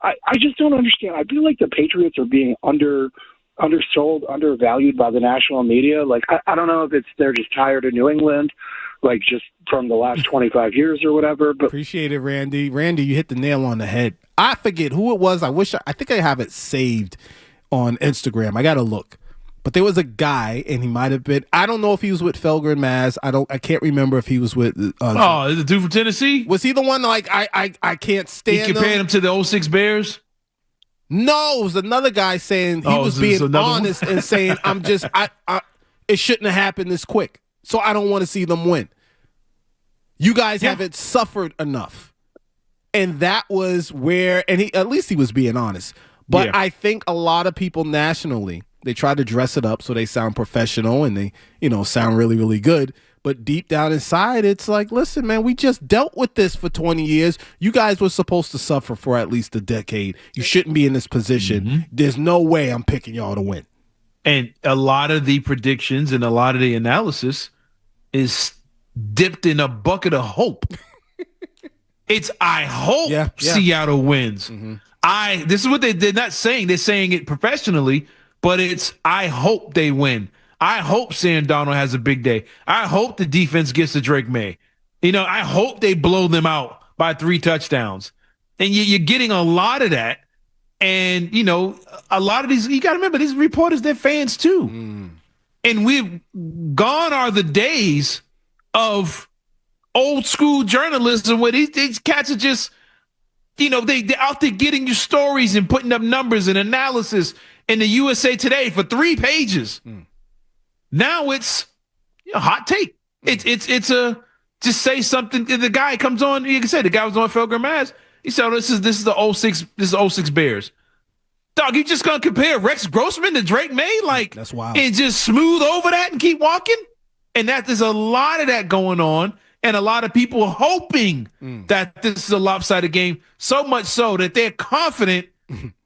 I just don't understand. I feel like the Patriots are being undersold, undervalued by the national media. Like, I don't know if they're just tired of New England, like just from the last 25 years or whatever. But appreciate it, Randy. Randy, you hit the nail on the head. I forget who it was. I think I have it saved on Instagram. I got to look. But there was a guy, and he might have been. I don't know if he was with Felger and Maz. I can't remember if he was with. The dude from Tennessee. Was he the one? Like I can't stand. He compared him to the 06 Bears. No, it was another guy saying he was being honest and saying it shouldn't have happened this quick. So I don't want to see them win. You guys haven't suffered enough, and that was where. And at least he was being honest. But I think a lot of people nationally. They try to dress it up so they sound professional and they, sound really, really good. But deep down inside, it's like, listen, man, we just dealt with this for 20 years. You guys were supposed to suffer for at least a decade. You shouldn't be in this position. There's no way I'm picking y'all to win. And a lot of the predictions and a lot of the analysis is dipped in a bucket of hope. It's, I hope Seattle wins. This is what they're not saying. They're saying it professionally. But it's, I hope they win. I hope Sam Darnold has a big day. I hope the defense gets to Drake May. I hope they blow them out by 3 touchdowns. And you're getting a lot of that. And, a lot of these, you got to remember, these reporters, they're fans too. And gone are the days of old school journalism where these cats are just, they're out there getting you stories and putting up numbers and analysis in the USA Today for 3 pages. Now it's a hot take. It's a just say something. The guy comes on. You can say the guy was on Felger Maz. He said, "This is the 06. This is 06 Bears." Dog, you just gonna compare Rex Grossman to Drake May? Like, that's wild. And just smooth over that and keep walking? And there's a lot of that going on. And a lot of people hoping that this is a lopsided game, so much so that they're confident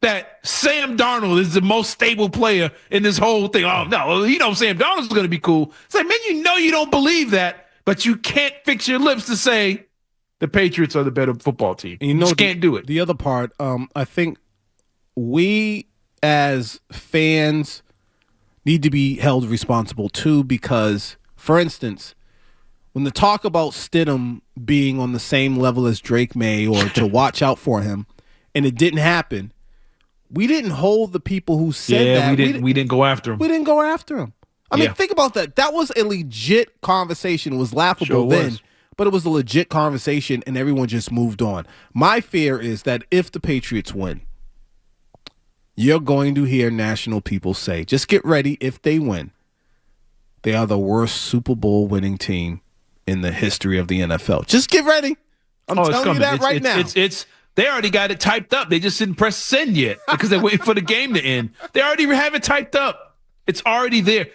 that Sam Darnold is the most stable player in this whole thing. Oh, no, Sam Darnold's going to be cool. It's like, man, you don't believe that, but you can't fix your lips to say the Patriots are the better football team. You just can't do it. The other part, I think we as fans need to be held responsible too because, for instance, when the talk about Stidham being on the same level as Drake May or to watch out for him, and it didn't happen, we didn't hold the people who said that. We didn't go after him. We didn't go after him. I mean, think about that. That was a legit conversation. It was laughable then, but it was a legit conversation, and everyone just moved on. My fear is that if the Patriots win, you're going to hear national people say, just get ready if they win. They are the worst Super Bowl winning team in the history of the NFL. Just get ready. I'm telling you that right now. They already got it typed up. They just didn't press send yet because they're waiting for the game to end. They already have it typed up. It's already there.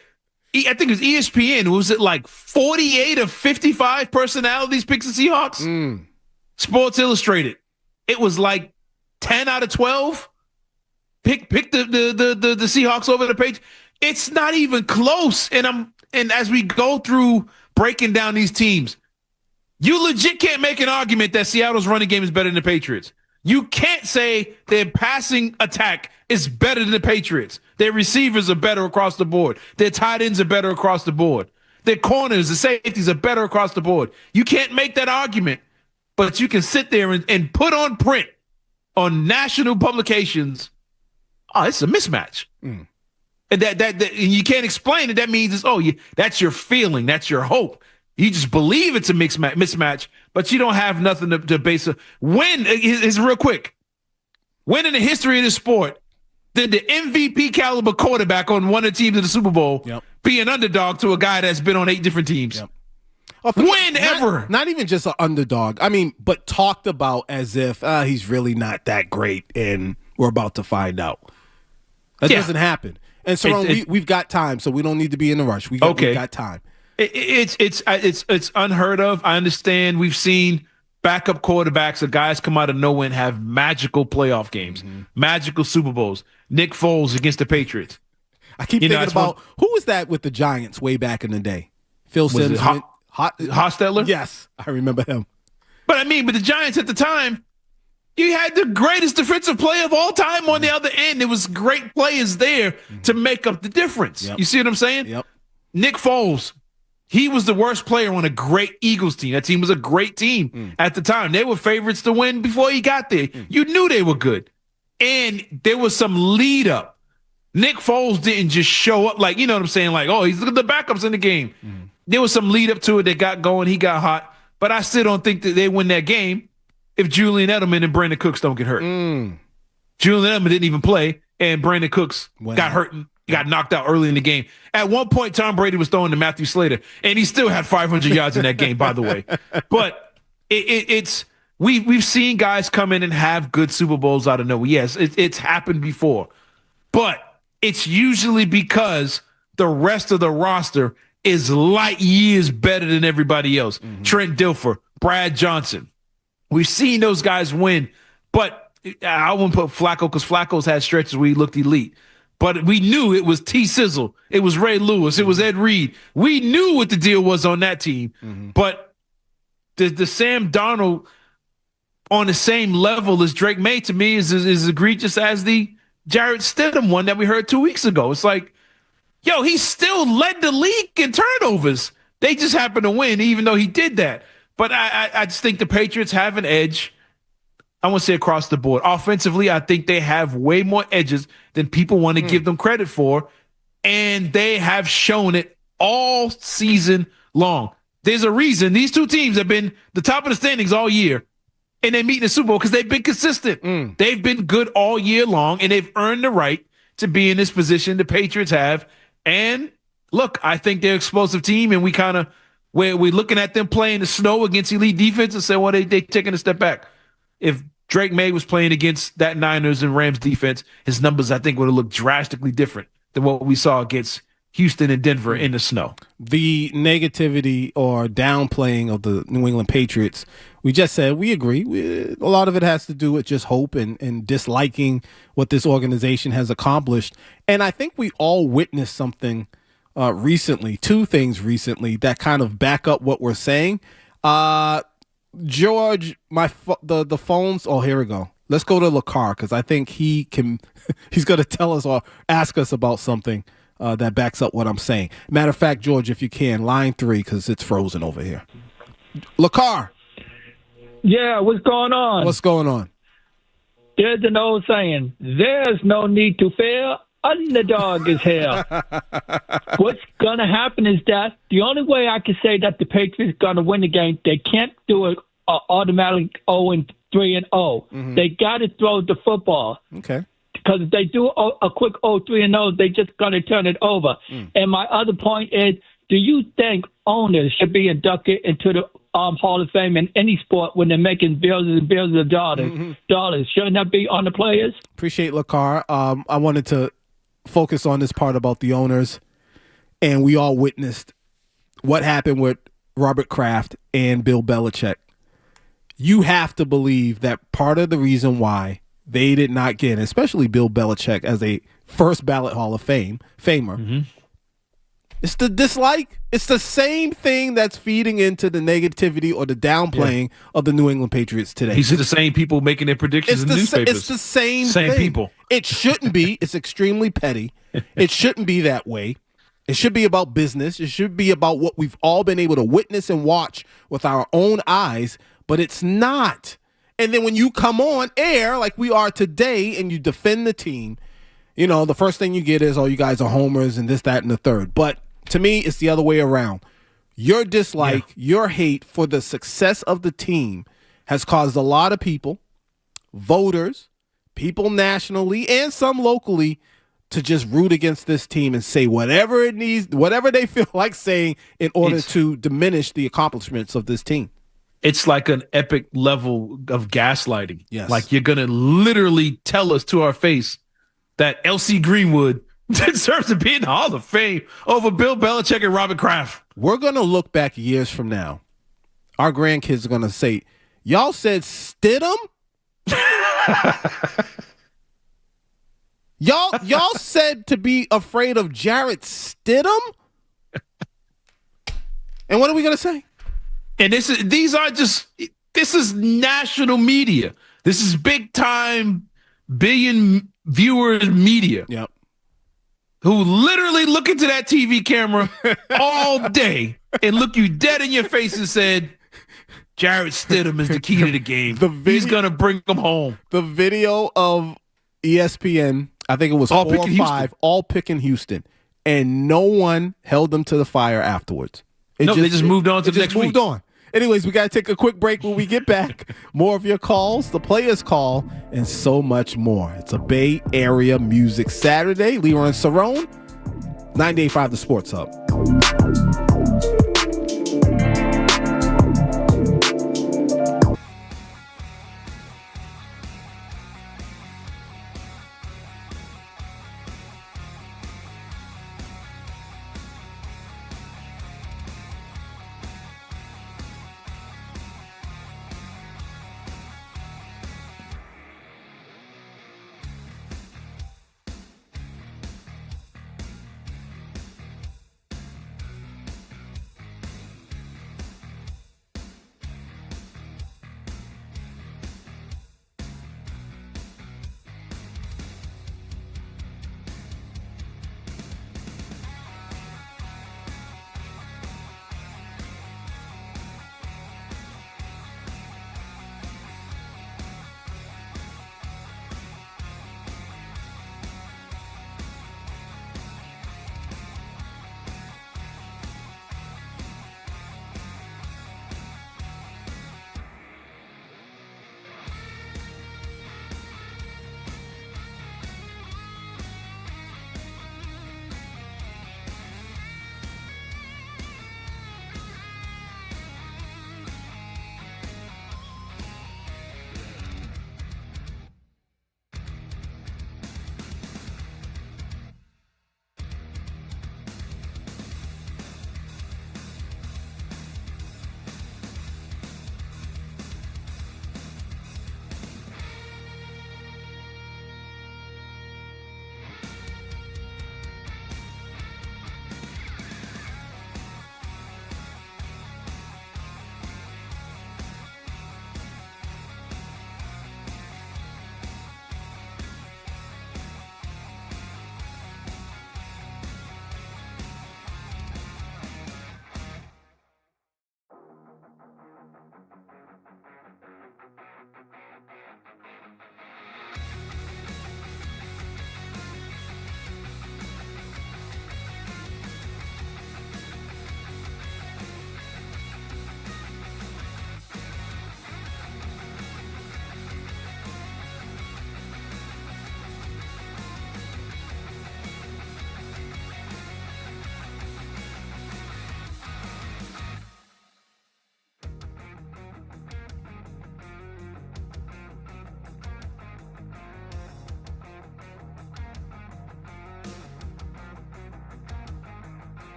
I think it was ESPN. Was it like 48 of 55 personalities picks the Seahawks? Sports Illustrated. It was like 10 out of 12. Pick the Seahawks over the page. It's not even close. And as we go through breaking down these teams, you legit can't make an argument that Seattle's running game is better than the Patriots. You can't say their passing attack is better than the Patriots. Their receivers are better across the board. Their tight ends are better across the board. Their corners, the safeties are better across the board. You can't make that argument, but you can sit there and put on print on national publications, oh, it's a mismatch. And that you can't explain it. That means that's your feeling. That's your hope. You just believe it's a mismatch, but you don't have nothing to base it. When is real quick. When in the history of the sport did the MVP caliber quarterback on one of the teams in the Super Bowl be an underdog to a guy that's been on 8 different teams? Whenever. Not even just an underdog. I mean, but talked about as if he's really not that great, and we're about to find out. That doesn't happen. And so we've got time, so we don't need to be in a rush. We've got time. It's unheard of. I understand. We've seen backup quarterbacks or guys come out of nowhere and have magical playoff games, magical Super Bowls. Nick Foles against the Patriots. I keep thinking about who was that with the Giants way back in the day? Phil Simms. Hostetler? Yes, I remember him. But the Giants at the time, you had the greatest defensive player of all time on the other end. There was great players there to make up the difference. You see what I'm saying? Yep. Nick Foles, he was the worst player on a great Eagles team. That team was a great team at the time. They were favorites to win before he got there. You knew they were good. And there was some lead up. Nick Foles didn't just show up like, you know what I'm saying? Like, oh, he's the backups in the game. There was some lead up to it that got going. He got hot. But I still don't think that they win that game if Julian Edelman and Brandon Cooks don't get hurt. Julian Edelman didn't even play, and Brandon Cooks got hurt and got knocked out early in the game. At one point, Tom Brady was throwing to Matthew Slater, and he still had 500 yards in that game, by the way. But we've seen guys come in and have good Super Bowls out of nowhere. Yes, it's happened before. But it's usually because the rest of the roster is light years better than everybody else. Trent Dilfer, Brad Johnson. We've seen those guys win, but I wouldn't put Flacco because Flacco's had stretches where he looked elite. But we knew it was T. Sizzle. It was Ray Lewis. It was Ed Reed. We knew what the deal was on that team. But the Sam Darnold on the same level as Drake May, to me, is egregious as the Jarrett Stidham one that we heard 2 weeks ago. It's like, yo, he still led the league in turnovers. They just happened to win, even though he did that. But I just think the Patriots have an edge. I want to say across the board. Offensively, I think they have way more edges than people want to give them credit for. And they have shown it all season long. There's a reason these two teams have been the top of the standings all year. And they meet in the Super Bowl because they've been consistent. They've been good all year long, and they've earned the right to be in this position the Patriots have. And look, I think they're an explosive team, and we're looking at them playing the snow against elite defense and say, well, they taking a step back. If Drake May was playing against that Niners and Rams defense, his numbers, I think, would have looked drastically different than what we saw against Houston and Denver in the snow. The negativity or downplaying of the New England Patriots, we just said we agree. A lot of it has to do with just hope and disliking what this organization has accomplished. And I think we all witnessed something recently, two things recently that kind of back up what we're saying. George, the phones. Oh, here we go. Let's go to LaCar because I think he's going to tell us or ask us about something that backs up what I'm saying. Matter of fact, George, if you can, line 3 because it's frozen over here. LaCar. Yeah, what's going on? What's going on? There's an old saying, there's no need to fear, underdog is here. What's going to happen is that the only way I can say that the Patriots are going to win the game, they can't do it automatic 0-3-0. They got to throw the football. Okay. Because if they do a quick 0-3-0, they just going to turn it over. And my other point is, do you think owners should be inducted into the Hall of Fame in any sport when they're making billions and billions of dollars? Shouldn't that be on the players? Appreciate LaCar. I wanted to focus on this part about the owners, and we all witnessed what happened with Robert Kraft and Bill Belichick. You have to believe that part of the reason why they did not get, especially Bill Belichick as a first ballot Hall of Famer, It's the dislike. It's the same thing that's feeding into the negativity or the downplaying of the New England Patriots today. These are the same people making their predictions in the newspapers. It's the same thing. people. It shouldn't be. It's extremely petty. It shouldn't be that way. It should be about business. It should be about what we've all been able to witness and watch with our own eyes, but it's not. And then when you come on air like we are today and you defend the team, you know, the first thing you get is, oh, you guys are homers and this, that, and the third. But to me, it's the other way around. Your dislike, your hate for the success of the team has caused a lot of people, voters, people nationally and some locally, to just root against this team and say whatever it needs, whatever they feel like saying in order to diminish the accomplishments of this team. It's like an epic level of gaslighting. Yes. Like you're going to literally tell us to our face that L.C. Greenwood deserves to be in the Hall of Fame over Bill Belichick and Robert Kraft. We're going to look back years from now. Our grandkids are going to say, y'all said Stidham? Y'all said to be afraid of Jarrett Stidham? And what are we going to say? And this is national media. This is big time billion viewers media. Yep. Who literally look into that TV camera all day and look you dead in your face and said, Jarrett Stidham is the key to the game. He's going to bring them home. The video of ESPN, I think it was all 4 or 5, all picking Houston, and no one held them to the fire afterwards. They just moved on to the next week. Anyways, we got to take a quick break. When we get back, more of your calls, the players' call, and so much more. It's a Bay Area Music Saturday. Leroy and Cerrone, 98.5 The Sports Hub.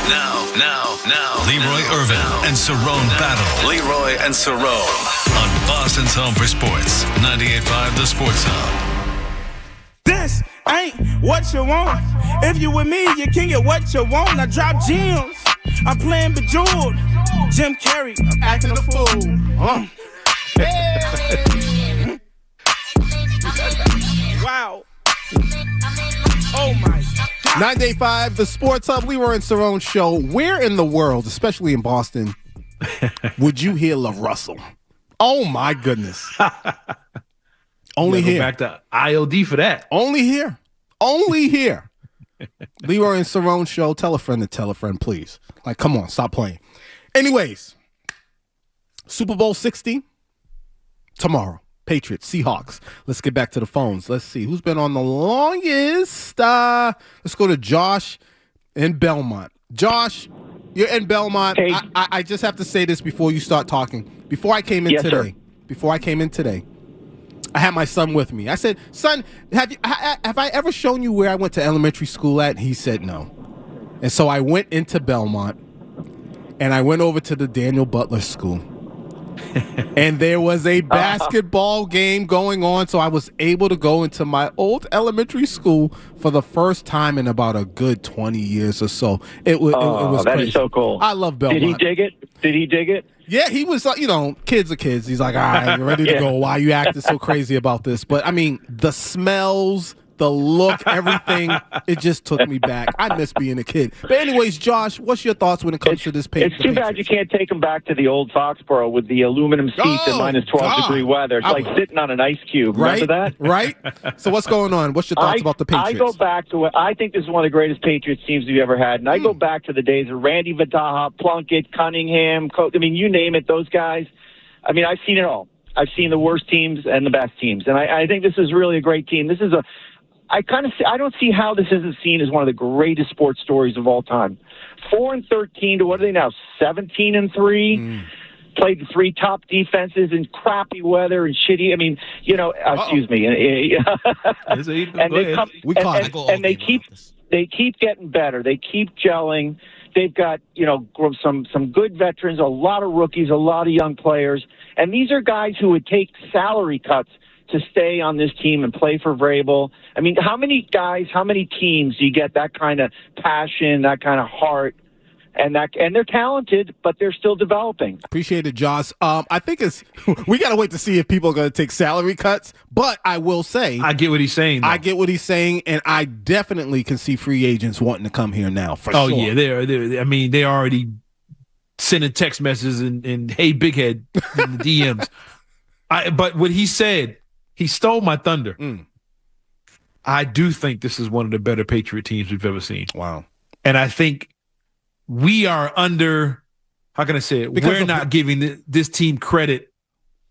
Now, Leroy Irvin and Cerrone battle. Leroy and Cerrone on Boston's Home for Sports, 98.5 The Sports Hub. This ain't what you want. If you with me, you can get what you want. I drop gems. I'm playing Bejeweled. Jim Carrey, I'm acting a fool. Wow. Oh my. 98.5 The Sports Hub, Leroy and Cerrone show. Where in the world, especially in Boston, would you hear LaRussell? Oh my goodness. Only here. Go back to IOD for that. Only here. Only here. Leroy and Cerrone show. Tell a friend to tell a friend, please. Like, come on, stop playing. Anyways, Super Bowl 60 tomorrow. Patriots, Seahawks. Let's get back to the phones. Let's see who's been on the longest. Let's go to Josh in Belmont. Josh, you're in Belmont. Hey. I just have to say this before you start talking. Before I came in today, I had my son with me. I said, "Son, have I ever shown you where I went to elementary school at?" He said no. And so I went into Belmont, and I went over to the Daniel Butler School. And there was a basketball game going on, so I was able to go into my old elementary school for the first time in about a good 20 years or so. It was that crazy. is so cool. I love Belmont. Did he dig it? Yeah, he was, kids are kids. He's like, all right, you're ready to go. Why are you acting so crazy about this? But, I mean, the smells, the look, everything, it just took me back. I miss being a kid. But anyways, Josh, what's your thoughts when it comes to this paper? It's too bad you can't take him back to the old Foxborough with the aluminum seats at minus 12-degree weather. It's like sitting on an ice cube. Remember that? Right? So what's going on? What's your thoughts about the Patriots? I go back to it. I think this is one of the greatest Patriots teams we've ever had. And I go back to the days of Randy Vadaha, Plunkett, Cunningham, you name it, those guys. I mean, I've seen it all. I've seen the worst teams and the best teams. And I think this is really a great team. I don't see how this isn't seen as one of the greatest sports stories of all time. 4-13 to what are they now? 17-3. Played the three top defenses in crappy weather and shitty. I mean, excuse me. And they keep getting better. They keep gelling. They've got some good veterans, a lot of rookies, a lot of young players, and these are guys who would take salary cuts to stay on this team and play for Vrabel. I mean, how many teams do you get that kind of passion, that kind of heart, and they're talented, but they're still developing. Appreciate it, Josh. I think we got to wait to see if people are going to take salary cuts, but I will say. I get what he's saying, though. I get what he's saying, and I definitely can see free agents wanting to come here now, for sure. Oh, yeah. They're already sending text messages and hey, big head, in the DMs. But what he said, he stole my thunder. I do think this is one of the better Patriot teams we've ever seen. Wow. And I think we are under, how can I say it? We're not giving this team credit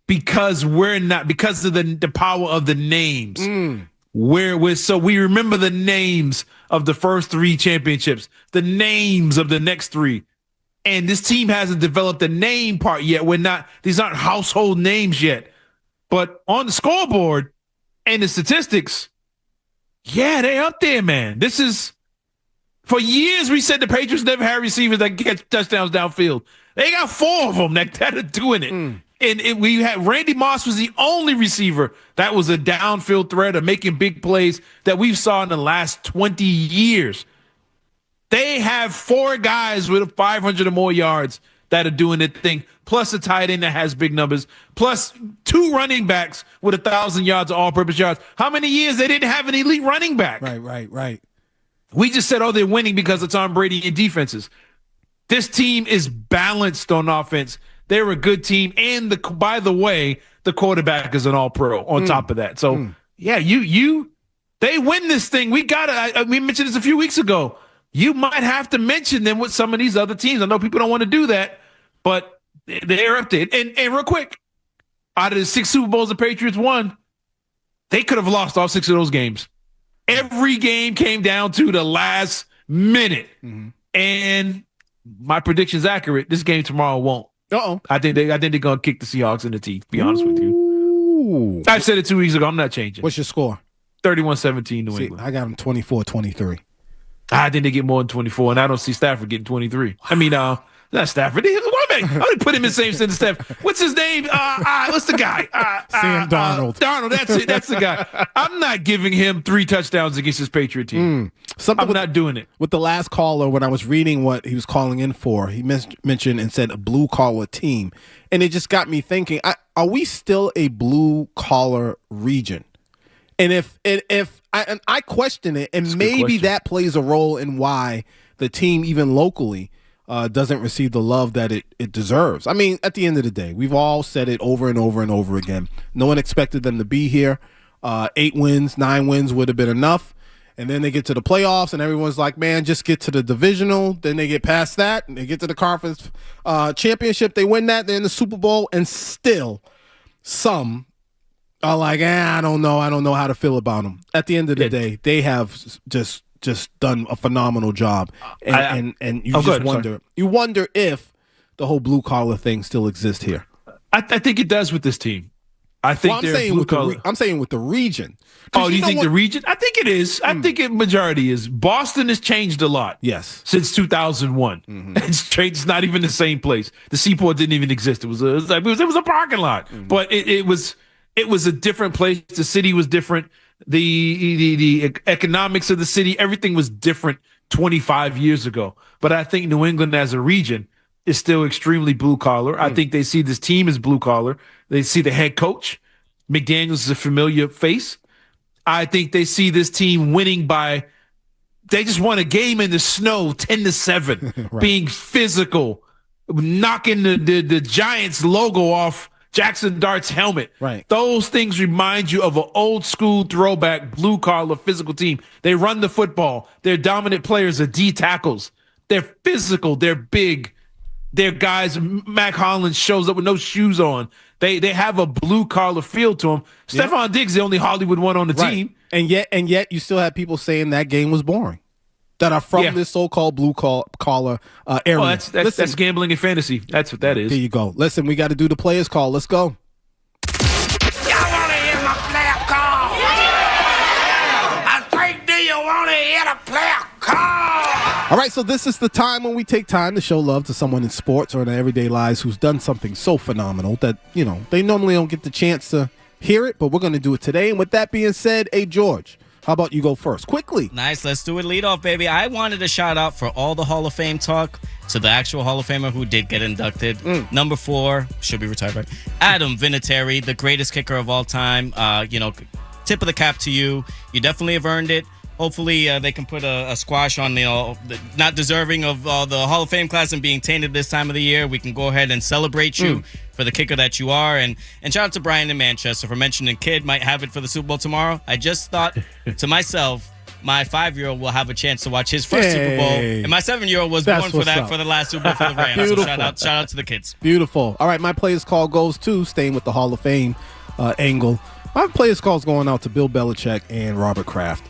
because of the power of the names. So we remember the names of the first three championships, the names of the next three. And this team hasn't developed the name part yet. These aren't household names yet. But on the scoreboard and the statistics, yeah, they're up there, man. This is, for years we said the Patriots never had receivers that get touchdowns downfield. They got four of them that are doing it. And we had Randy Moss was the only receiver that was a downfield threat of making big plays that we've saw in the last 20 years. They have four guys with 500 or more yards that are doing that thing, plus a tight end that has big numbers, plus two running backs with 1,000 yards of all-purpose yards. How many years they didn't have an elite running back? Right. We just said, they're winning because it's Tom Brady and defenses. This team is balanced on offense. They're a good team, and by the way, the quarterback is an all-pro on top of that. So, yeah, they win this thing. We mentioned this a few weeks ago. You might have to mention them with some of these other teams. I know people don't want to do that, but they're up there. And real quick, out of the 6 Super Bowls the Patriots won, they could have lost all 6 of those games. Every game came down to the last minute. And my prediction's accurate. This game tomorrow won't. I think they're going to kick the Seahawks in the teeth, to be honest with you. I said it 2 weeks ago. I'm not changing. What's your score? 31-17 New England. I got them 24-23. I think they get more than 24, and I don't see Stafford getting 23. I mean, not Stafford. I would put him in the same sentence. Stafford. What's his name? What's the guy? Sam Darnold. Darnold. That's it. That's the guy. I'm not giving him 3 touchdowns against his Patriot team. I'm not doing it. With the last caller, when I was reading what he was calling in for, he mentioned and said a blue collar team, and it just got me thinking: are we still a blue collar region? And if I question it, and maybe that plays a role in why the team, even locally, doesn't receive the love that it deserves. I mean, at the end of the day, we've all said it over and over and over again. No one expected them to be here. 8 wins, 9 wins would have been enough. And then they get to the playoffs, and everyone's like, man, just get to the divisional. Then they get past that, and they get to the conference championship. They win that. They're in the Super Bowl, and still some are like, I don't know. I don't know how to feel about them. At the end of the day, they have just done a phenomenal job. And you just wonder. You wonder if the whole blue collar thing still exists here. I think it does with this team. I think I'm saying with the region. Oh, do you think the region? I think it is. I think it majority is. Boston has changed a lot. Yes. Since 2001. It's not even the same place. The Seaport didn't even exist. It was a parking lot. But it was a different place. The city was different. The economics of the city, everything was different 25 years ago. But I think New England as a region is still extremely blue collar. I think they see this team as blue collar. They see the head coach. McDaniels is a familiar face. I think they see this team winning by, they just won a game in the snow 10-7, right. Being physical, knocking the Giants logo off Jackson Dart's helmet. Right. Those things remind you of an old school throwback blue collar physical team. They run the football. Their dominant players are D tackles. They're physical. They're big. They're guys. Mac Hollins shows up with no shoes on. They have a blue collar feel to them. Yeah. Stephon Diggs, the only Hollywood one on the team. And yet you still have people saying that game was boring. That are from this so-called blue collar area. Oh, that's gambling and fantasy. That's what that is. There you go. Listen, we got to do the players call. Let's go. Y'all want to hear my player call? Yeah. I think, do you want to hear the player call? All right, so this is the time when we take time to show love to someone in sports or in their everyday lives who's done something so phenomenal that, they normally don't get the chance to hear it, but we're going to do it today. And with that being said, hey, George, how about you go first? Quickly. Nice. Let's do it. Lead off, baby. I wanted to shout out for all the Hall of Fame talk to the actual Hall of Famer who did get inducted. Number 4, should be retired, right? Adam Vinatieri, the greatest kicker of all time. Tip of the cap to you. You definitely have earned it. Hopefully they can put a squash on, not deserving of the Hall of Fame class and being tainted this time of the year. We can go ahead and celebrate you for the kicker that you are. And shout out to Brian in Manchester for mentioning kid might have it for the Super Bowl tomorrow. I just thought to myself, my 5-year-old will have a chance to watch his first Super Bowl. And my 7-year-old was born for that for the last Super Bowl for the Rams. So shout out to the kids. Beautiful. All right, my players call goes to, staying with the Hall of Fame angle. My players call is going out to Bill Belichick and Robert Kraft.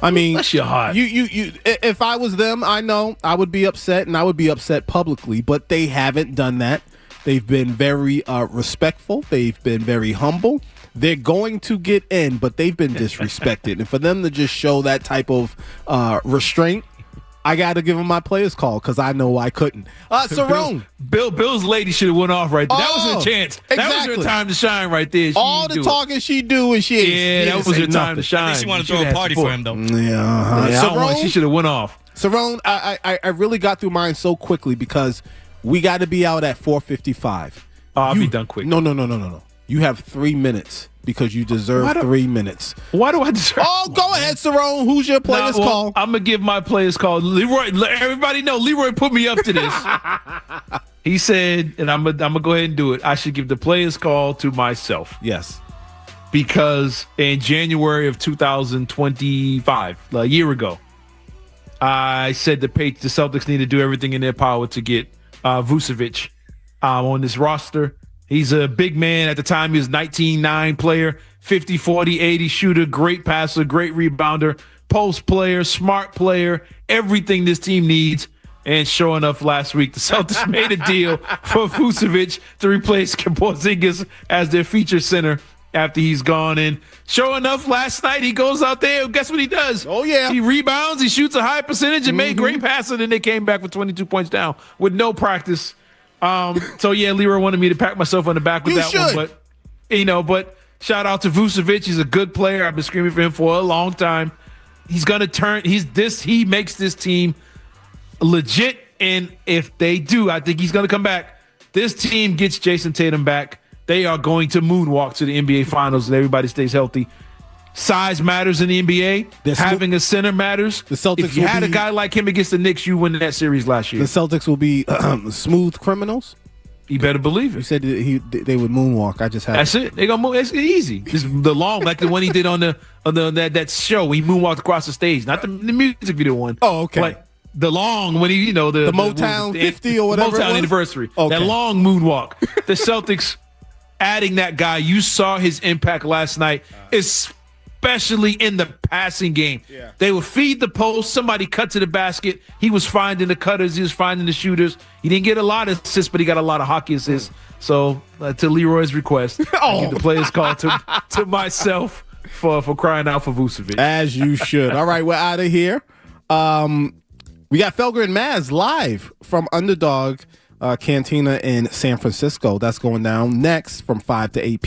I mean, bless your heart. You. If I was them, I know I would be upset, and I would be upset publicly. But they haven't done that. They've been very respectful. They've been very humble. They're going to get in, but they've been disrespected. And for them to just show that type of restraint, I got to give them my players call because I know I couldn't. Cerrone. Bill's lady should have went off right there. That was her chance. Exactly. That was her time to shine right there. All the talking she do and she ain't. Yeah, that was her time to shine. I think she wanted to throw a party for him, though. She should have went off. Cerrone, I really got through mine so quickly because we got to be out at 4:55. I'll be done quick. No. You have 3 minutes. Because you deserve 3 minutes. Why do I deserve? Oh, go ahead, Cerrone. Who's your players call? I'm gonna give my players call. Leroy. Everybody know Leroy put me up to this. He said, and I'm gonna go ahead and do it. I should give the players call to myself. Yes, because in January of 2025, a year ago, I said the Celtics need to do everything in their power to get Vucevic on this roster. He's a big man. At the time, he was 19-9 player, 50, 40, 80 shooter, great passer, great rebounder, post player, smart player, everything this team needs. And sure enough, last week, the Celtics made a deal for Vucevic to replace Porzingis as their feature center. after he's gone. And sure enough, last night he goes out there. Guess what he does? Oh, yeah. He rebounds. He shoots a high percentage and made great passes. And they came back with 22 points down with no practice. So, yeah, Leroy wanted me to pat myself on the back with that one. But shout out to Vucevic. He's a good player. I've been screaming for him for a long time. He's going to turn. He makes this team legit. And if they do, I think he's going to come back. This team gets Jason Tatum back. They are going to moonwalk to the NBA Finals and everybody stays healthy. Size matters in the NBA. Having a center matters. The Celtics if you had a guy like him against the Knicks, you win that series last year. The Celtics will be smooth criminals. You better believe it. You said they would moonwalk. I just had That's it. They gonna move. It's easy. Just the long, like the one he did on that show. He moonwalked across the stage, not the music video one. Oh, okay. Like the long when he, the Motown 50 or whatever. Motown anniversary. Okay. That long moonwalk. The Celtics adding that guy. You saw his impact last night, especially in the passing game. Yeah. They would feed the post. Somebody cut to the basket. He was finding the cutters. He was finding the shooters. He didn't get a lot of assists, but he got a lot of hockey assists. So to Leroy's request, I give the players call to myself for crying out for Vucevic. As you should. All right, we're out of here. We got Felger and Maz live from Underdog Cantina in San Francisco. That's going down next from 5 to 8 p.m.